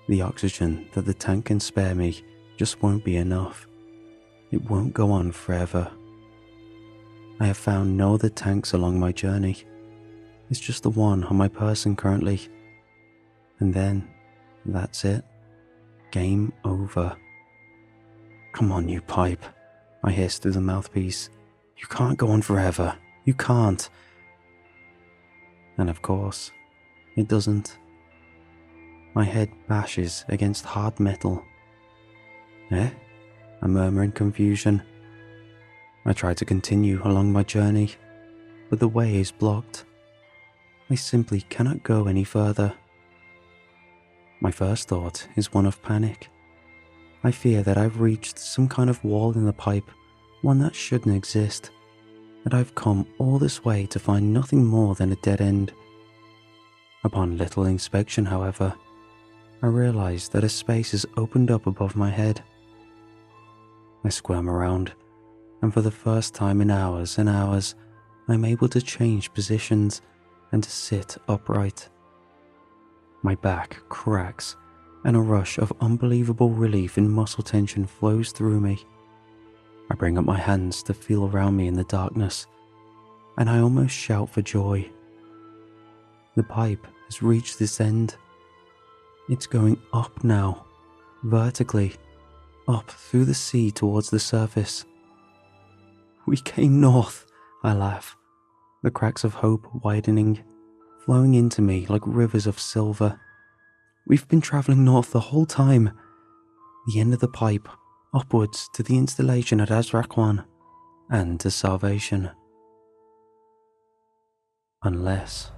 the oxygen that the tank can spare me just won't be enough. It won't go on forever. I have found no other tanks along my journey. It's just the one on my person currently. And then, that's it. Game over. Come on, you pipe, I hiss through the mouthpiece. You can't go on forever. You can't. And of course, it doesn't. My head bashes against hard metal. Eh? I murmur in confusion. I try to continue along my journey, but the way is blocked. I simply cannot go any further. My first thought is one of panic. I fear that I've reached some kind of wall in the pipe, one that shouldn't exist, that I've come all this way to find nothing more than a dead end. Upon little inspection, however, I realize that a space has opened up above my head. I squirm around, and for the first time in hours and hours, I'm able to change positions and to sit upright. My back cracks, and a rush of unbelievable relief and muscle tension flows through me. I bring up my hands to feel around me in the darkness, and I almost shout for joy. The pipe has reached its end. It's going up now, vertically, up through the sea towards the surface. We came north, I laugh, the cracks of hope widening, flowing into me like rivers of silver. We've been travelling north the whole time. The end of the pipe, upwards to the installation at Azrakwan, and to salvation. Unless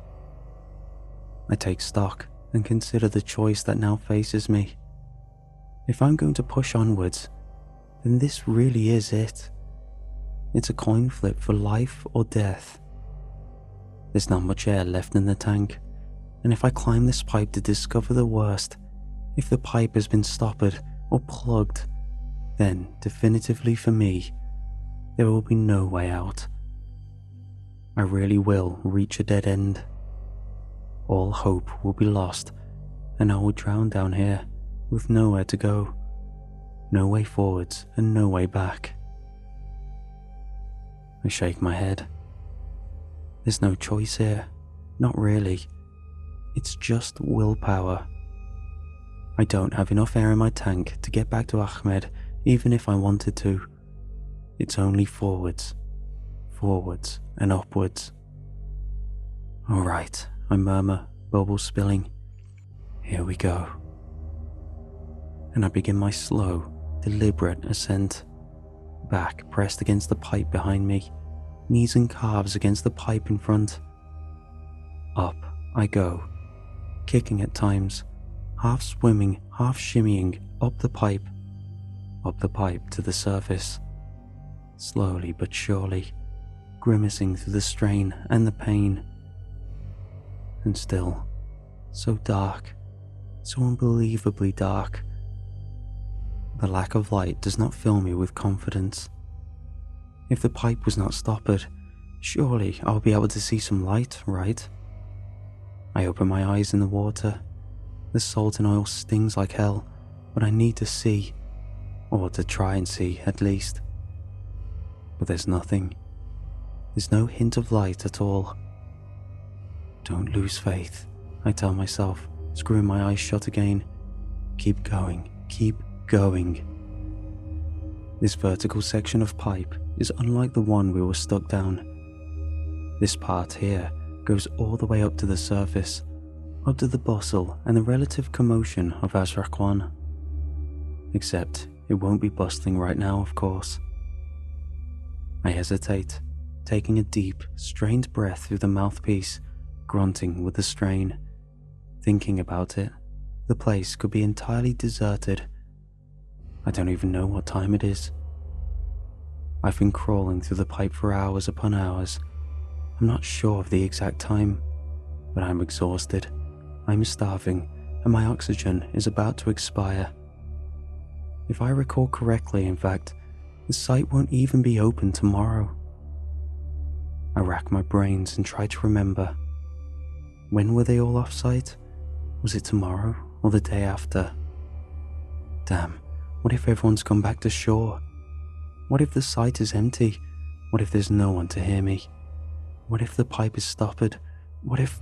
I take stock and consider the choice that now faces me. If I'm going to push onwards, then this really is it. It's a coin flip for life or death. There's not much air left in the tank, and if I climb this pipe to discover the worst, if the pipe has been stoppered or plugged, then definitively for me, there will be no way out. I really will reach a dead end. All hope will be lost, and I will drown down here with nowhere to go, no way forwards and no way back. I shake my head. There's no choice here, not really. It's just willpower. I don't have enough air in my tank to get back to Ahmed, even if I wanted to. It's only forwards, forwards and upwards. All right, I murmur, bubbles spilling. Here we go. And I begin my slow, deliberate ascent. Back pressed against the pipe behind me, knees and calves against the pipe in front. Up I go, kicking at times, half swimming, half shimmying up the pipe to the surface. Slowly but surely, grimacing through the strain and the pain. And still, so dark, so unbelievably dark. The lack of light does not fill me with confidence. If the pipe was not stoppered, surely I'll be able to see some light, right? I open my eyes in the water. The salt and oil stings like hell, but I need to see, or to try and see at least. But there's nothing. There's no hint of light at all. Don't lose faith, I tell myself, screwing my eyes shut again. Keep going, keep going. This vertical section of pipe is unlike the one we were stuck down. This part here goes all the way up to the surface, up to the bustle and the relative commotion of Azrakwan. Except it won't be bustling right now, of course. I hesitate, taking a deep, strained breath through the mouthpiece, grunting with the strain. Thinking about it, the place could be entirely deserted. I don't even know what time it is. I've been crawling through the pipe for hours upon hours. I'm not sure of the exact time, but I'm exhausted. I'm starving, and my oxygen is about to expire. If I recall correctly, in fact, the site won't even be open tomorrow. I rack my brains and try to remember. When were they all off-site? Was it tomorrow or the day after? Damn, what if everyone's gone back to shore? What if the site is empty? What if there's no one to hear me? What if the pipe is stoppered? What if...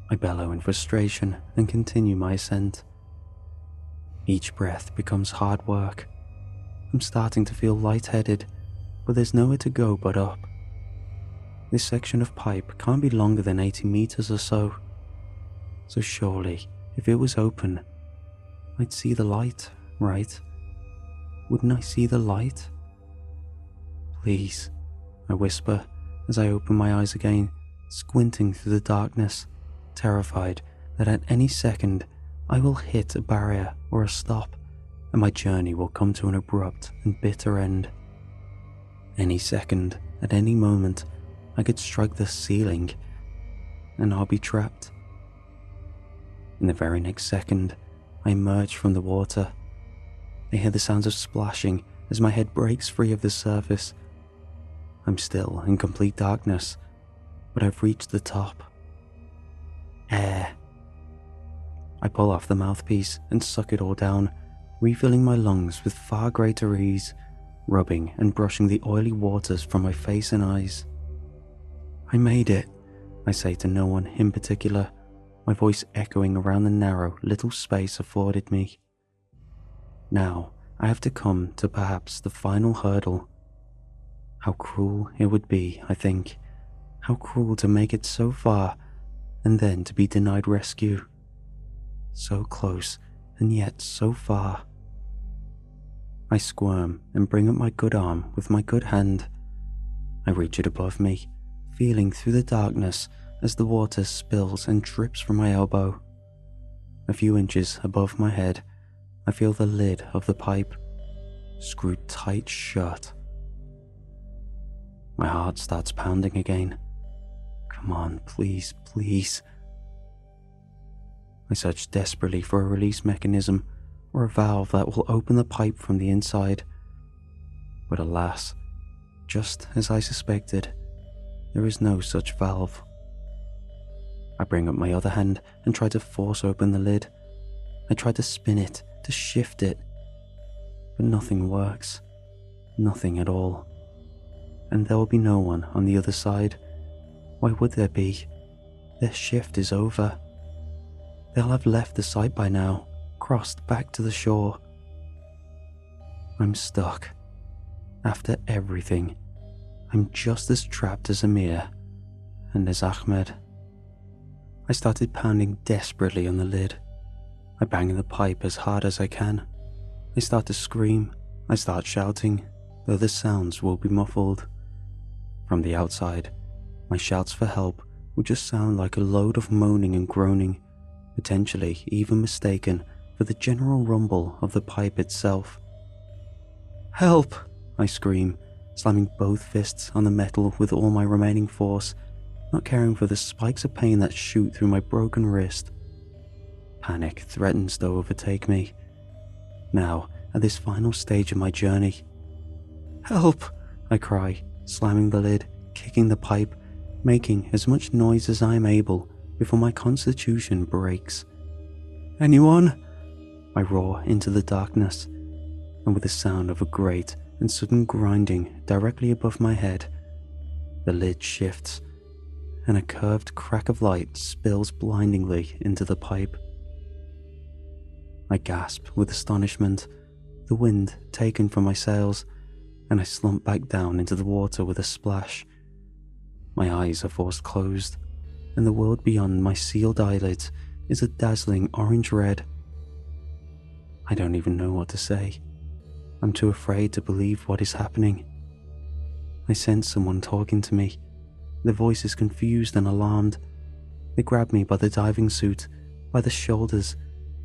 I bellow in frustration and continue my ascent. Each breath becomes hard work. I'm starting to feel lightheaded, but there's nowhere to go but up. This section of pipe can't be longer than 80 meters or so. So surely, if it was open, I'd see the light, right? Wouldn't I see the light? Please, I whisper as I open my eyes again, squinting through the darkness, terrified that at any second I will hit a barrier or a stop, and my journey will come to an abrupt and bitter end. Any second, at any moment, I could strike the ceiling, and I'll be trapped. In the very next second, I emerge from the water. I hear the sounds of splashing as my head breaks free of the surface. I'm still in complete darkness, but I've reached the top. Air. I pull off the mouthpiece and suck it all down, refilling my lungs with far greater ease, rubbing and brushing the oily waters from my face and eyes. I made it, I say to no one in particular, my voice echoing around the narrow little space afforded me. Now I have to come to perhaps the final hurdle. How cruel it would be, I think. How cruel to make it so far and then to be denied rescue. So close and yet so far. I squirm and bring up my good arm with my good hand. I reach it above me, feeling through the darkness as the water spills and drips from my elbow. A few inches above my head, I feel the lid of the pipe, screwed tight shut. My heart starts pounding again. Come on, please, please. I search desperately for a release mechanism or a valve that will open the pipe from the inside. But alas, just as I suspected, there is no such valve. I bring up my other hand and try to force open the lid. I try to spin it, to shift it, but nothing works. Nothing at all. And there will be no one on the other side. Why would there be? Their shift is over. They'll have left the site by now, crossed back to the shore. I'm stuck. After everything, I'm just as trapped as Amir and as Ahmed. I started pounding desperately on the lid. I bang the pipe as hard as I can. I start to scream. I start shouting, though the sounds will be muffled. From the outside, my shouts for help would just sound like a load of moaning and groaning, potentially even mistaken for the general rumble of the pipe itself. Help! I scream, slamming both fists on the metal with all my remaining force, not caring for the spikes of pain that shoot through my broken wrist. Panic threatens to overtake me. Now, at this final stage of my journey. "Help!" I cry, slamming the lid, kicking the pipe, making as much noise as I am able before my constitution breaks. "Anyone?" I roar into the darkness, and with the sound of a great and sudden grinding directly above my head, the lid shifts, and a curved crack of light spills blindingly into the pipe. I gasp with astonishment, the wind taken from my sails, and I slump back down into the water with a splash. My eyes are forced closed, and the world beyond my sealed eyelids is a dazzling orange red. I don't even know what to say. I'm too afraid to believe what is happening. I sense someone talking to me. Their voice is confused and alarmed. They grab me by the diving suit, by the shoulders,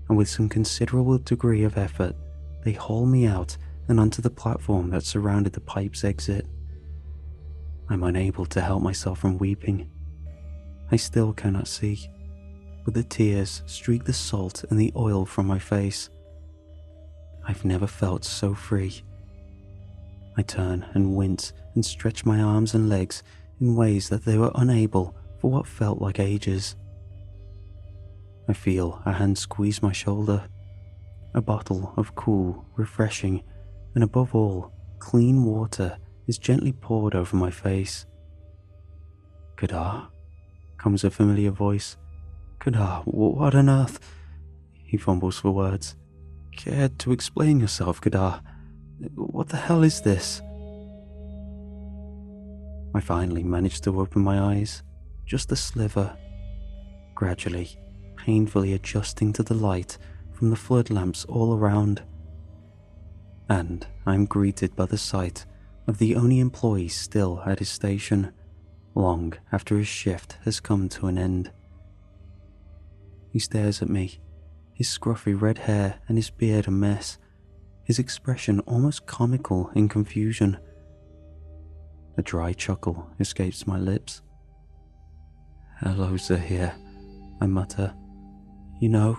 and with some considerable degree of effort, they haul me out and onto the platform that surrounded the pipe's exit. I'm unable to help myself from weeping. I still cannot see, but the tears streak the salt and the oil from my face. I've never felt so free. I turn and wince and stretch my arms and legs in ways that they were unable for what felt like ages. I feel a hand squeeze my shoulder. A bottle of cool, refreshing, and above all, clean water is gently poured over my face. "Kadar?" comes a familiar voice. "Kadar, what on earth?" He fumbles for words. "Care to explain yourself, Kadar? What the hell is this?" I finally managed to open my eyes, just a sliver, gradually, painfully adjusting to the light from the flood lamps all around. And I'm greeted by the sight of the only employee still at his station, long after his shift has come to an end. He stares at me, his scruffy red hair and his beard a mess, his expression almost comical in confusion. A dry chuckle escapes my lips. "Hello, Zahir," I mutter. "You know,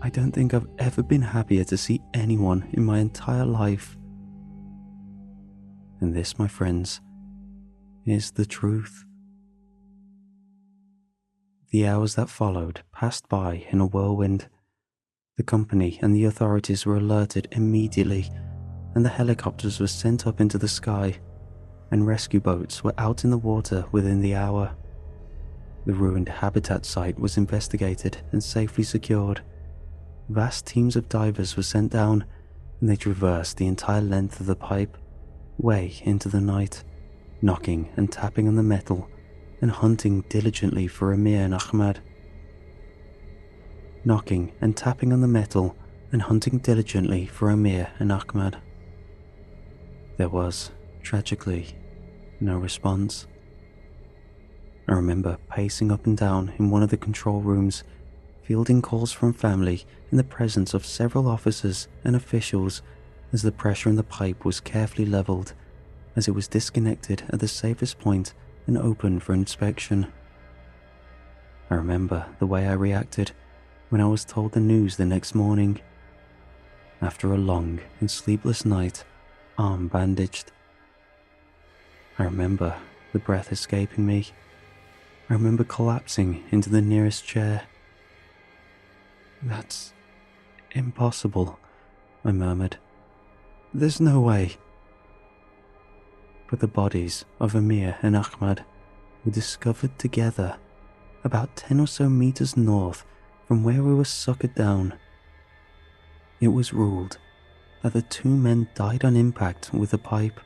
I don't think I've ever been happier to see anyone in my entire life." And this, my friends, is the truth. The hours that followed passed by in a whirlwind. The company and the authorities were alerted immediately, and the helicopters were sent up into the sky, and rescue boats were out in the water within the hour. The ruined habitat site was investigated and safely secured. Vast teams of divers were sent down, and they traversed the entire length of the pipe, way into the night, knocking and tapping on the metal and hunting diligently for Amir and Ahmad. Knocking and tapping on the metal and hunting diligently for Amir and Ahmad. There was, tragically, no response. I remember pacing up and down in one of the control rooms, fielding calls from family in the presence of several officers and officials as the pressure in the pipe was carefully leveled, as it was disconnected at the safest point and opened for inspection. I remember the way I reacted when I was told the news the next morning. After a long and sleepless night, arm bandaged. I remember the breath escaping me. I remember collapsing into the nearest chair. "That's impossible," I murmured. "There's no way." But the bodies of Amir and Ahmad were discovered together about 10 or so meters north from where we were suckered down. It was ruled that the two men died on impact with the pipe,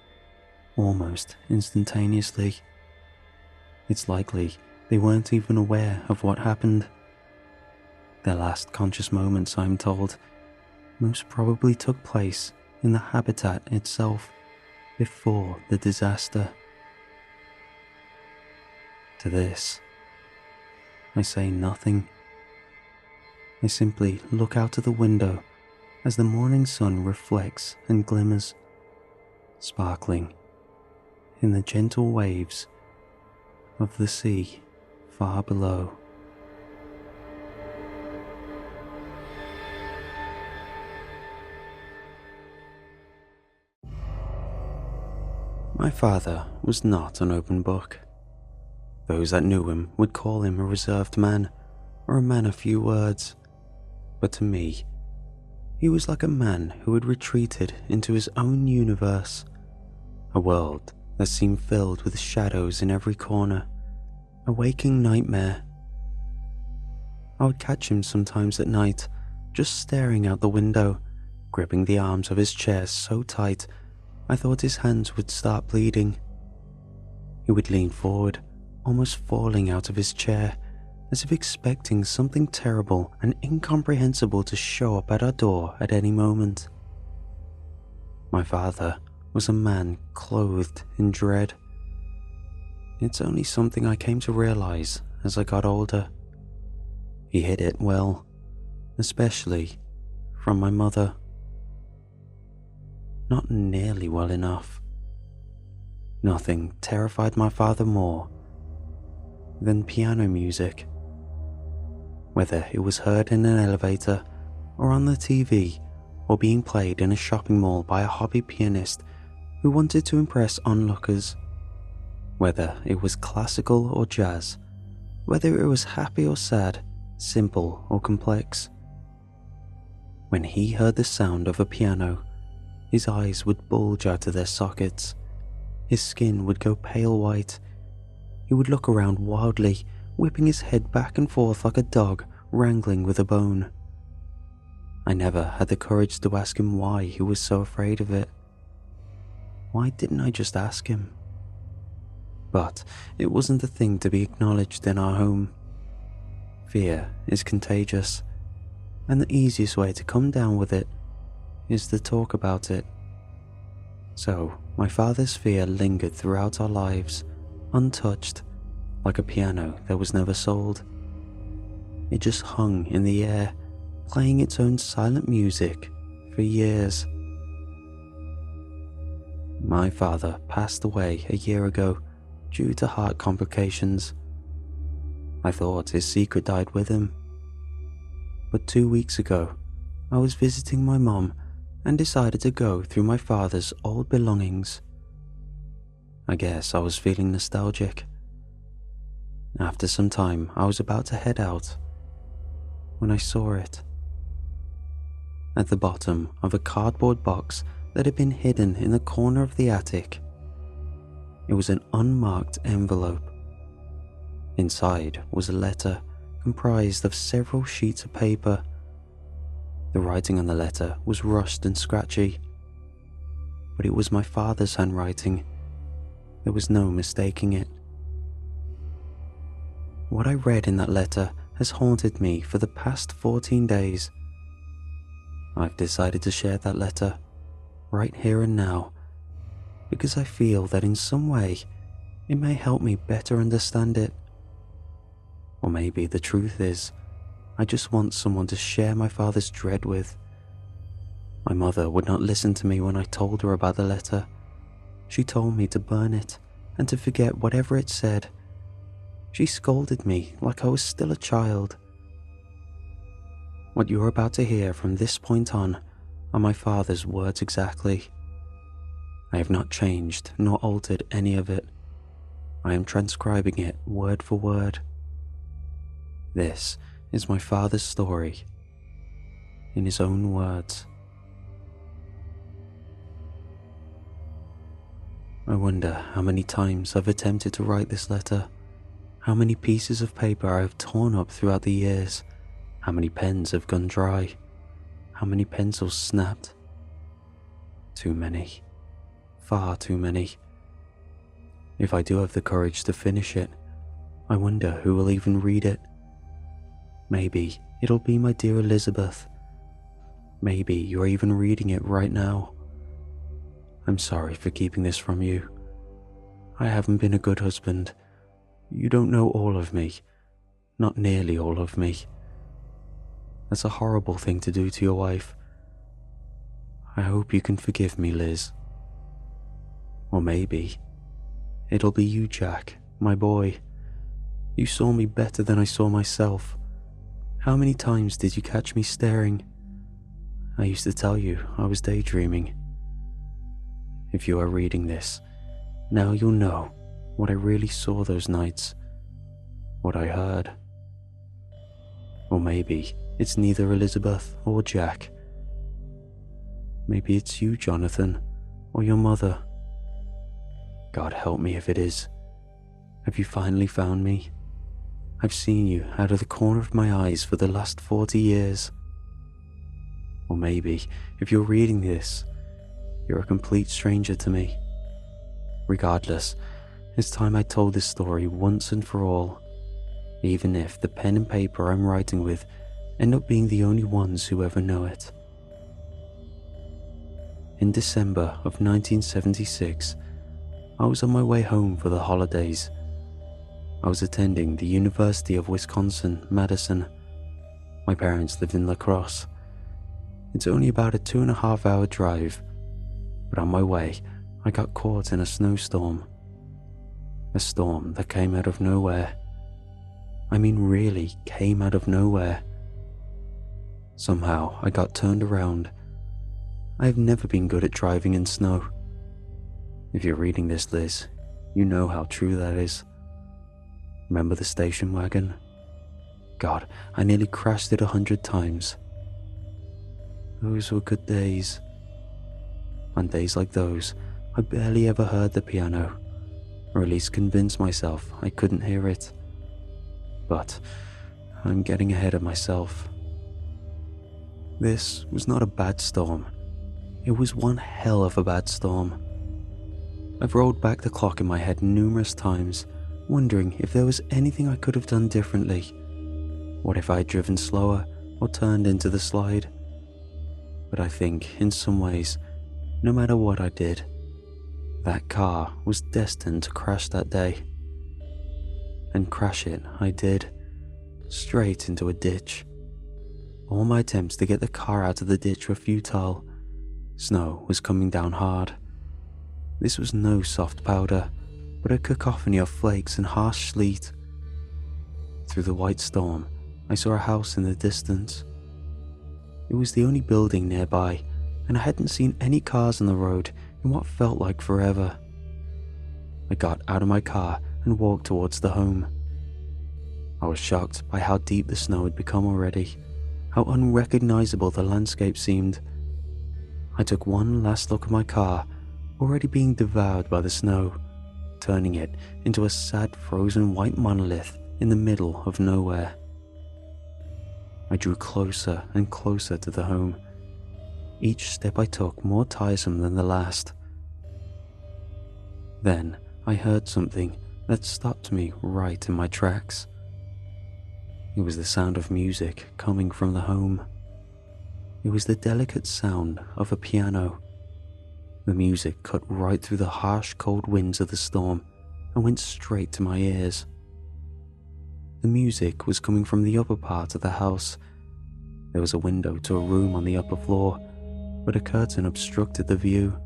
almost instantaneously. It's likely they weren't even aware of what happened. Their last conscious moments, I'm told, most probably took place in the habitat itself before the disaster. To this, I say nothing. I simply look out of the window as the morning sun reflects and glimmers, sparkling in the gentle waves of the sea far below. My father was not an open book. Those that knew him would call him a reserved man, or a man of few words. But to me, he was like a man who had retreated into his own universe, a world that seemed filled with shadows in every corner, a waking nightmare. I would catch him sometimes at night, just staring out the window, gripping the arms of his chair so tight I thought his hands would start bleeding. He would lean forward, almost falling out of his chair, as if expecting something terrible and incomprehensible to show up at our door at any moment. My father was a man clothed in dread. It's only something I came to realize as I got older. He hid it well, especially from my mother. Not nearly well enough. Nothing terrified my father more than piano music. Whether it was heard in an elevator, or on the TV, or being played in a shopping mall by a hobby pianist who wanted to impress onlookers. Whether it was classical or jazz, whether it was happy or sad, simple or complex. When he heard the sound of a piano, his eyes would bulge out of their sockets. His skin would go pale white. He would look around wildly, whipping his head back and forth like a dog wrangling with a bone. I never had the courage to ask him why he was so afraid of it. Why didn't I just ask him? But it wasn't a thing to be acknowledged in our home. Fear is contagious, and the easiest way to come down with it is to talk about it. So my father's fear lingered throughout our lives, untouched, like a piano that was never sold. It just hung in the air, playing its own silent music for years. My father passed away a year ago due to heart complications. I thought his secret died with him. But 2 weeks ago, I was visiting my mom and decided to go through my father's old belongings. I guess I was feeling nostalgic. After some time, I was about to head out when I saw it. At the bottom of a cardboard box that had been hidden in the corner of the attic, it was an unmarked envelope. Inside was a letter comprised of several sheets of paper. The writing on the letter was rushed and scratchy, but it was my father's handwriting. There was no mistaking it. What I read in that letter has haunted me for the past 14 days. I've decided to share that letter, right here and now, because I feel that in some way it may help me better understand it. Or maybe the truth is, I just want someone to share my father's dread with. My mother would not listen to me when I told her about the letter. She told me to burn it and to forget whatever it said. She scolded me like I was still a child. What you're about to hear from this point on are my father's words exactly. I have not changed nor altered any of it. I am transcribing it word for word. This is my father's story, in his own words. I wonder how many times I've attempted to write this letter, how many pieces of paper I have torn up throughout the years, how many pens have gone dry, how many pencils snapped. Too many, far too many. If I do have the courage to finish it, I wonder who will even read it. Maybe it'll be my dear Elizabeth. Maybe you're even reading it right now. I'm sorry for keeping this from you. I haven't been a good husband. You don't know all of me. Not nearly all of me. That's a horrible thing to do to your wife. I hope you can forgive me, Liz. Or maybe it'll be you, Jack, my boy. You saw me better than I saw myself. How many times did you catch me staring? I used to tell you I was daydreaming. If you are reading this, now you'll know what I really saw those nights, what I heard. Or maybe it's neither Elizabeth or Jack. Maybe it's you, Jonathan, or your mother. God help me if it is. Have you finally found me? I've seen you out of the corner of my eyes for the last 40 years. Or maybe, if you're reading this, you're a complete stranger to me. Regardless, it's time I told this story once and for all, even if the pen and paper I'm writing with end up being the only ones who ever know it. In December of 1976, I was on my way home for the holidays. I was attending the University of Wisconsin-Madison. My parents lived in La Crosse. It's only about a 2.5-hour drive, but on my way, I got caught in a snowstorm. A storm that came out of nowhere. I mean, really came out of nowhere. Somehow, I got turned around. I have never been good at driving in snow. If you're reading this, Liz, you know how true that is. Remember the station wagon? God, I nearly crashed it 100 times. Those were good days. On days like those, I barely ever heard the piano, or at least convinced myself I couldn't hear it. But I'm getting ahead of myself. This was not a bad storm. It was one hell of a bad storm. I've rolled back the clock in my head numerous times, wondering if there was anything I could have done differently. What if I had driven slower or turned into the slide? But I think, in some ways, no matter what I did, that car was destined to crash that day. And crash it I did, straight into a ditch. All my attempts to get the car out of the ditch were futile. Snow was coming down hard. This was no soft powder, but a cacophony of flakes and harsh sleet. Through the white storm, I saw a house in the distance. It was the only building nearby, and I hadn't seen any cars on the road in what felt like forever. I got out of my car and walked towards the home. I was shocked by how deep the snow had become already, how unrecognizable the landscape seemed. I took one last look at my car, already being devoured by the snow, turning it into a sad frozen white monolith in the middle of nowhere. I drew closer and closer to the home, each step I took more tiresome than the last. Then I heard something that stopped me right in my tracks. It was the sound of music coming from the home. It was the delicate sound of a piano. The music cut right through the harsh, cold winds of the storm and went straight to my ears. The music was coming from the upper part of the house. There was a window to a room on the upper floor, but a curtain obstructed the view.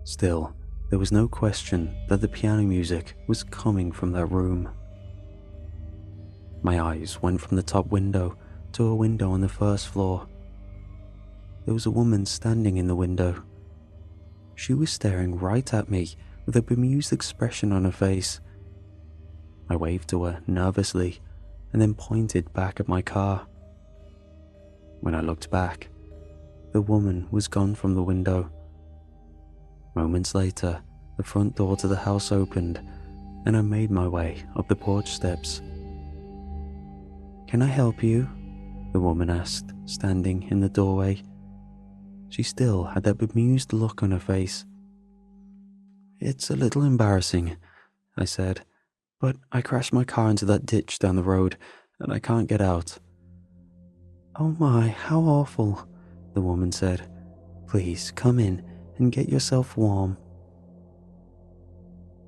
Still, there was no question that the piano music was coming from that room. My eyes went from the top window to a window on the first floor. There was a woman standing in the window. She was staring right at me with a bemused expression on her face. I waved to her nervously and then pointed back at my car. When I looked back, the woman was gone from the window. Moments later, the front door to the house opened and I made my way up the porch steps. "Can I help you?" the woman asked, standing in the doorway. She still had that bemused look on her face. "It's a little embarrassing," I said, "but I crashed my car into that ditch down the road and I can't get out." "Oh my, how awful," the woman said. "Please come in and get yourself warm."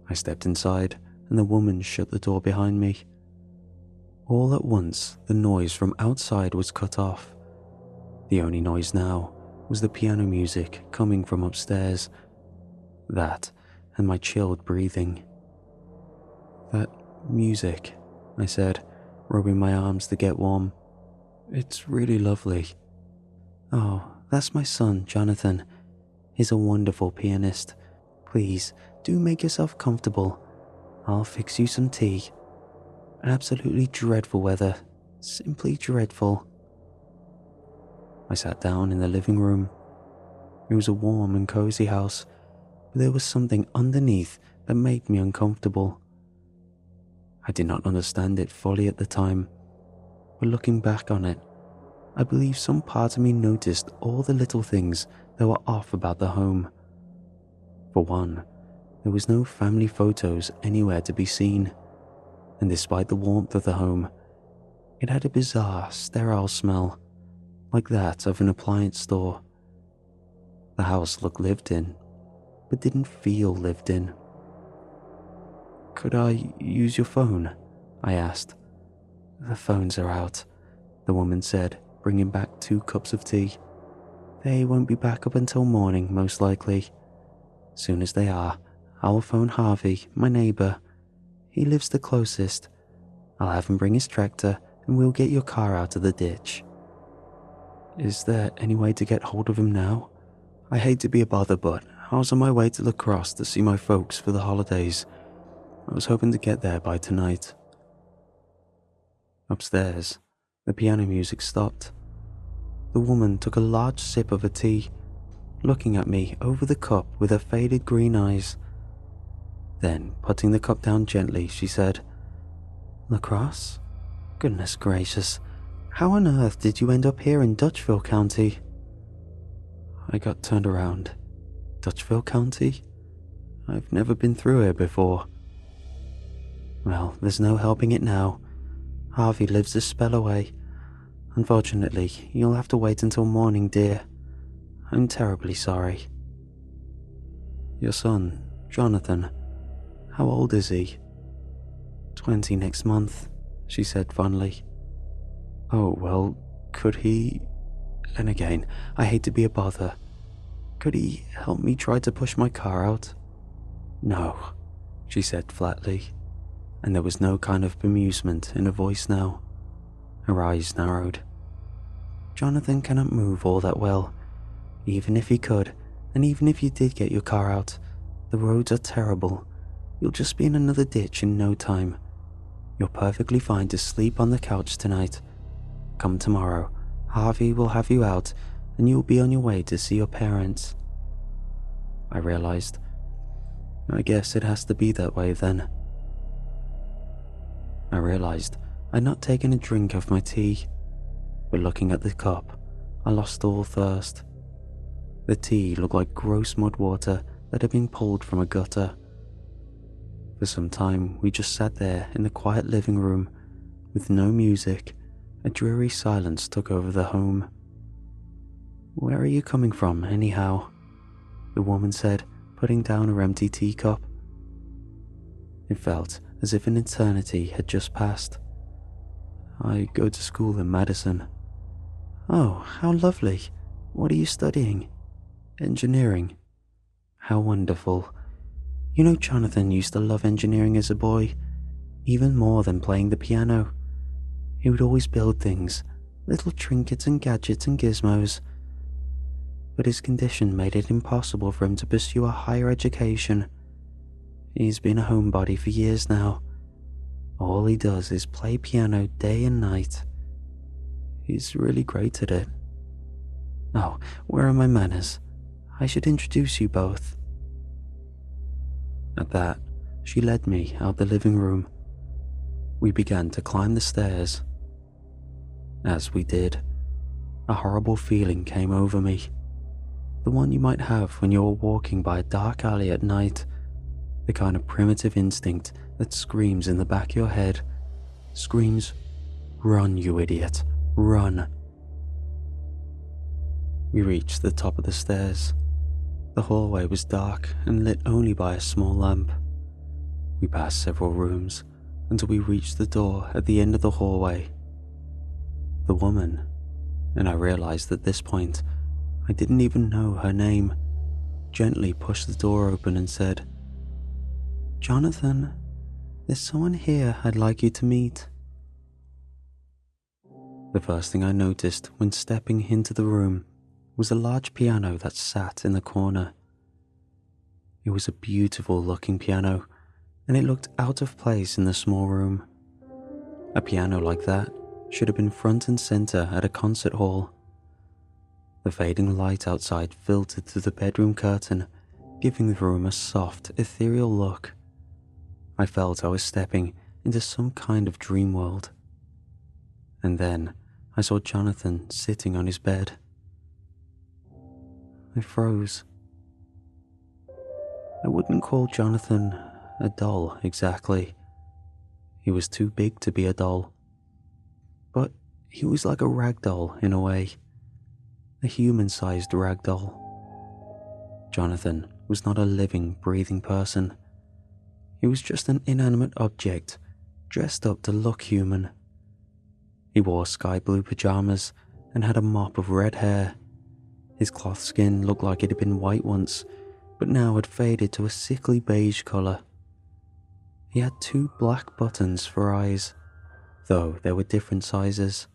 I stepped inside and the woman shut the door behind me. All at once, the noise from outside was cut off. The only noise now was the piano music coming from upstairs. That, and my chilled breathing. "That music," I said, rubbing my arms to get warm. "It's really lovely." "Oh, that's my son, Jonathan. He's a wonderful pianist. Please, do make yourself comfortable. I'll fix you some tea. Absolutely dreadful weather. Simply dreadful." I sat down in the living room. It was a warm and cozy house, but there was something underneath that made me uncomfortable. I did not understand it fully at the time, but looking back on it, I believe some part of me noticed all the little things that were off about the home. For one, there was no family photos anywhere to be seen, and despite the warmth of the home, it had a bizarre, sterile smell, like that of an appliance store. The house looked lived in, but didn't feel lived in. "Could I use your phone?" I asked. "The phones are out," the woman said, bringing back 2 cups of tea. "They won't be back up until morning, most likely. Soon as they are, I'll phone Harvey, my neighbour. He lives the closest. I'll have him bring his tractor and we'll get your car out of the ditch." "Is there any way to get hold of him now? I hate to be a bother, but I was on my way to La Crosse to see my folks for the holidays. I was hoping to get there by tonight." Upstairs, the piano music stopped. The woman took a large sip of her tea, looking at me over the cup with her faded green eyes. Then, putting the cup down gently, she said, "La Crosse? Goodness gracious, how on earth did you end up here in Dutchville County?" I got turned around. "Dutchville County? I've never been through here before." "Well, there's no helping it now. Harvey lives a spell away. Unfortunately, you'll have to wait until morning, dear. I'm terribly sorry." "Your son, Jonathan, how old is he?" 20 next month, she said fondly. "Oh, well, could he..." And again, I hate to be a bother. "Could he help me try to push my car out?" "No," she said flatly, and there was no kind of bemusement in her voice now. Her eyes narrowed. "Jonathan cannot move all that well. Even if he could, and even if you did get your car out, the roads are terrible. You'll just be in another ditch in no time. You're perfectly fine to sleep on the couch tonight. Come tomorrow, Harvey will have you out, and you'll be on your way to see your parents." I realized. I guess it has to be that way then. I realized I'd not taken a drink of my tea, but looking at the cup, I lost all thirst. The tea looked like gross mud water that had been pulled from a gutter. For some time, we just sat there in the quiet living room, with no music. A dreary silence took over the home. "Where are you coming from, anyhow?" the woman said, putting down her empty teacup. It felt as if an eternity had just passed. "I go to school in Madison." "Oh, how lovely. What are you studying?" "Engineering." "How wonderful. You know, Jonathan used to love engineering as a boy, even more than playing the piano. He would always build things, little trinkets and gadgets and gizmos. But his condition made it impossible for him to pursue a higher education. He's been a homebody for years now. All he does is play piano day and night. He's really great at it. Oh, where are my manners? I should introduce you both." At that, she led me out the living room. We began to climb the stairs. As we did, a horrible feeling came over me. The one you might have when you're walking by a dark alley at night. The kind of primitive instinct that screams in the back of your head. Screams, "Run, you idiot, run." We reached the top of the stairs. The hallway was dark and lit only by a small lamp. We passed several rooms until we reached the door at the end of the hallway. The woman, and I realized at this point I didn't even know her name, gently pushed the door open and said, "Jonathan, there's someone here I'd like you to meet." The first thing I noticed when stepping into the room was a large piano that sat in the corner. It was a beautiful looking piano, and it looked out of place in the small room. A piano like that should have been front and center at a concert hall. The fading light outside filtered through the bedroom curtain, giving the room a soft, ethereal look. I felt I was stepping into some kind of dream world. And then I saw Jonathan sitting on his bed. I froze. I wouldn't call Jonathan a doll exactly. He was too big to be a doll. But he was like a rag doll in a way. A human-sized rag doll. Jonathan was not a living, breathing person. He was just an inanimate object, dressed up to look human. He wore sky blue pajamas and had a mop of red hair. His cloth skin looked like it had been white once, but now had faded to a sickly beige colour. He had 2 black buttons for eyes, though they were different sizes,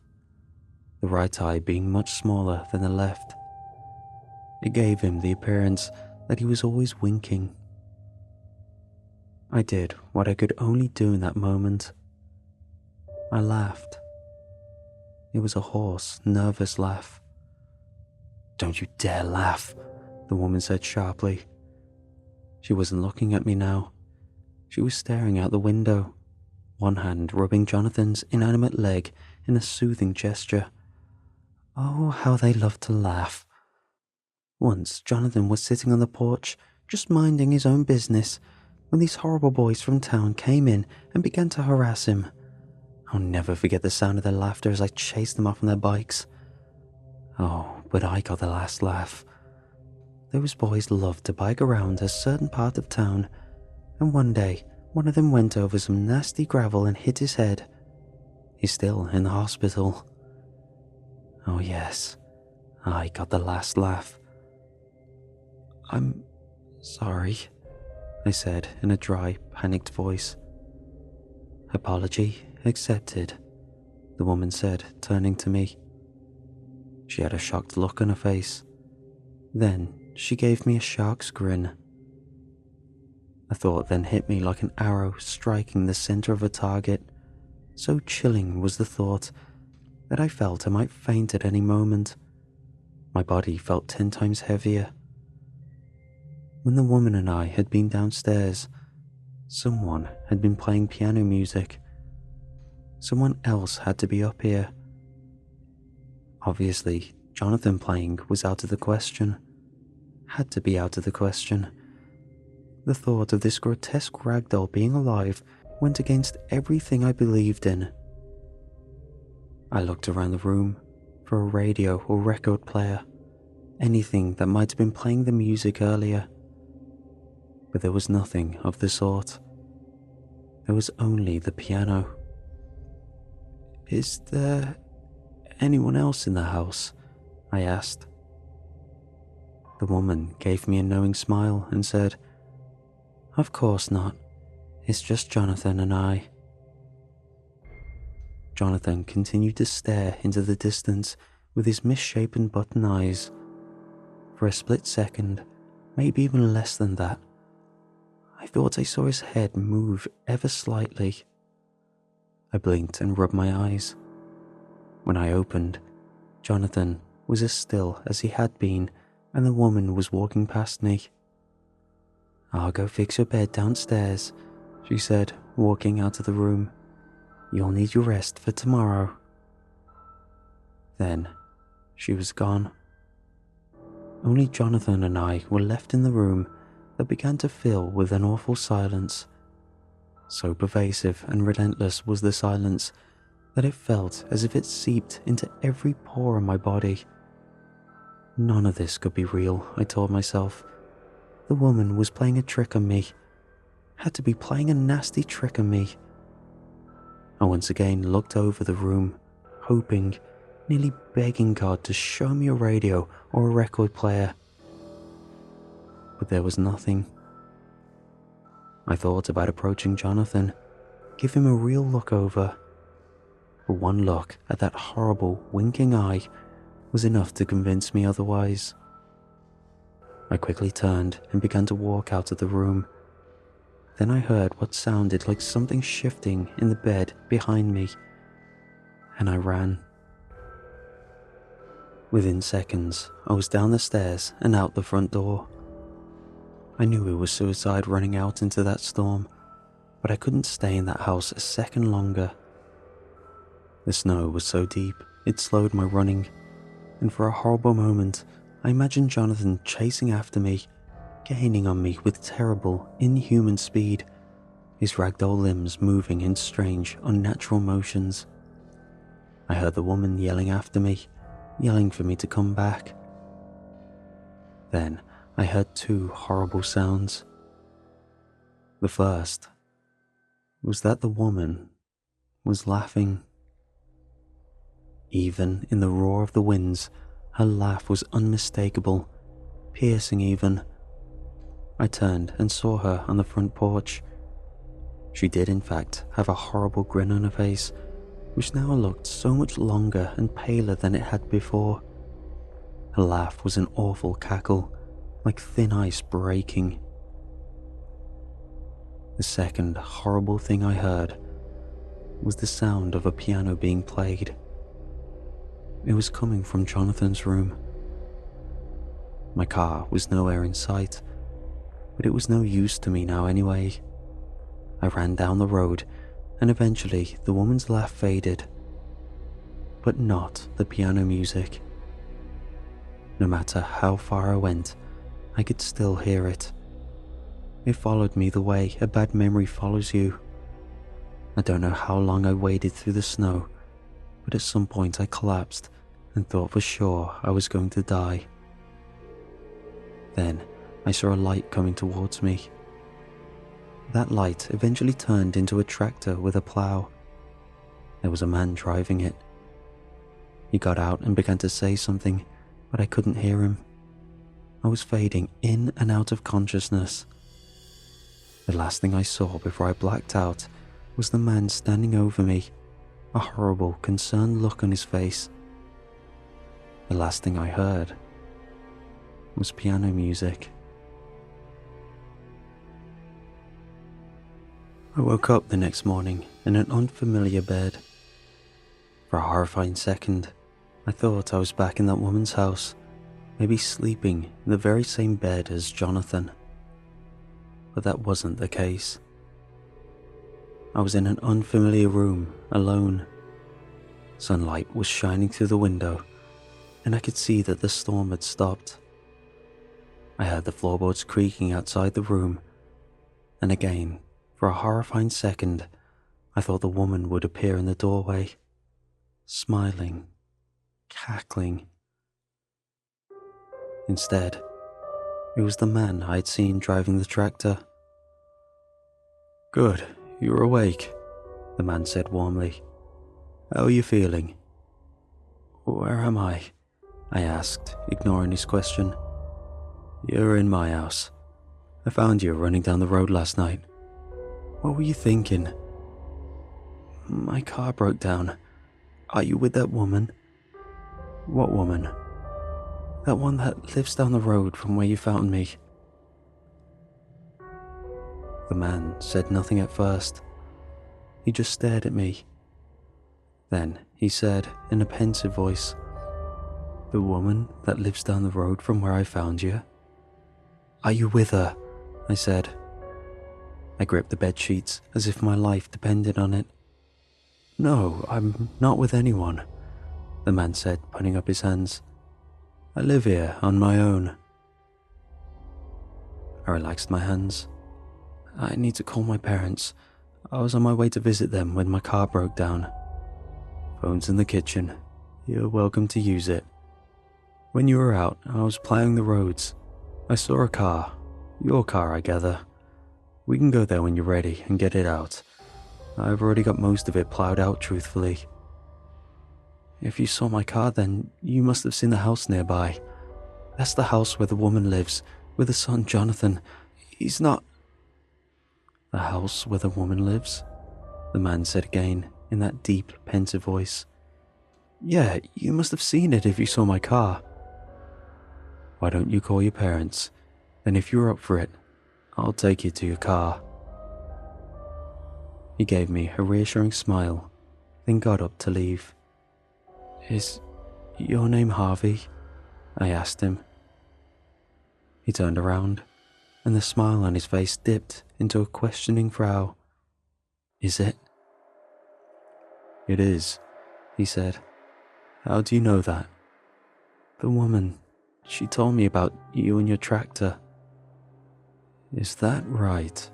the right eye being much smaller than the left. It gave him the appearance that he was always winking. I did what I could only do in that moment. I laughed. It was a hoarse, nervous laugh. "Don't you dare laugh," the woman said sharply. She wasn't looking at me now. She was staring out the window, one hand rubbing Jonathan's inanimate leg in a soothing gesture. Oh, how they loved to laugh. Once Jonathan was sitting on the porch, just minding his own business, when these horrible boys from town came in and began to harass him. I'll never forget the sound of their laughter as I chased them off on their bikes. Oh, but I got the last laugh. Those boys loved to bike around a certain part of town, and one day one of them went over some nasty gravel and hit his head. He's still in the hospital. Oh yes, I got the last laugh. "I'm sorry," I said in a dry, panicked voice. "Apology accepted," the woman said, turning to me. She had a shocked look on her face. Then she gave me a shark's grin. A thought then hit me like an arrow striking the center of a target. So chilling was the thought that I felt I might faint at any moment. My body felt 10 times heavier. When the woman and I had been downstairs, someone had been playing piano music. Someone else had to be up here. Obviously, Jonathan playing was out of the question. Had to be out of the question. The thought of this grotesque ragdoll being alive went against everything I believed in. I looked around the room for a radio or record player, anything that might have been playing the music earlier. But there was nothing of the sort. There was only the piano. "Is there anyone else in the house?" I asked. The woman gave me a knowing smile and said, "Of course not. It's just Jonathan and I." Jonathan continued to stare into the distance with his misshapen button eyes. For a split second, maybe even less than that, I thought I saw his head move ever slightly. I blinked and rubbed my eyes. When I opened, Jonathan was as still as he had been, and the woman was walking past me. "I'll go fix your bed downstairs," she said, walking out of the room. "You'll need your rest for tomorrow." Then she was gone. Only Jonathan and I were left in the room that began to fill with an awful silence. So pervasive and relentless was the silence that it felt as if it seeped into every pore in my body. None of this could be real, I told myself. The woman was playing a trick on me. Had to be playing a nasty trick on me. I once again looked over the room, hoping, nearly begging God to show me a radio or a record player. But there was nothing. I thought about approaching Jonathan, give him a real look over. But one look at that horrible, winking eye was enough to convince me otherwise. I quickly turned and began to walk out of the room. Then I heard what sounded like something shifting in the bed behind me, and I ran. Within seconds, I was down the stairs and out the front door. I knew it was suicide running out into that storm, but I couldn't stay in that house a second longer. The snow was so deep, it slowed my running, and for a horrible moment, I imagined Jonathan chasing after me, gaining on me with terrible, inhuman speed, his ragdoll limbs moving in strange, unnatural motions. I heard the woman yelling after me, yelling for me to come back. Then I heard two horrible sounds. The first was that the woman was laughing. Even in the roar of the winds, her laugh was unmistakable, piercing even. I turned and saw her on the front porch. She did in fact have a horrible grin on her face, which now looked so much longer and paler than it had before. Her laugh was an awful cackle, like thin ice breaking. The second horrible thing I heard was the sound of a piano being played. It was coming from Jonathan's room. My car was nowhere in sight, but it was no use to me now anyway. I ran down the road, and eventually the woman's laugh faded, but not the piano music. No matter how far I went, I could still hear it. It followed me the way a bad memory follows you. I don't know how long I waded through the snow, but at some point I collapsed and thought for sure I was going to die. Then I saw a light coming towards me. That light eventually turned into a tractor with a plow. There was a man driving it. He got out and began to say something, but I couldn't hear him. I was fading in and out of consciousness. The last thing I saw before I blacked out was the man standing over me, a horrible, concerned look on his face. The last thing I heard was piano music. I woke up the next morning in an unfamiliar bed. For a horrifying second, I thought I was back in that woman's house, maybe sleeping in the very same bed as Jonathan. But that wasn't the case. I was in an unfamiliar room, alone. Sunlight was shining through the window, and I could see that the storm had stopped. I heard the floorboards creaking outside the room, and again, for a horrifying second, I thought the woman would appear in the doorway, smiling, cackling. Instead, it was the man I had seen driving the tractor. "Good, you're awake," the man said warmly. "How are you feeling?" "Where am I?" I asked, ignoring his question. "You're in my house. I found you running down the road last night. What were you thinking?" "My car broke down. Are you with that woman?" "What woman?" "That one that lives down the road from where you found me." The man said nothing at first. He just stared at me. Then he said in a pensive voice, "The woman that lives down the road from where I found you?" "Are you with her?" I said. I gripped the bed sheets as if my life depended on it. "No, I'm not with anyone," the man said, putting up his hands. "I live here on my own." I relaxed my hands. "I need to call my parents. I was on my way to visit them when my car broke down." "Phone's in the kitchen. You're welcome to use it. When you were out, I was plowing the roads. I saw a car. Your car, I gather. We can go there when you're ready and get it out. I've already got most of it plowed out, truthfully." "If you saw my car, then you must have seen the house nearby. That's the house where the woman lives, with the son, Jonathan. He's not..." The house where the woman lives? The man said again, in that deep, pensive voice. Yeah, you must have seen it if you saw my car. Why don't you call your parents? Then if you're up for it, I'll take you to your car. He gave me a reassuring smile, then got up to leave. Is your name Harvey? I asked him. He turned around, and the smile on his face dipped into a questioning frown. Is it? It is, he said. How do you know that? The woman, she told me about you and your tractor. Is that right?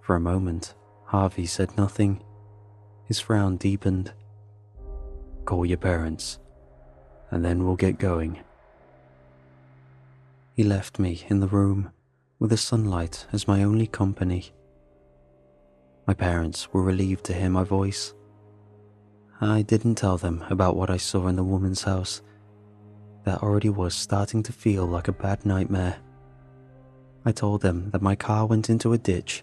For a moment, Harvey said nothing. His frown deepened. Call your parents, and then we'll get going. He left me in the room with the sunlight as my only company. My parents were relieved to hear my voice. I didn't tell them about what I saw in the woman's house. That already was starting to feel like a bad nightmare. I told them that my car went into a ditch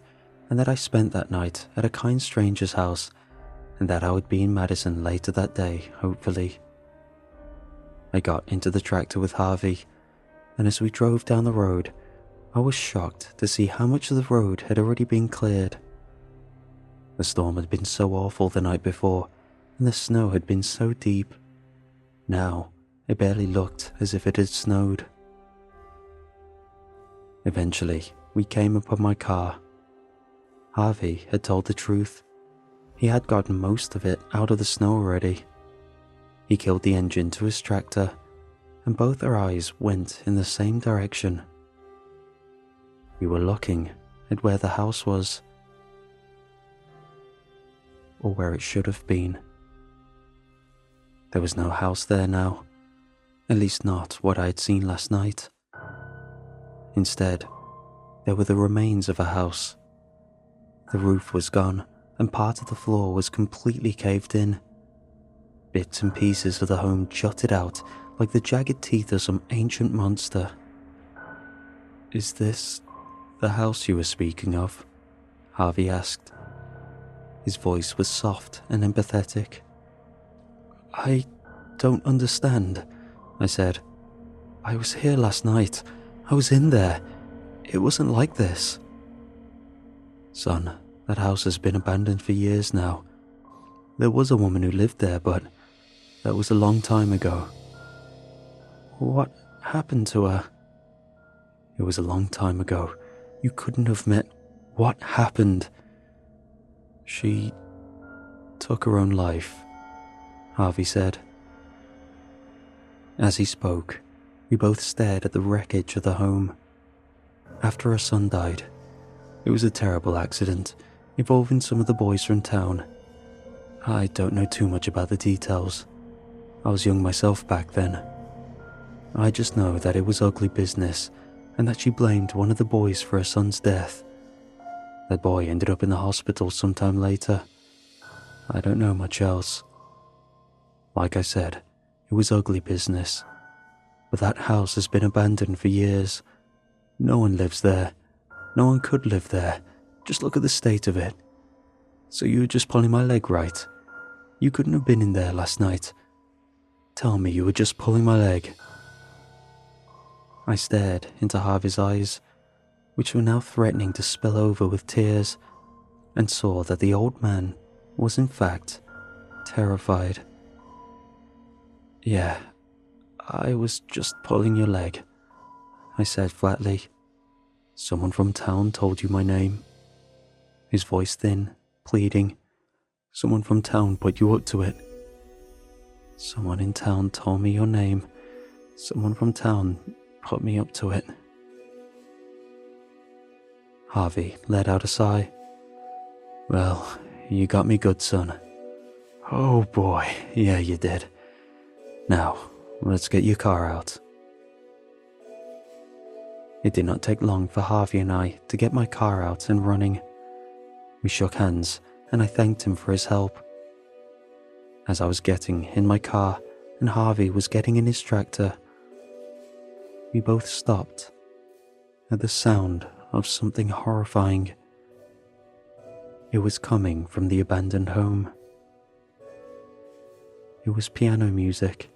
and that I spent that night at a kind stranger's house and that I would be in Madison later that day, hopefully. I got into the tractor with Harvey, and as we drove down the road, I was shocked to see how much of the road had already been cleared. The storm had been so awful the night before, and the snow had been so deep. Now, it barely looked as if it had snowed. Eventually, we came upon my car. Harvey had told the truth. He had gotten most of it out of the snow already. He killed the engine to his tractor, and both our eyes went in the same direction. We were looking at where the house was, or where it should have been. There was no house there now, at least not what I had seen last night. Instead, there were the remains of a house. The roof was gone, and part of the floor was completely caved in. Bits and pieces of the home jutted out like the jagged teeth of some ancient monster. Is this the house you were speaking of? Harvey asked. His voice was soft and empathetic. I don't understand, I said. I was here last night. I was in there. It wasn't like this. Son, that house has been abandoned for years now. There was a woman who lived there, but that was a long time ago. What happened to her? It was a long time ago. You couldn't have met. What happened? She took her own life, Harvey said. As he spoke, we both stared at the wreckage of the home. After her son died, it was a terrible accident involving some of the boys from town. I don't know too much about the details. I was young myself back then. I just know that it was ugly business and that she blamed one of the boys for her son's death. That boy ended up in the hospital sometime later. I don't know much else. Like I said, it was ugly business. But that house has been abandoned for years. No one lives there. No one could live there. Just look at the state of it. So you were just pulling my leg, right? You couldn't have been in there last night. Tell me you were just pulling my leg. I stared into Harvey's eyes, which were now threatening to spill over with tears, and saw that the old man was in fact terrified. Yeah, I was just pulling your leg, I said flatly. Someone from town told you my name. His voice thin, pleading. Someone from town put you up to it. Someone in town told me your name. Someone from town put me up to it. Harvey let out a sigh. Well, you got me good, son. Oh boy, yeah you did. Now, let's get your car out. It did not take long for Harvey and I to get my car out and running. We shook hands, and I thanked him for his help. As I was getting in my car and Harvey was getting in his tractor, we both stopped at the sound of something horrifying. It was coming from the abandoned home. It was piano music.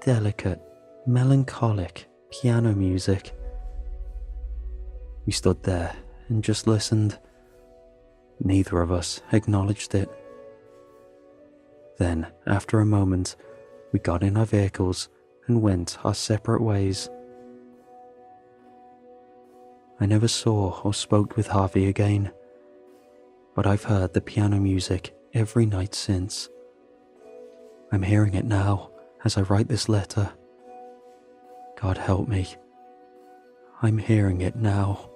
Delicate, melancholic piano music. We stood there and just listened. Neither of us acknowledged it. Then, after a moment, we got in our vehicles and went our separate ways. I never saw or spoke with Harvey again, but I've heard the piano music every night since. I'm hearing it now as I write this letter. God help me. I'm hearing it now.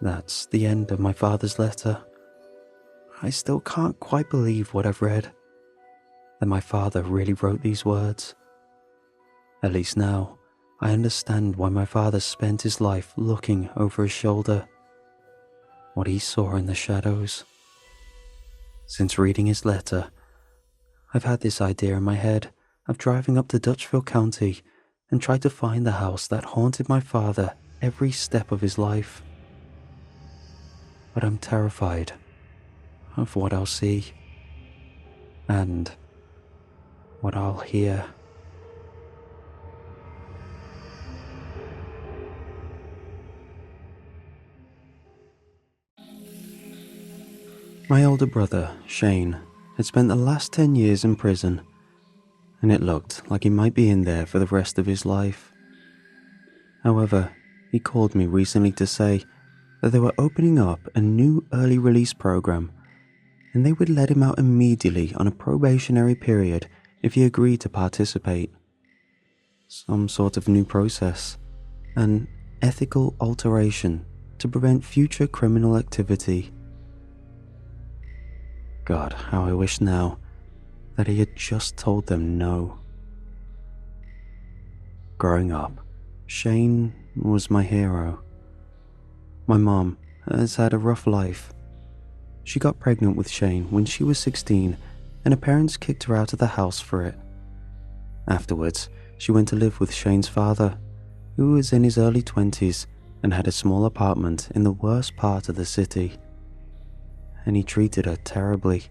That's the end of my father's letter. I still can't quite believe what I've read, that my father really wrote these words. At least now, I understand why my father spent his life looking over his shoulder, what he saw in the shadows. Since reading his letter, I've had this idea in my head of driving up to Dutchville County and try to find the house that haunted my father every step of his life. But I'm terrified of what I'll see and what I'll hear. My older brother, Shane, had spent the last 10 years in prison, and it looked like he might be in there for the rest of his life. However, he called me recently to say that they were opening up a new early release program, and they would let him out immediately on a probationary period if he agreed to participate. Some sort of new process, an ethical alteration to prevent future criminal activity. God, how I wish now that he had just told them no. Growing up, Shane was my hero. My mom has had a rough life. She got pregnant with Shane when she was 16, and her parents kicked her out of the house for it. Afterwards, she went to live with Shane's father, who was in his early 20s and had a small apartment in the worst part of the city. And he treated her terribly,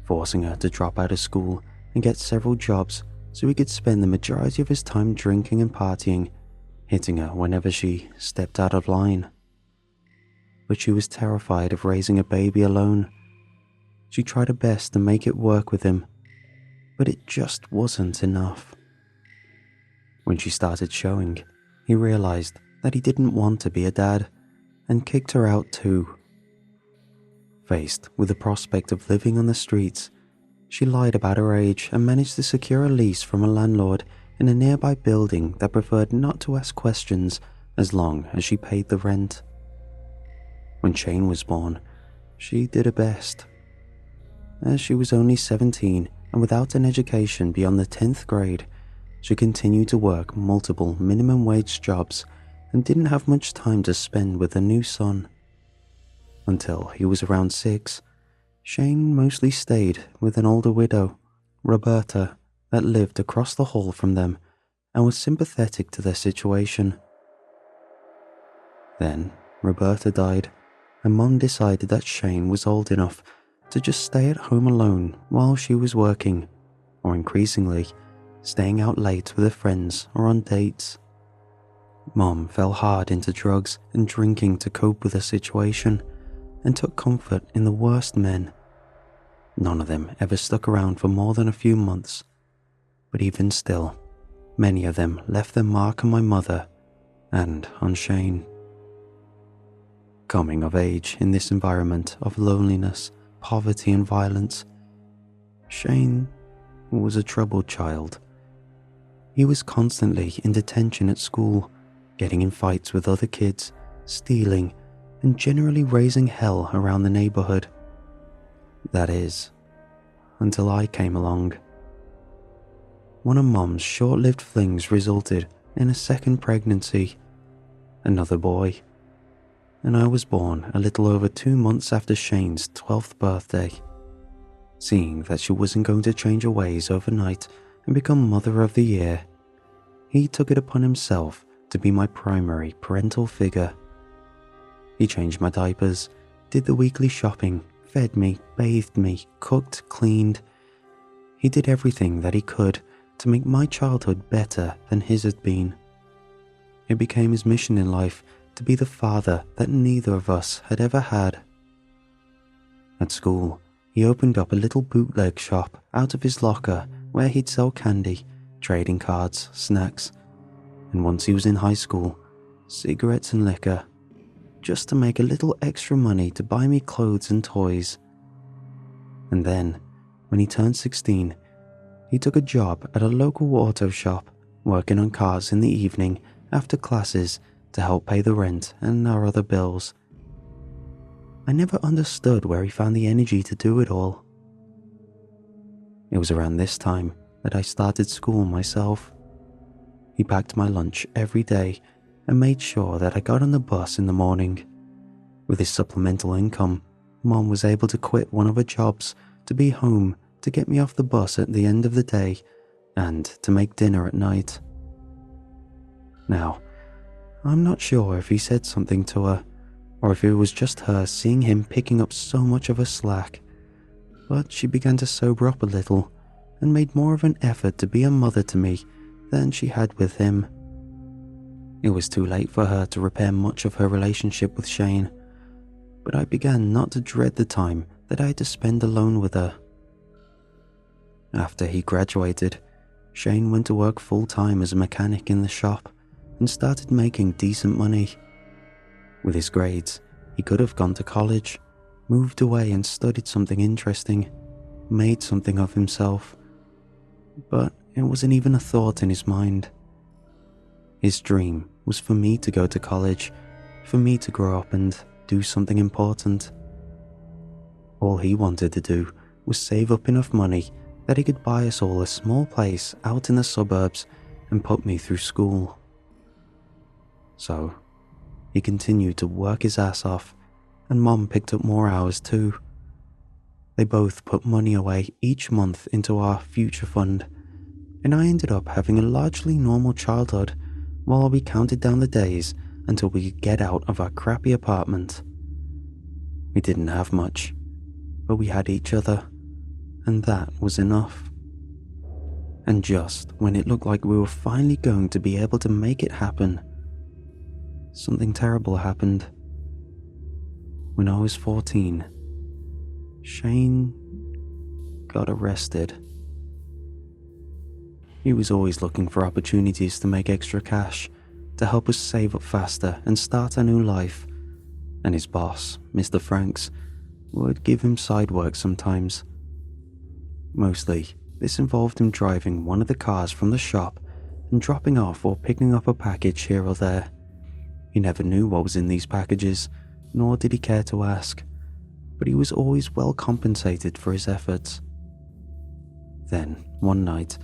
forcing her to drop out of school and get several jobs so he could spend the majority of his time drinking and partying, hitting her whenever she stepped out of line. But she was terrified of raising a baby alone. She tried her best to make it work with him, but it just wasn't enough. When she started showing, he realized that he didn't want to be a dad and kicked her out too. Faced with the prospect of living on the streets, she lied about her age and managed to secure a lease from a landlord in a nearby building that preferred not to ask questions as long as she paid the rent. When Shane was born, she did her best. As she was only 17 and without an education beyond the 10th grade, she continued to work multiple minimum wage jobs and didn't have much time to spend with her new son. Until he was around 6, Shane mostly stayed with an older widow, Roberta, that lived across the hall from them and was sympathetic to their situation. Then Roberta died, and Mom decided that Shane was old enough to just stay at home alone while she was working, or increasingly, staying out late with her friends or on dates. Mom fell hard into drugs and drinking to cope with the situation, and took comfort in the worst men. None of them ever stuck around for more than a few months, but even still, many of them left their mark on my mother and on Shane. Coming of age in this environment of loneliness, poverty and violence, Shane was a troubled child. He was constantly in detention at school, getting in fights with other kids, stealing, and generally raising hell around the neighborhood. That is, until I came along. One of Mom's short-lived flings resulted in a second pregnancy, another boy, and I was born a little over 2 months after Shane's 12th birthday. Seeing that she wasn't going to change her ways overnight and become Mother of the Year, he took it upon himself to be my primary parental figure. He changed my diapers, did the weekly shopping, fed me, bathed me, cooked, cleaned. He did everything that he could to make my childhood better than his had been. It became his mission in life to be the father that neither of us had ever had. At school, he opened up a little bootleg shop out of his locker where he'd sell candy, trading cards, snacks, and once he was in high school, cigarettes and liquor, just to make a little extra money to buy me clothes and toys. And then, when he turned 16, he took a job at a local auto shop, working on cars in the evening after classes to help pay the rent and our other bills. I never understood where he found the energy to do it all. It was around this time that I started school myself. He packed my lunch every day and made sure that I got on the bus in the morning. With his supplemental income, Mom was able to quit one of her jobs to be home to get me off the bus at the end of the day and to make dinner at night. Now, I'm not sure if he said something to her, or if it was just her seeing him picking up so much of her slack, but she began to sober up a little and made more of an effort to be a mother to me than she had with him. It was too late for her to repair much of her relationship with Shane, but I began not to dread the time that I had to spend alone with her. After he graduated, Shane went to work full-time as a mechanic in the shop and started making decent money. With his grades, he could have gone to college, moved away and studied something interesting, made something of himself. But it wasn't even a thought in his mind. His dream was for me to go to college, for me to grow up and do something important. All he wanted to do was save up enough money that he could buy us all a small place out in the suburbs and put me through school. So, he continued to work his ass off, and Mom picked up more hours too. They both put money away each month into our future fund, and I ended up having a largely normal childhood while we counted down the days until we could get out of our crappy apartment. We didn't have much, but we had each other, and that was enough. And just when it looked like we were finally going to be able to make it happen, something terrible happened. When I was 14, Shane got arrested. He was always looking for opportunities to make extra cash, to help us save up faster and start a new life, and his boss, Mr. Franks, would give him side work sometimes. Mostly, this involved him driving one of the cars from the shop and dropping off or picking up a package here or there. He never knew what was in these packages, nor did he care to ask, but he was always well compensated for his efforts. Then, one night,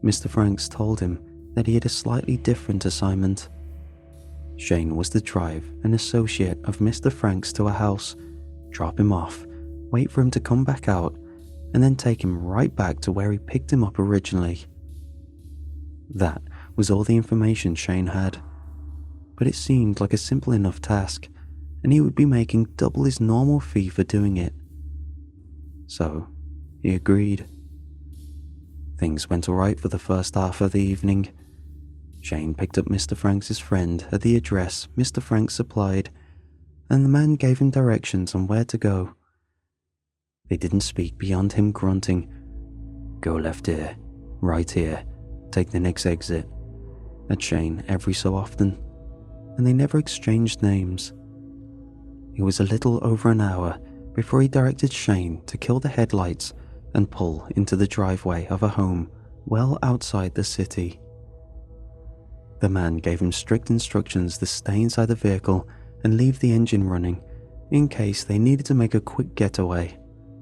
Mr. Franks told him that he had a slightly different assignment. Shane was to drive an associate of Mr. Franks to a house, drop him off, wait for him to come back out, and then take him right back to where he picked him up originally. That was all the information Shane had, but it seemed like a simple enough task, and he would be making double his normal fee for doing it. So, he agreed. Things went alright for the first half of the evening. Shane picked up Mr. Franks' friend at the address Mr. Franks supplied, and the man gave him directions on where to go. They didn't speak beyond him grunting, "Go left here, right here, take the next exit," at Shane every so often, and they never exchanged names. It was a little over an hour before he directed Shane to kill the headlights and pull into the driveway of a home well outside the city. The man gave him strict instructions to stay inside the vehicle and leave the engine running in case they needed to make a quick getaway,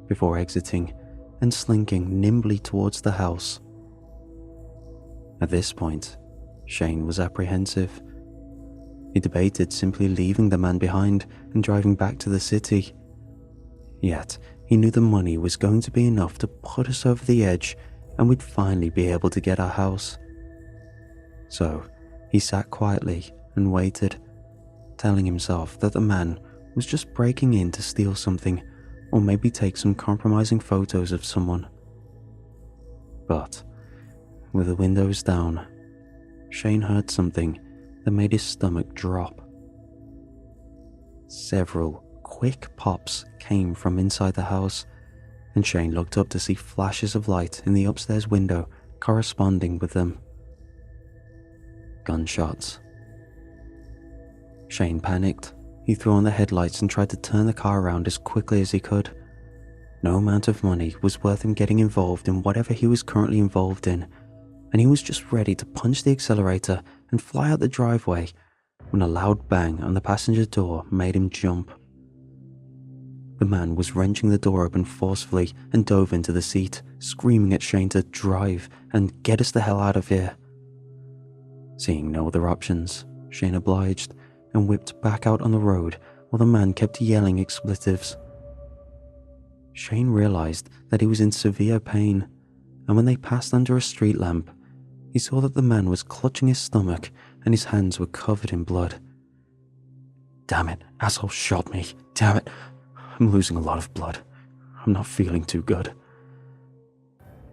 before exiting and slinking nimbly towards the house. At this point, Shane was apprehensive. He debated simply leaving the man behind and driving back to the city. Yet, he knew the money was going to be enough to put us over the edge and we'd finally be able to get our house. So he sat quietly and waited, telling himself that the man was just breaking in to steal something or maybe take some compromising photos of someone. But with the windows down, Shane heard something that made his stomach drop. Several quick pops came from inside the house, and Shane looked up to see flashes of light in the upstairs window corresponding with them. Gunshots. Shane panicked. He threw on the headlights and tried to turn the car around as quickly as he could. No amount of money was worth him getting involved in whatever he was currently involved in, and he was just ready to punch the accelerator and fly out the driveway when a loud bang on the passenger door made him jump. The man was wrenching the door open forcefully and dove into the seat, screaming at Shane to drive and get us the hell out of here. Seeing no other options, Shane obliged and whipped back out on the road while the man kept yelling expletives. Shane realized that he was in severe pain, and when they passed under a street lamp, he saw that the man was clutching his stomach and his hands were covered in blood. "Damn it, asshole shot me. Damn it. I'm losing a lot of blood. I'm not feeling too good."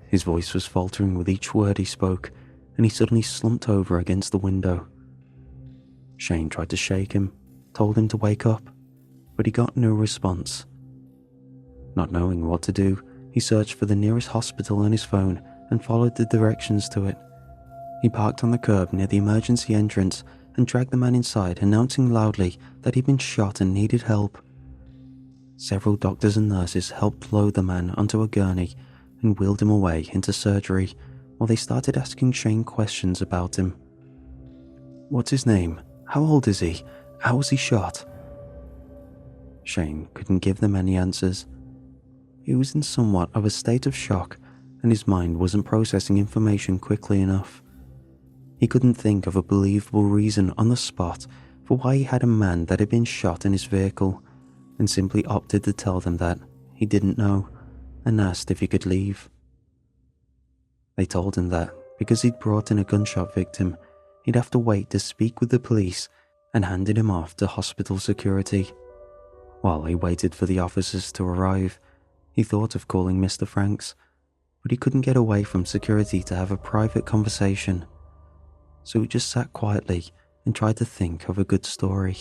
His voice was faltering with each word he spoke, and he suddenly slumped over against the window. Shane tried to shake him, told him to wake up, but he got no response. Not knowing what to do, he searched for the nearest hospital on his phone and followed the directions to it. He parked on the curb near the emergency entrance and dragged the man inside, announcing loudly that he'd been shot and needed help. Several doctors and nurses helped load the man onto a gurney and wheeled him away into surgery while they started asking Shane questions about him. What's his name? How old is he? How was he shot? Shane couldn't give them any answers. He was in somewhat of a state of shock, and his mind wasn't processing information quickly enough. He couldn't think of a believable reason on the spot for why he had a man that had been shot in his vehicle, and simply opted to tell them that he didn't know and asked if he could leave. They told him that because he'd brought in a gunshot victim, he'd have to wait to speak with the police, and handed him off to hospital security. While he waited for the officers to arrive, he thought of calling Mr. Franks, but he couldn't get away from security to have a private conversation. So he just sat quietly and tried to think of a good story.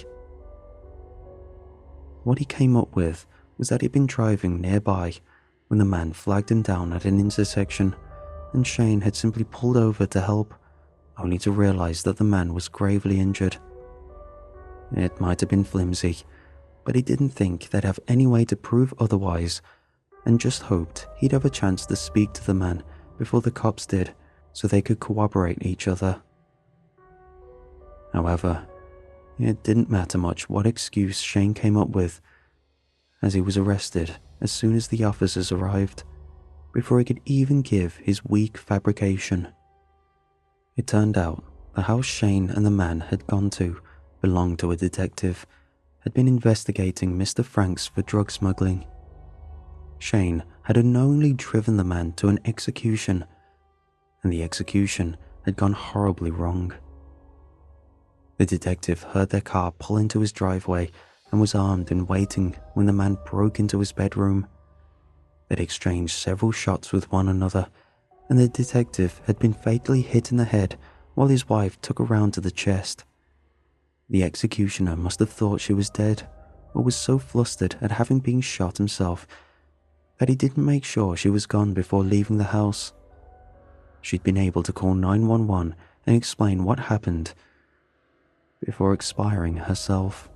What he came up with was that he'd been driving nearby when the man flagged him down at an intersection, and Shane had simply pulled over to help, only to realize that the man was gravely injured. It might have been flimsy, but he didn't think they'd have any way to prove otherwise, and just hoped he'd have a chance to speak to the man before the cops did, so they could corroborate each other. However, it didn't matter much what excuse Shane came up with, as he was arrested as soon as the officers arrived, before he could even give his weak fabrication. It turned out the house Shane and the man had gone to belonged to a detective, had been investigating Mr. Franks for drug smuggling. Shane had unknowingly driven the man to an execution, and the execution had gone horribly wrong. The detective heard their car pull into his driveway and was armed and waiting when the man broke into his bedroom. They'd exchanged several shots with one another, and the detective had been fatally hit in the head while his wife took a round to the chest. The executioner must have thought she was dead, or was so flustered at having been shot himself that he didn't make sure she was gone before leaving the house. She'd been able to call 911 and explain what happened before expiring herself.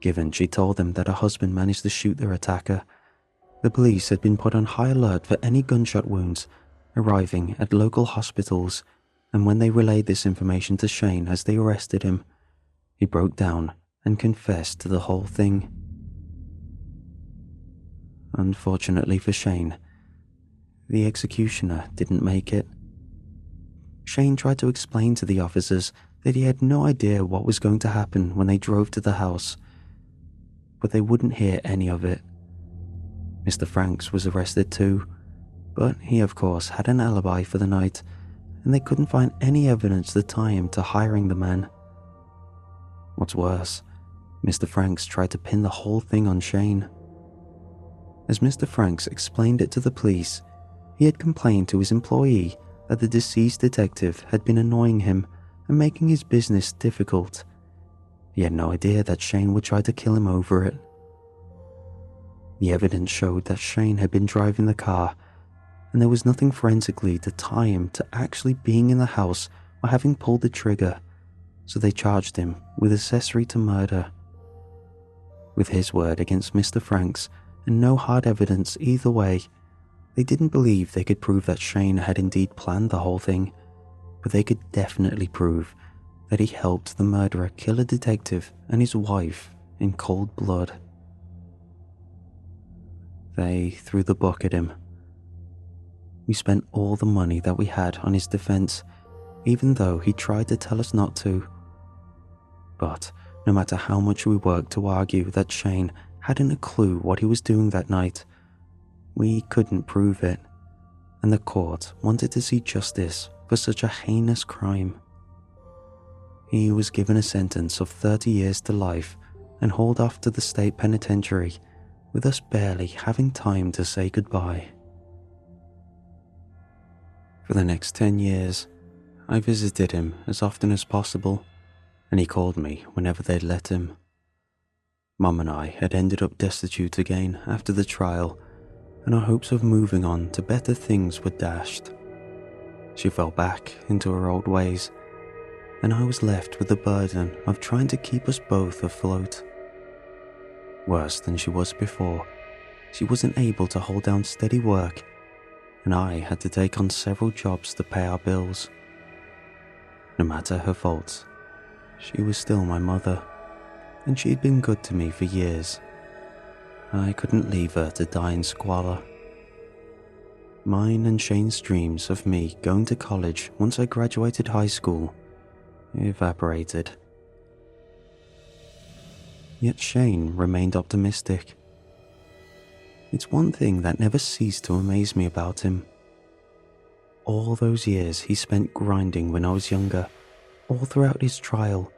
Given she told them that her husband managed to shoot their attacker, the police had been put on high alert for any gunshot wounds arriving at local hospitals, and when they relayed this information to Shane as they arrested him, he broke down and confessed to the whole thing. Unfortunately for Shane, the executioner didn't make it. Shane tried to explain to the officers that he had no idea what was going to happen when they drove to the house, but they wouldn't hear any of it. Mr. Franks was arrested too, but he of course had an alibi for the night, and they couldn't find any evidence to tie him to hiring the man. What's worse, Mr. Franks tried to pin the whole thing on Shane. As Mr. Franks explained it to the police, he had complained to his employee that the deceased detective had been annoying him and making his business difficult. He had no idea that Shane would try to kill him over it. The evidence showed that Shane had been driving the car, and there was nothing forensically to tie him to actually being in the house or having pulled the trigger, so they charged him with accessory to murder. With his word against Mr. Franks and no hard evidence either way, they didn't believe they could prove that Shane had indeed planned the whole thing, but they could definitely prove that he helped the murderer kill a detective and his wife in cold blood. They threw the book at him. We spent all the money that we had on his defense, even though he tried to tell us not to. But no matter how much we worked to argue that Shane hadn't a clue what he was doing that night, we couldn't prove it, and the court wanted to see justice for such a heinous crime. He was given a sentence of 30 years to life and hauled off to the state penitentiary, with us barely having time to say goodbye. For the next 10 years, I visited him as often as possible, and he called me whenever they'd let him. Mum and I had ended up destitute again after the trial, and our hopes of moving on to better things were dashed. She fell back into her old ways, and I was left with the burden of trying to keep us both afloat. Worse than she was before, she wasn't able to hold down steady work, and I had to take on several jobs to pay our bills. No matter her faults, she was still my mother, and she had been good to me for years. I couldn't leave her to die in squalor. Mine and Shane's dreams of me going to college once I graduated high school evaporated. Yet Shane remained optimistic. It's one thing that never ceased to amaze me about him. All those years he spent grinding when I was younger, all throughout his trial,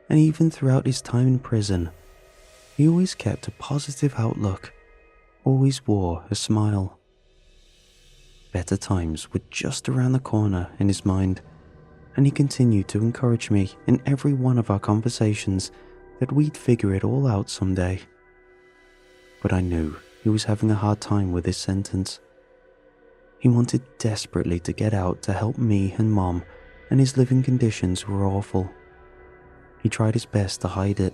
and even throughout his time in prison, he always kept a positive outlook, always wore a smile. Better times were just around the corner in his mind, and he continued to encourage me in every one of our conversations that we'd figure it all out someday. But I knew he was having a hard time with his sentence. He wanted desperately to get out to help me and Mom, and his living conditions were awful. He tried his best to hide it,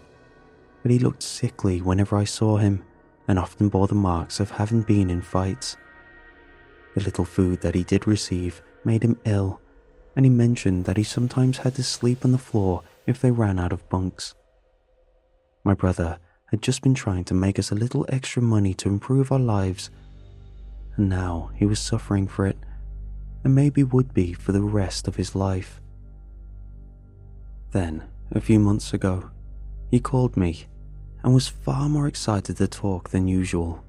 but he looked sickly whenever I saw him, and often bore the marks of having been in fights. The little food that he did receive made him ill, and he mentioned that he sometimes had to sleep on the floor if they ran out of bunks. My brother had just been trying to make us a little extra money to improve our lives, and now he was suffering for it, and maybe would be for the rest of his life. Then, a few months ago, he called me and was far more excited to talk than usual.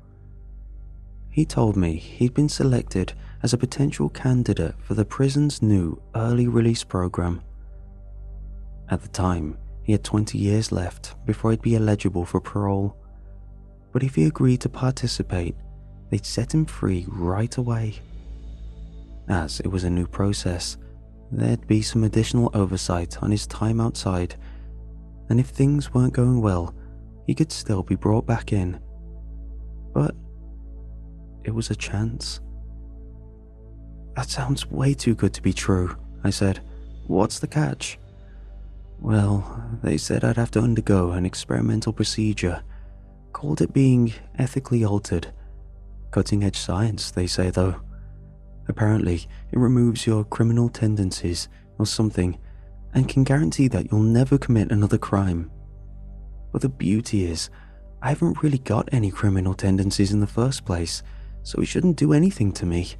He told me he'd been selected as a potential candidate for the prison's new early release program. At the time, he had 20 years left before he'd be eligible for parole, but if he agreed to participate, they'd set him free right away. As it was a new process, there'd be some additional oversight on his time outside, and if things weren't going well, he could still be brought back in. But it was a chance. "That sounds way too good to be true," I said. "What's the catch?" "Well, they said I'd have to undergo an experimental procedure, called it being ethically altered. Cutting-edge science, they say, though. Apparently, it removes your criminal tendencies or something, and can guarantee that you'll never commit another crime. But the beauty is, I haven't really got any criminal tendencies in the first place, so it shouldn't do anything to me."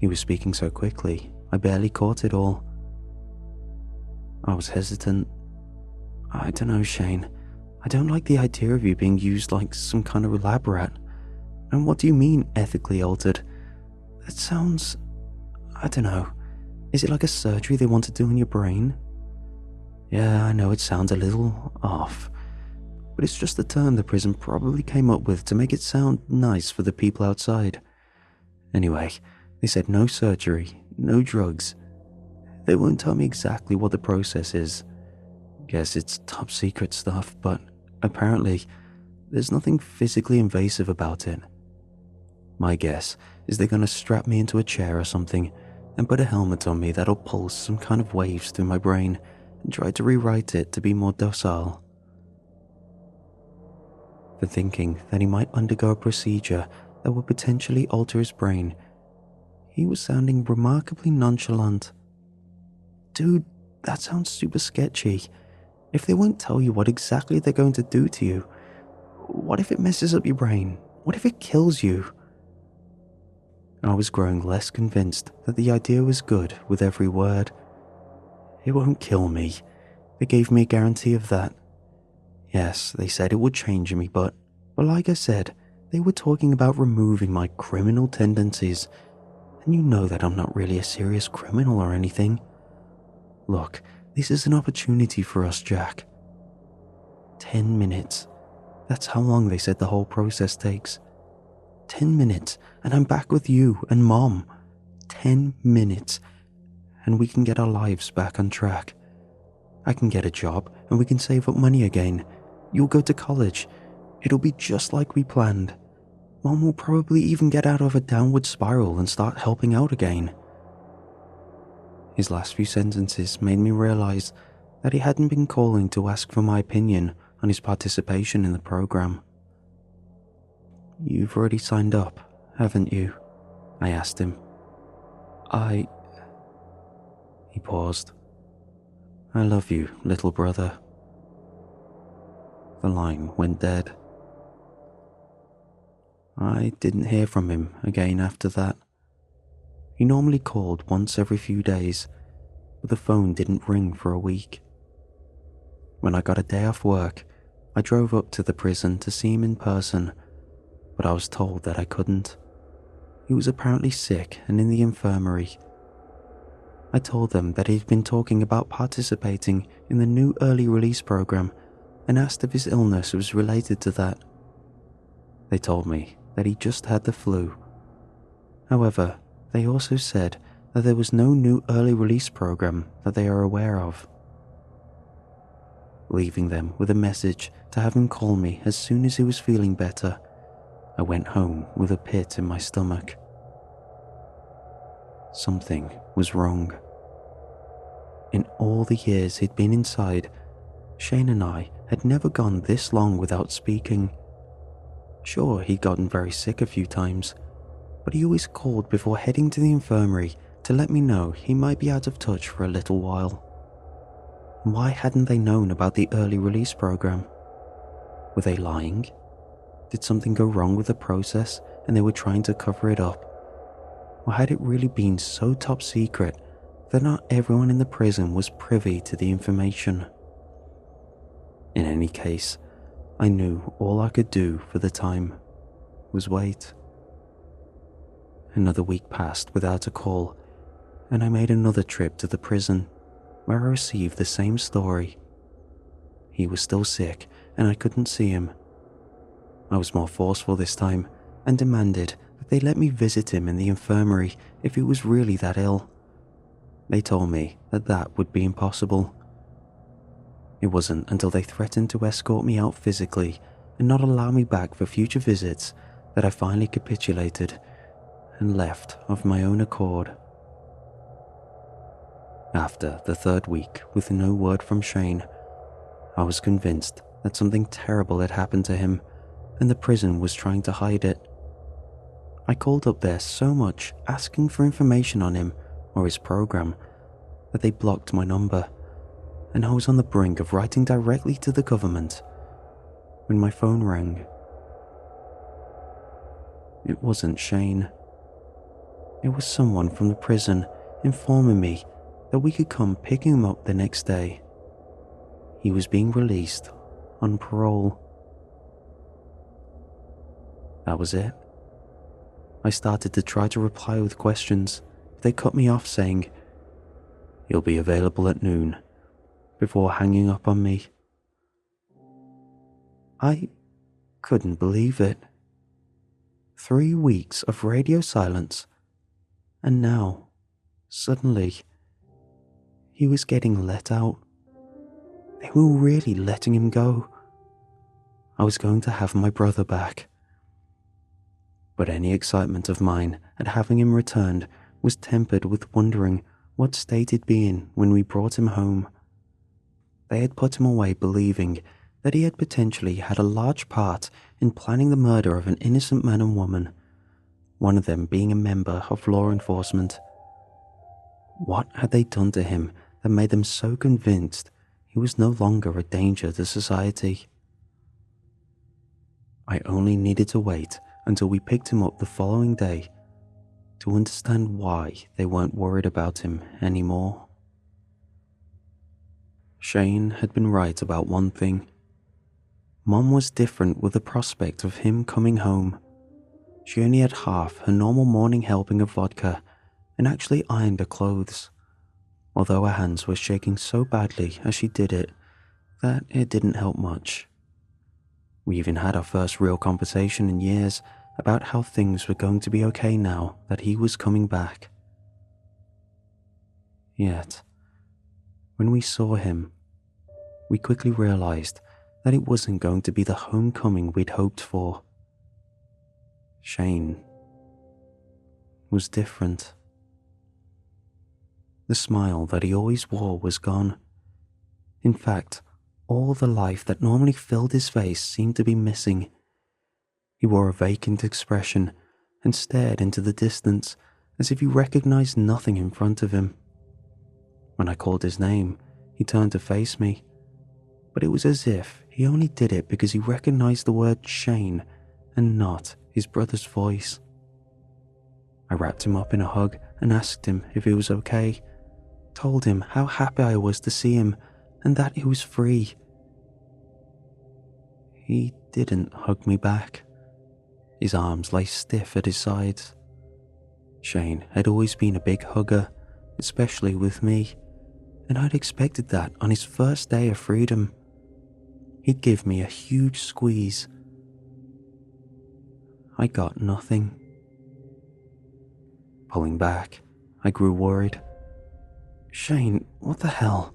He was speaking so quickly, I barely caught it all. I was hesitant. "I don't know, Shane. I don't like the idea of you being used like some kind of lab rat. And what do you mean, ethically altered? That sounds... I don't know. Is it like a surgery they want to do in your brain? Yeah, I know it sounds a little off, but it's just a term the prison probably came up with to make it sound nice for the people outside. Anyway, they said no surgery, no drugs. They won't tell me exactly what the process is. Guess it's top secret stuff, but apparently there's nothing physically invasive about it. My guess is they're gonna strap me into a chair or something and put a helmet on me that'll pulse some kind of waves through my brain and try to rewrite it to be more docile. For thinking that he might undergo a procedure that would potentially alter his brain, he was sounding remarkably nonchalant. Dude, that sounds super sketchy. If they won't tell you what exactly they're going to do to you, what if it messes up your brain? What if it kills you? I was growing less convinced that the idea was good with every word. It won't kill me. They gave me a guarantee of that. Yes, they said it would change me, but like I said, they were talking about removing my criminal tendencies, and you know that I'm not really a serious criminal or anything. Look, this is an opportunity for us, Jack. 10 minutes. That's how long they said the whole process takes. 10 minutes, and I'm back with you and Mom. 10 minutes, and we can get our lives back on track. I can get a job, and we can save up money again. You'll go to college. It'll be just like we planned. Mom will probably even get out of a downward spiral and start helping out again. His last few sentences made me realize that he hadn't been calling to ask for my opinion on his participation in the program. You've already signed up, haven't you? I asked him. He paused. I love you, little brother. The line went dead. I didn't hear from him again after that. He normally called once every few days, but the phone didn't ring for a week. When I got a day off work, I drove up to the prison to see him in person, but I was told that I couldn't. He was apparently sick and in the infirmary. I told them that he'd been talking about participating in the new early release program and asked if his illness was related to that. They told me that he just had the flu. However, they also said that there was no new early release program that they are aware of. Leaving them with a message to have him call me as soon as he was feeling better, I went home with a pit in my stomach. Something was wrong. In all the years he'd been inside, Shane and I had never gone this long without speaking. Sure, he'd gotten very sick a few times, but he always called before heading to the infirmary to let me know he might be out of touch for a little while. Why hadn't they known about the early release program? Were they lying? Did something go wrong with the process and they were trying to cover it up? Or had it really been so top secret that not everyone in the prison was privy to the information? In any case, I knew all I could do for the time was wait. Another week passed without a call, and I made another trip to the prison, where I received the same story. He was still sick, and I couldn't see him. I was more forceful this time, and demanded that they let me visit him in the infirmary if he was really that ill. They told me that that would be impossible. It wasn't until they threatened to escort me out physically and not allow me back for future visits that I finally capitulated and left of my own accord. After the third week with no word from Shane, I was convinced that something terrible had happened to him and the prison was trying to hide it. I called up there so much asking for information on him or his program that they blocked my number, and I was on the brink of writing directly to the government when my phone rang. It wasn't Shane. It was someone from the prison informing me that we could come pick him up the next day. He was being released on parole. That was it. I started to try to reply with questions, they cut me off saying, "He'll be available at noon," before hanging up on me. I couldn't believe it. 3 weeks of radio silence, and now, suddenly, he was getting let out. They were really letting him go. I was going to have my brother back. But any excitement of mine at having him returned was tempered with wondering what state he'd be in when we brought him home. They had put him away believing that he had potentially had a large part in planning the murder of an innocent man and woman, one of them being a member of law enforcement. What had they done to him that made them so convinced he was no longer a danger to society? I only needed to wait until we picked him up the following day to understand why they weren't worried about him anymore. Shane had been right about one thing. Mom was different with the prospect of him coming home. She only had half her normal morning helping of vodka and actually ironed her clothes, although her hands were shaking so badly as she did it that it didn't help much. We even had our first real conversation in years about how things were going to be okay now that he was coming back. Yet, when we saw him, we quickly realized that it wasn't going to be the homecoming we'd hoped for. Shane was different. The smile that he always wore was gone. In fact, all the life that normally filled his face seemed to be missing. He wore a vacant expression and stared into the distance as if he recognized nothing in front of him. When I called his name, he turned to face me, but it was as if he only did it because he recognized the word Shane and not his brother's voice. I wrapped him up in a hug and asked him if he was okay, told him how happy I was to see him and that he was free. He didn't hug me back. His arms lay stiff at his sides. Shane had always been a big hugger, especially with me, and I'd expected that on his first day of freedom. He'd give me a huge squeeze. I got nothing. Pulling back, I grew worried. "Shane, what the hell?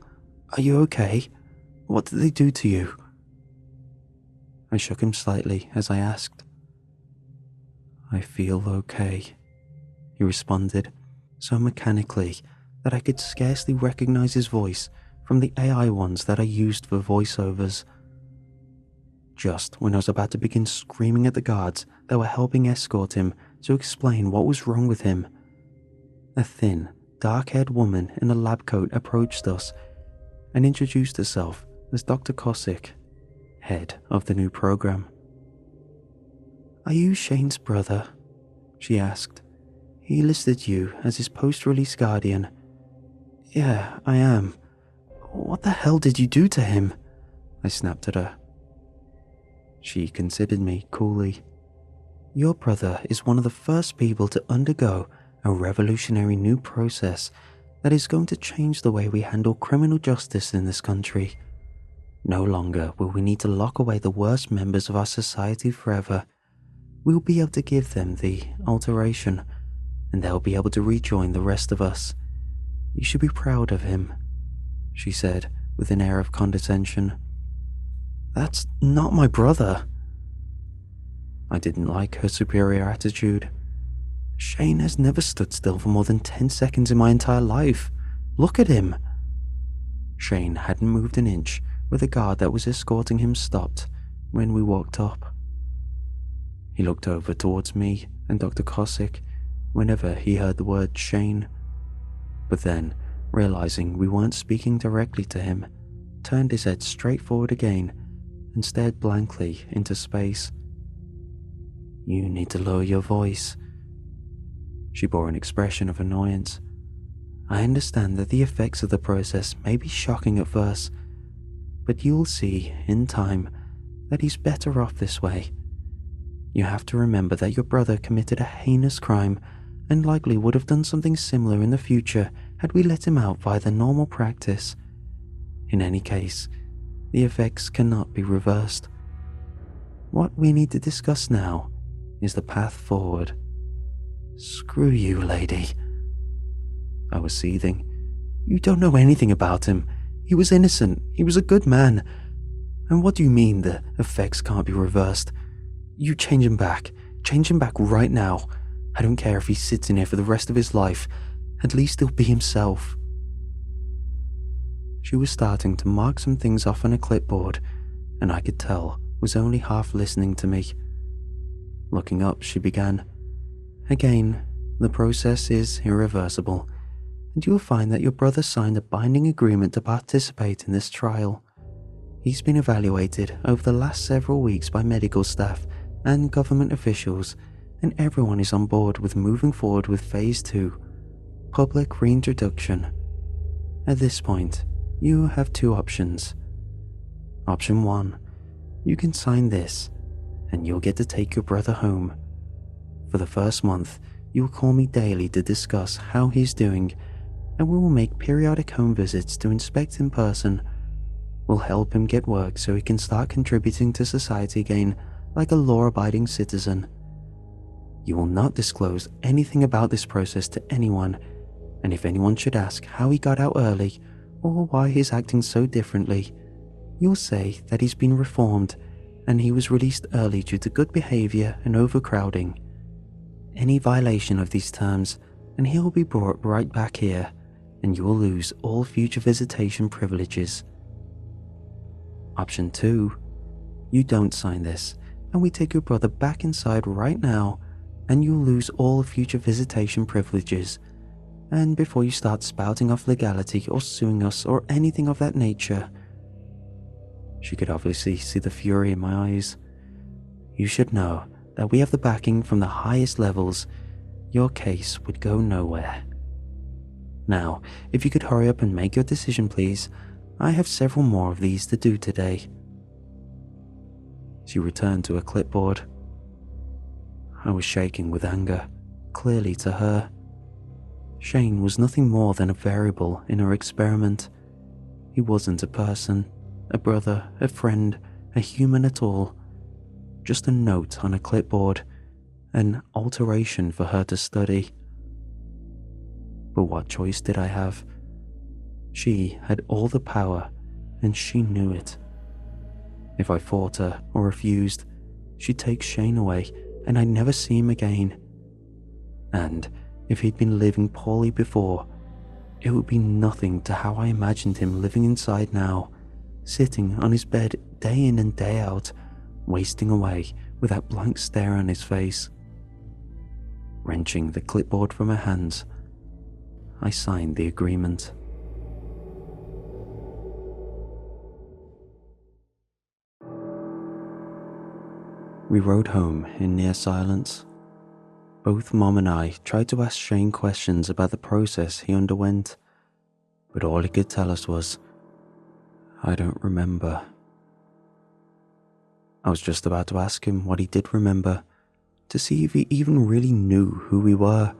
Are you okay? What did they do to you?" I shook him slightly as I asked. "I feel okay," he responded, so mechanically that I could scarcely recognize his voice from the AI ones that I used for voiceovers. Just when I was about to begin screaming at the guards that were helping escort him to explain what was wrong with him, a thin, dark-haired woman in a lab coat approached us and introduced herself as Dr. Kosick, head of the new program. "Are you Shane's brother?" she asked. "He listed you as his post-release guardian." "Yeah, I am." "What the hell did you do to him?" I snapped at her. She considered me coolly. "Your brother is one of the first people to undergo a revolutionary new process that is going to change the way we handle criminal justice in this country. No longer will we need to lock away the worst members of our society forever. We'll be able to give them the alteration, and they'll be able to rejoin the rest of us. You should be proud of him," she said with an air of condescension. "That's not my brother." I didn't like her superior attitude. "Shane has never stood still for more than 10 seconds in my entire life. Look at him." Shane hadn't moved an inch where the guard that was escorting him stopped when we walked up. He looked over towards me and Dr. Kosick whenever he heard the word Shane, but then, realizing we weren't speaking directly to him, turned his head straight forward again and stared blankly into space. "You need to lower your voice." She bore an expression of annoyance. "I understand that the effects of the process may be shocking at first, but you'll see, in time, that he's better off this way. You have to remember that your brother committed a heinous crime and likely would have done something similar in the future had we let him out via the normal practice. In any case, the effects cannot be reversed. What we need to discuss now is the path forward. Screw you, lady. I was seething. You don't know anything about him. He was innocent. He was a good man. And what do you mean the effects can't be reversed? You change him back. Change him back right now. I don't care if he sits in here for the rest of his life. At least he'll be himself. She was starting to mark some things off on a clipboard, and I could tell was only half listening to me. Looking up, she began. Again, the process is irreversible, and you will find that your brother signed a binding agreement to participate in this trial. He's been evaluated over the last several weeks by medical staff and government officials, and everyone is on board with moving forward with Phase 2, public reintroduction. At this point, you have two options. Option 1, you can sign this, and you'll get to take your brother home. For the first month, you will call me daily to discuss how he's doing, and we will make periodic home visits to inspect in person. We'll help him get work so he can start contributing to society again like a law-abiding citizen. You will not disclose anything about this process to anyone, and if anyone should ask how he got out early or why he's acting so differently, you'll say that he's been reformed and he was released early due to good behavior and overcrowding. Any violation of these terms and he'll be brought right back here, and you will lose all future visitation privileges. Option 2, you don't sign this, and we take your brother back inside right now, and you'll lose all future visitation privileges. And before you start spouting off legality or suing us or anything of that nature. She could obviously see the fury in my eyes. You should know that we have the backing from the highest levels. Your case would go nowhere. Now, if you could hurry up and make your decision, please. I have several more of these to do today. She returned to her clipboard. I was shaking with anger, clearly to her. Shane was nothing more than a variable in her experiment. He wasn't a person, a brother, a friend, a human at all. Just a note on a clipboard, an alteration for her to study. But what choice did I have? She had all the power, and she knew it. If I fought her or refused, she'd take Shane away, and I'd never see him again. And if he'd been living poorly before, it would be nothing to how I imagined him living inside now, sitting on his bed day in and day out, wasting away with that blank stare on his face. Wrenching the clipboard from her hands, I signed the agreement. We rode home in near silence. Both Mom and I tried to ask Shane questions about the process he underwent, but all he could tell us was, "I don't remember." I was just about to ask him what he did remember, to see if he even really knew who we were,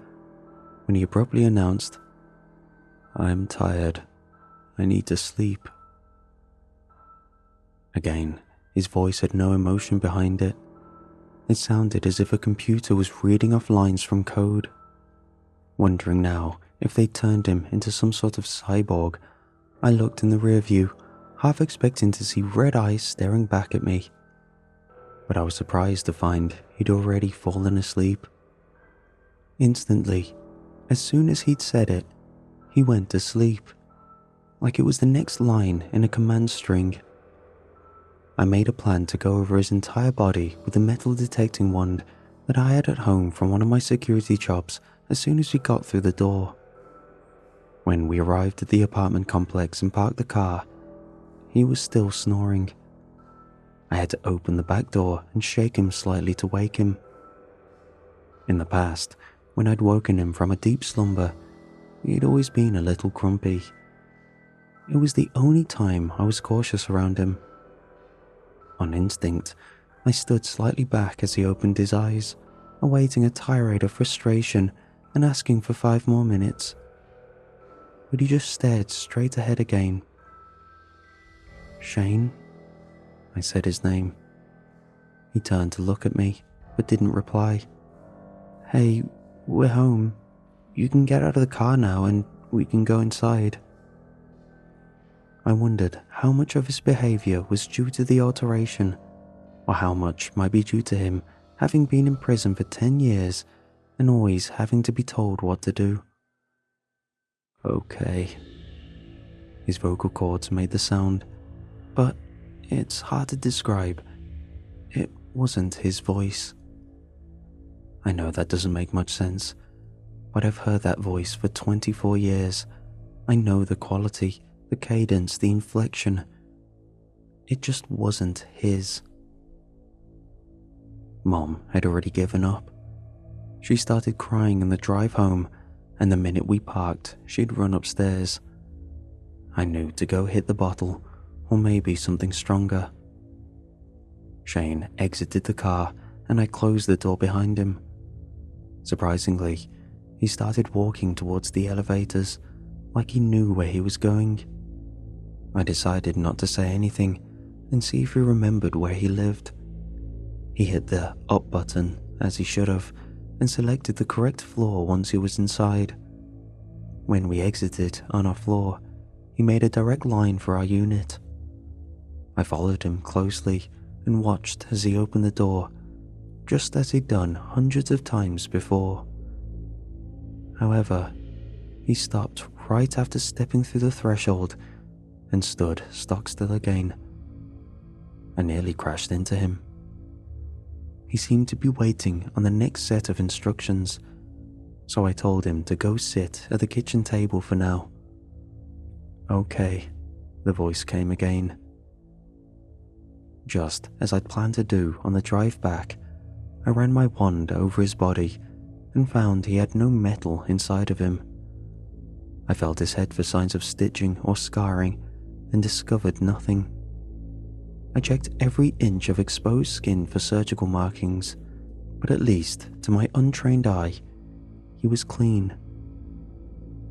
when he abruptly announced, "I'm tired. I need to sleep." Again, his voice had no emotion behind it. It sounded as if a computer was reading off lines from code. Wondering now if they'd turned him into some sort of cyborg, I looked in the rear view, half expecting to see red eyes staring back at me. But I was surprised to find he'd already fallen asleep. Instantly, as soon as he'd said it, he went to sleep, like it was the next line in a command string. I made a plan to go over his entire body with a metal detecting wand that I had at home from one of my security jobs as soon as we got through the door. When we arrived at the apartment complex and parked the car, he was still snoring. I had to open the back door and shake him slightly to wake him. In the past, when I'd woken him from a deep slumber, he'd always been a little grumpy. It was the only time I was cautious around him. On instinct, I stood slightly back as he opened his eyes, awaiting a tirade of frustration and asking for 5 more minutes. But he just stared straight ahead again. Shane? I said his name. He turned to look at me, but didn't reply. Hey, we're home. You can get out of the car now and we can go inside. I wondered how much of his behaviour was due to the alteration, or how much might be due to him having been in prison for 10 years and always having to be told what to do. Okay. His vocal cords made the sound, but it's hard to describe. It wasn't his voice. I know that doesn't make much sense, but I've heard that voice for 24 years. I know the quality, the cadence, the inflection. It just wasn't his. Mom had already given up. She started crying on the drive home, and the minute we parked, she'd run upstairs. I knew to go hit the bottle, or maybe something stronger. Shane exited the car, and I closed the door behind him. Surprisingly, he started walking towards the elevators, like he knew where he was going. I decided not to say anything and see if he remembered where he lived. He hit the up button, as he should have, and selected the correct floor once he was inside. When we exited on our floor, he made a direct line for our unit. I followed him closely and watched as he opened the door, just as he'd done hundreds of times before. However, he stopped right after stepping through the threshold and stood stock still again. I nearly crashed into him. He seemed to be waiting on the next set of instructions, so I told him to go sit at the kitchen table for now. Okay, the voice came again. Just as I'd planned to do on the drive back, I ran my wand over his body and found he had no metal inside of him. I felt his head for signs of stitching or scarring and discovered nothing. I checked every inch of exposed skin for surgical markings, but at least, to my untrained eye, he was clean.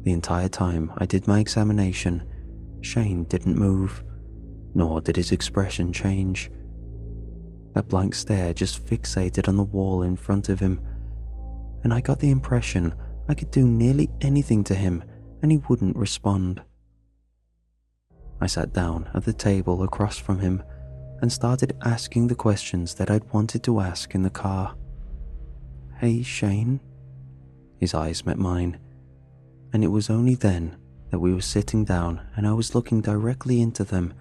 The entire time I did my examination, Shane didn't move, nor did his expression change. That blank stare just fixated on the wall in front of him, and I got the impression I could do nearly anything to him and he wouldn't respond. I sat down at the table across from him and started asking the questions that I'd wanted to ask in the car. Hey, Shane? His eyes met mine, and it was only then that we were sitting down and I was looking directly into them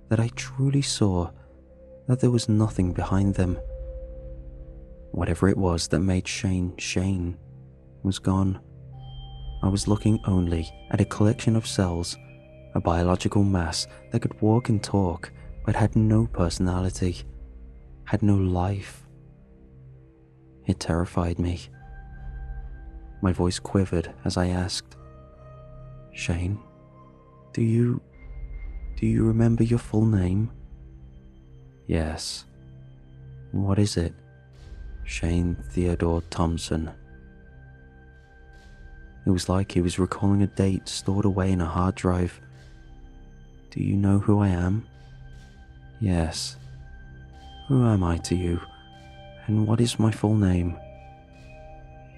that I truly saw that there was nothing behind them. Whatever it was that made Shane Shane was gone. I was looking only at a collection of cells, a biological mass that could walk and talk but had no personality, had no life. It terrified me. My voice quivered as I asked, Shane, do you remember your full name? Yes. What is it? Shane Theodore Thompson. It was like he was recalling a date stored away in a hard drive. Do you know who I am? Yes. Who am I to you? And what is my full name?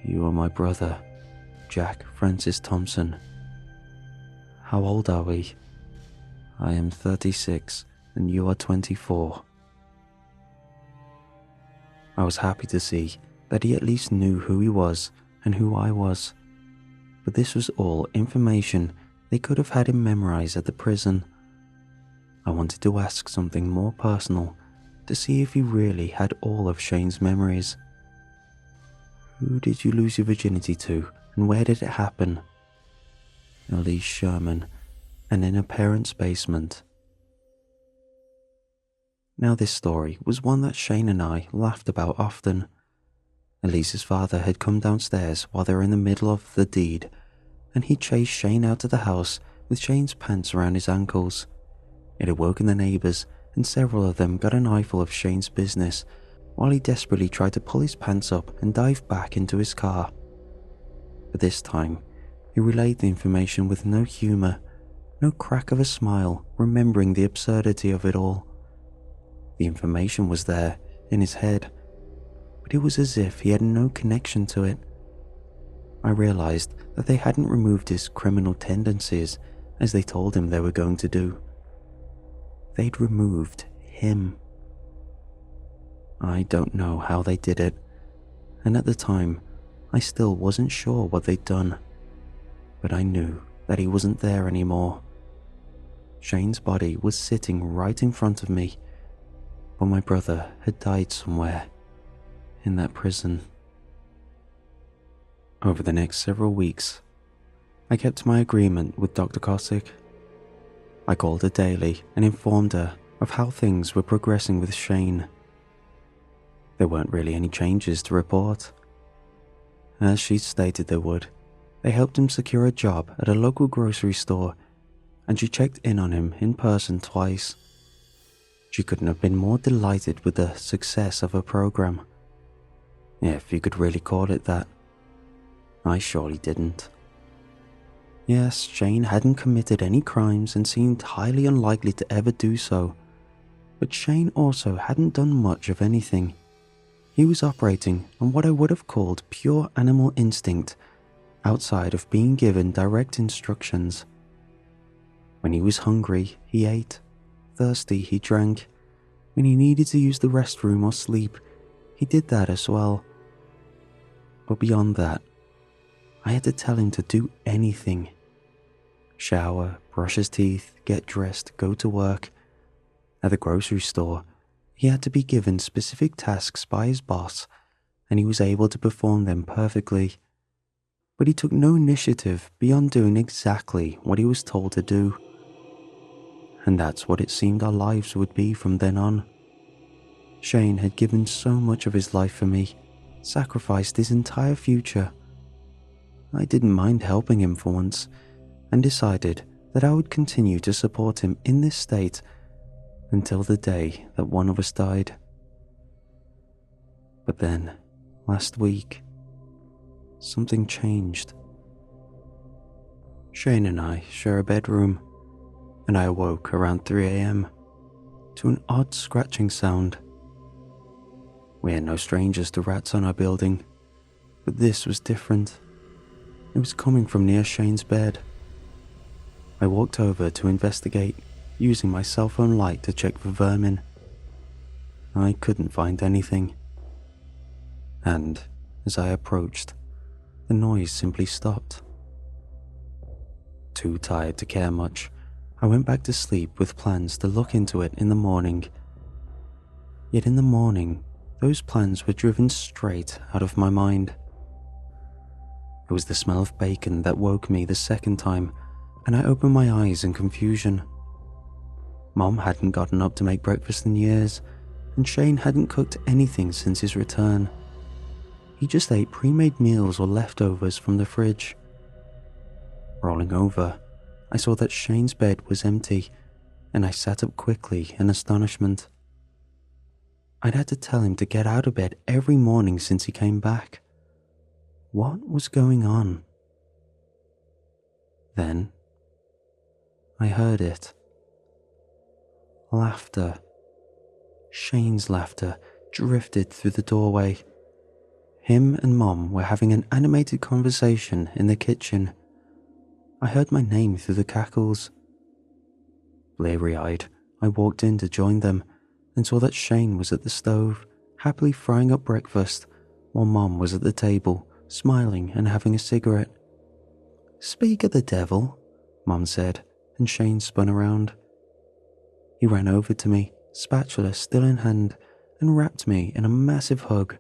You are my brother, Jack Francis Thompson. How old are we? I am 36 and you are 24. I was happy to see that he at least knew who he was and who I was, but this was all information they could have had him memorize at the prison. I wanted to ask something more personal to see if he really had all of Shane's memories. Who did you lose your virginity to and where did it happen? Elise Sherman, and in a parent's basement. Now this story was one that Shane and I laughed about often. Elise's father had come downstairs while they were in the middle of the deed, and he chased Shane out of the house with Shane's pants around his ankles. It had woken the neighbours, and several of them got an eyeful of Shane's business, while he desperately tried to pull his pants up and dive back into his car. But this time, he relayed the information with no humour, no crack of a smile, remembering the absurdity of it all. The information was there, in his head, but it was as if he had no connection to it. I realised that they hadn't removed his criminal tendencies as they told him they were going to do. They'd removed him. I don't know how they did it, and at the time, I still wasn't sure what they'd done. But I knew that he wasn't there anymore. Shane's body was sitting right in front of me, but my brother had died somewhere, in that prison. Over the next several weeks, I kept my agreement with Dr. Kosick. I called her daily and informed her of how things were progressing with Shane. There weren't really any changes to report. As she stated there would, they helped him secure a job at a local grocery store, and she checked in on him in person twice. She couldn't have been more delighted with the success of her program, if you could really call it that. I surely didn't. Yes, Shane hadn't committed any crimes and seemed highly unlikely to ever do so, but Shane also hadn't done much of anything. He was operating on what I would have called pure animal instinct, outside of being given direct instructions. When he was hungry, he ate. Thirsty, he drank. When he needed to use the restroom or sleep, he did that as well. But beyond that, I had to tell him to do anything. Shower, brush his teeth, get dressed, go to work. At the grocery store, he had to be given specific tasks by his boss, and he was able to perform them perfectly. But he took no initiative beyond doing exactly what he was told to do. And that's what it seemed our lives would be from then on. Shane had given so much of his life for me, sacrificed his entire future. I didn't mind helping him for once, and decided that I would continue to support him in this state until the day that one of us died. But then, last week, something changed. Shane and I share a bedroom, and I awoke around 3 a.m. to an odd scratching sound. We're no strangers to rats on our building, but this was different. It was coming from near Shane's bed. I walked over to investigate, using my cell phone light to check for vermin. I couldn't find anything. And as I approached, the noise simply stopped. Too tired to care much, I went back to sleep with plans to look into it in the morning. Yet in the morning, those plans were driven straight out of my mind. It was the smell of bacon that woke me the second time, and I opened my eyes in confusion. Mom hadn't gotten up to make breakfast in years, and Shane hadn't cooked anything since his return. He just ate pre-made meals or leftovers from the fridge. Rolling over, I saw that Shane's bed was empty, and I sat up quickly in astonishment. I'd had to tell him to get out of bed every morning since he came back. What was going on? Then, I heard it. Laughter. Shane's laughter drifted through the doorway. Him and Mom were having an animated conversation in the kitchen. I heard my name through the cackles. Bleary-eyed, I walked in to join them and saw that Shane was at the stove, happily frying up breakfast, while Mom was at the table, smiling and having a cigarette. "Speak of the devil," Mom said, and Shane spun around. He ran over to me, spatula still in hand, and wrapped me in a massive hug.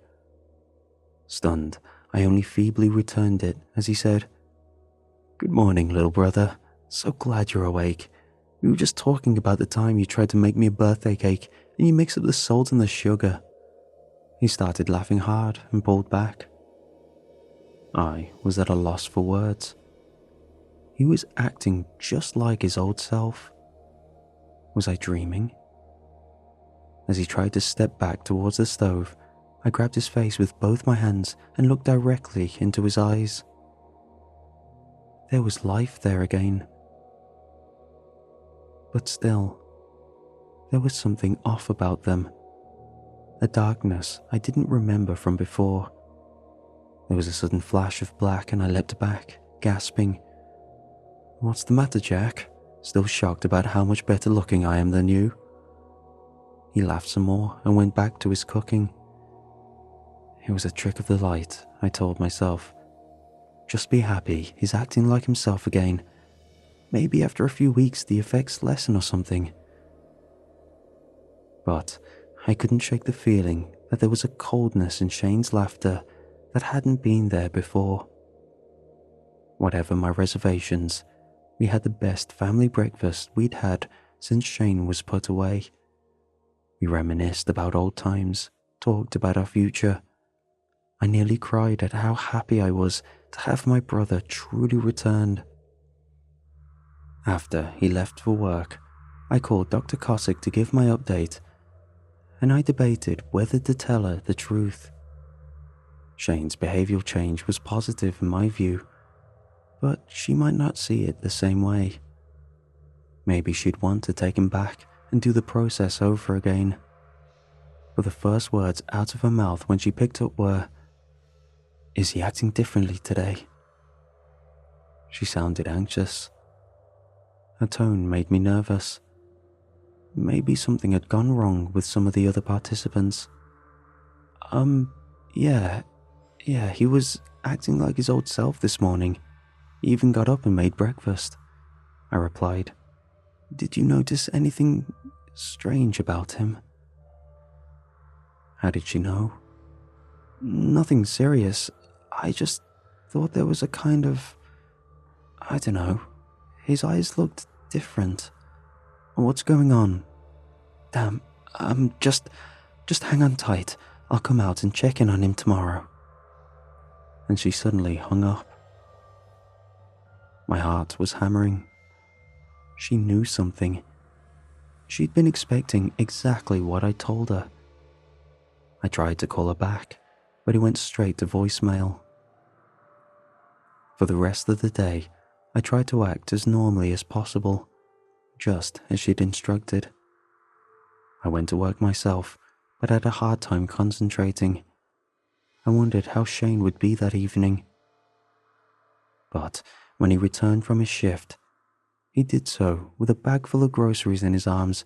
Stunned, I only feebly returned it as he said, "Good morning, little brother. So glad you're awake. We were just talking about the time you tried to make me a birthday cake and you mixed up the salt and the sugar." He started laughing hard and pulled back. I was at a loss for words. He was acting just like his old self. Was I dreaming? As he tried to step back towards the stove, I grabbed his face with both my hands and looked directly into his eyes. there was life there again. But still, there was something off about them, a darkness I didn't remember from before. There was a sudden flash of black and I leapt back, gasping. "What's the matter, Jack? Still shocked about how much better looking I am than you?" He laughed some more and went back to his cooking. It was a trick of the light, I told myself. Just be happy, he's acting like himself again. Maybe after a few weeks the effects lessen or something. But I couldn't shake the feeling that there was a coldness in Shane's laughter that hadn't been there before. Whatever my reservations, we had the best family breakfast we'd had since Shane was put away. We reminisced about old times, talked about our future. I nearly cried at how happy I was to have my brother truly returned. After he left for work, I called Dr. Cossack to give my update, and I debated whether to tell her the truth. Shane's behavioral change was positive in my view, but she might not see it the same way. Maybe she'd want to take him back and do the process over again. But the first words out of her mouth when she picked up were, "Is he acting differently today?" She sounded anxious. Her tone made me nervous. Maybe something had gone wrong with some of the other participants. Yeah, he was acting like his old self this morning. He even got up and made breakfast," I replied. "Did you notice anything strange about him?" How did she know? "Nothing serious. I just thought there was a kind of... I don't know. His eyes looked different. What's going on?" "Damn, just hang on tight. I'll come out and check in on him tomorrow." And she suddenly hung up. My heart was hammering. She knew something. She'd been expecting exactly what I told her. I tried to call her back, but it went straight to voicemail. For the rest of the day, I tried to act as normally as possible, just as she'd instructed. I went to work myself, but had a hard time concentrating. I wondered how Shane would be that evening. But when he returned from his shift, he did so with a bag full of groceries in his arms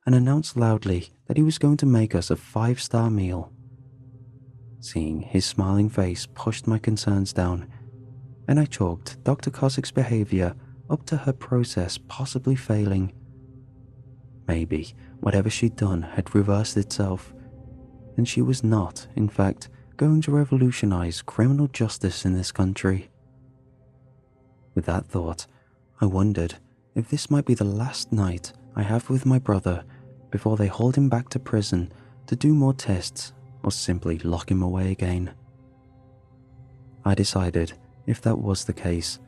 and announced loudly that he was going to make us a 5-star meal. Seeing his smiling face pushed my concerns down, and I chalked Dr. Cossack's behavior up to her process possibly failing. Maybe whatever she'd done had reversed itself, and she was not, in fact, going to revolutionize criminal justice in this country. With that thought, I wondered if this might be the last night I have with my brother before they hold him back to prison to do more tests or simply lock him away again. I decided, if that was the case,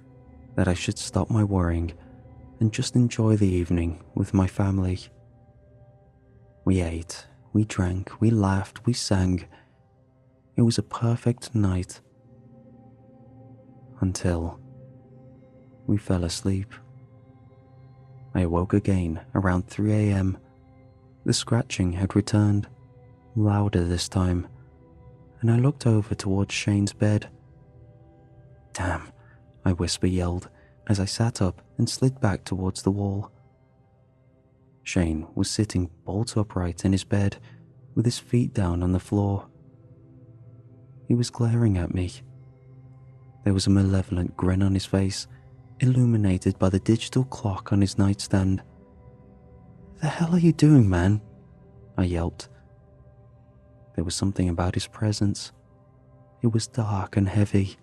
that I should stop my worrying and just enjoy the evening with my family. We ate, we drank, we laughed, we sang. It was a perfect night. Until we fell asleep. I awoke again around 3 a.m. The scratching had returned, louder this time, and I looked over towards Shane's bed. "Damn," I whisper-yelled as I sat up and slid back towards the wall. Shane was sitting bolt upright in his bed with his feet down on the floor. He was glaring at me. There was a malevolent grin on his face, illuminated by the digital clock on his nightstand. "The hell are you doing, man?" I yelped. There was something about his presence. It was dark and heavy.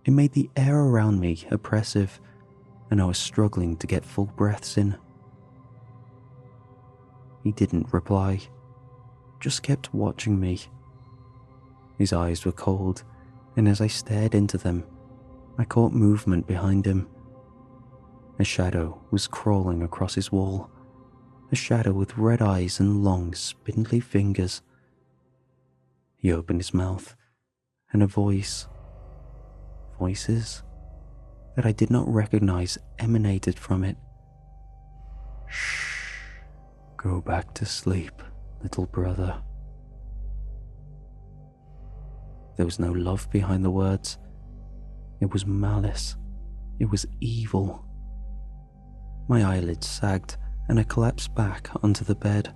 It made the air around me oppressive, and I was struggling to get full breaths in. He didn't reply, just kept watching me. His eyes were cold, and as I stared into them, I caught movement behind him. A shadow was crawling across his wall, a shadow with red eyes and long, spindly fingers. He opened his mouth, and a voice. Voices? that I did not recognize emanated from it. Shh, go back to sleep, little brother. There was no love behind the words. It was malice. It was evil. My eyelids sagged and I collapsed back onto the bed.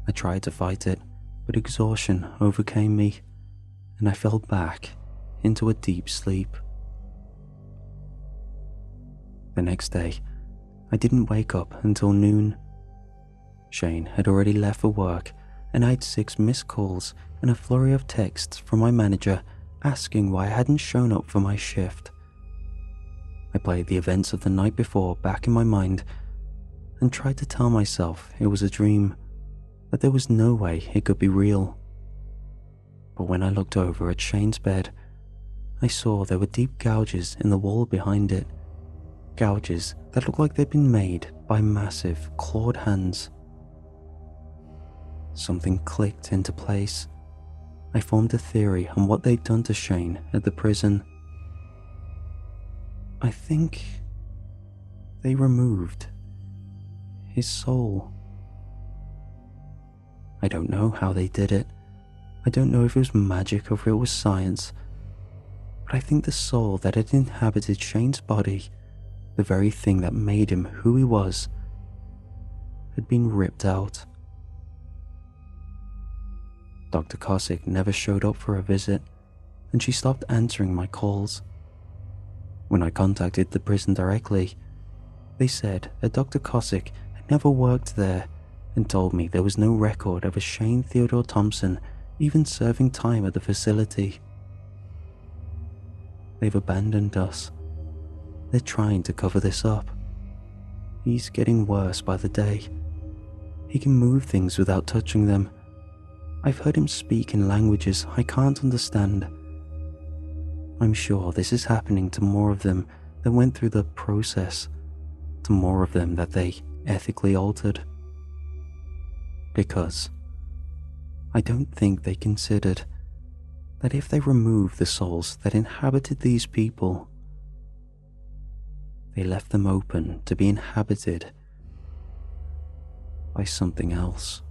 I tried to fight it, but exhaustion overcame me, and I fell back into a deep sleep. The next day, I didn't wake up until noon. Shane had already left for work, and I had 6 missed calls and a flurry of texts from my manager asking why I hadn't shown up for my shift. I played the events of the night before back in my mind and tried to tell myself it was a dream, that there was no way it could be real. But when I looked over at Shane's bed, I saw there were deep gouges in the wall behind it, gouges that looked like they'd been made by massive, clawed hands. Something clicked into place. I formed a theory on what they'd done to Shane at the prison. I think they removed his soul. I don't know how they did it. I don't know if it was magic or if it was science. But I think the soul that had inhabited Shane's body, the very thing that made him who he was, had been ripped out. Dr. Kosick never showed up for a visit, and she stopped answering my calls. When I contacted the prison directly, they said that Dr. Kosick had never worked there and told me there was no record of a Shane Theodore Thompson even serving time at the facility. They've abandoned us. They're trying to cover this up. He's getting worse by the day. He can move things without touching them. I've heard him speak in languages I can't understand. I'm sure this is happening to more of them that went through the process, to more of them that they ethically altered. Because I don't think they considered that if they remove the souls that inhabited these people, they left them open to be inhabited by something else.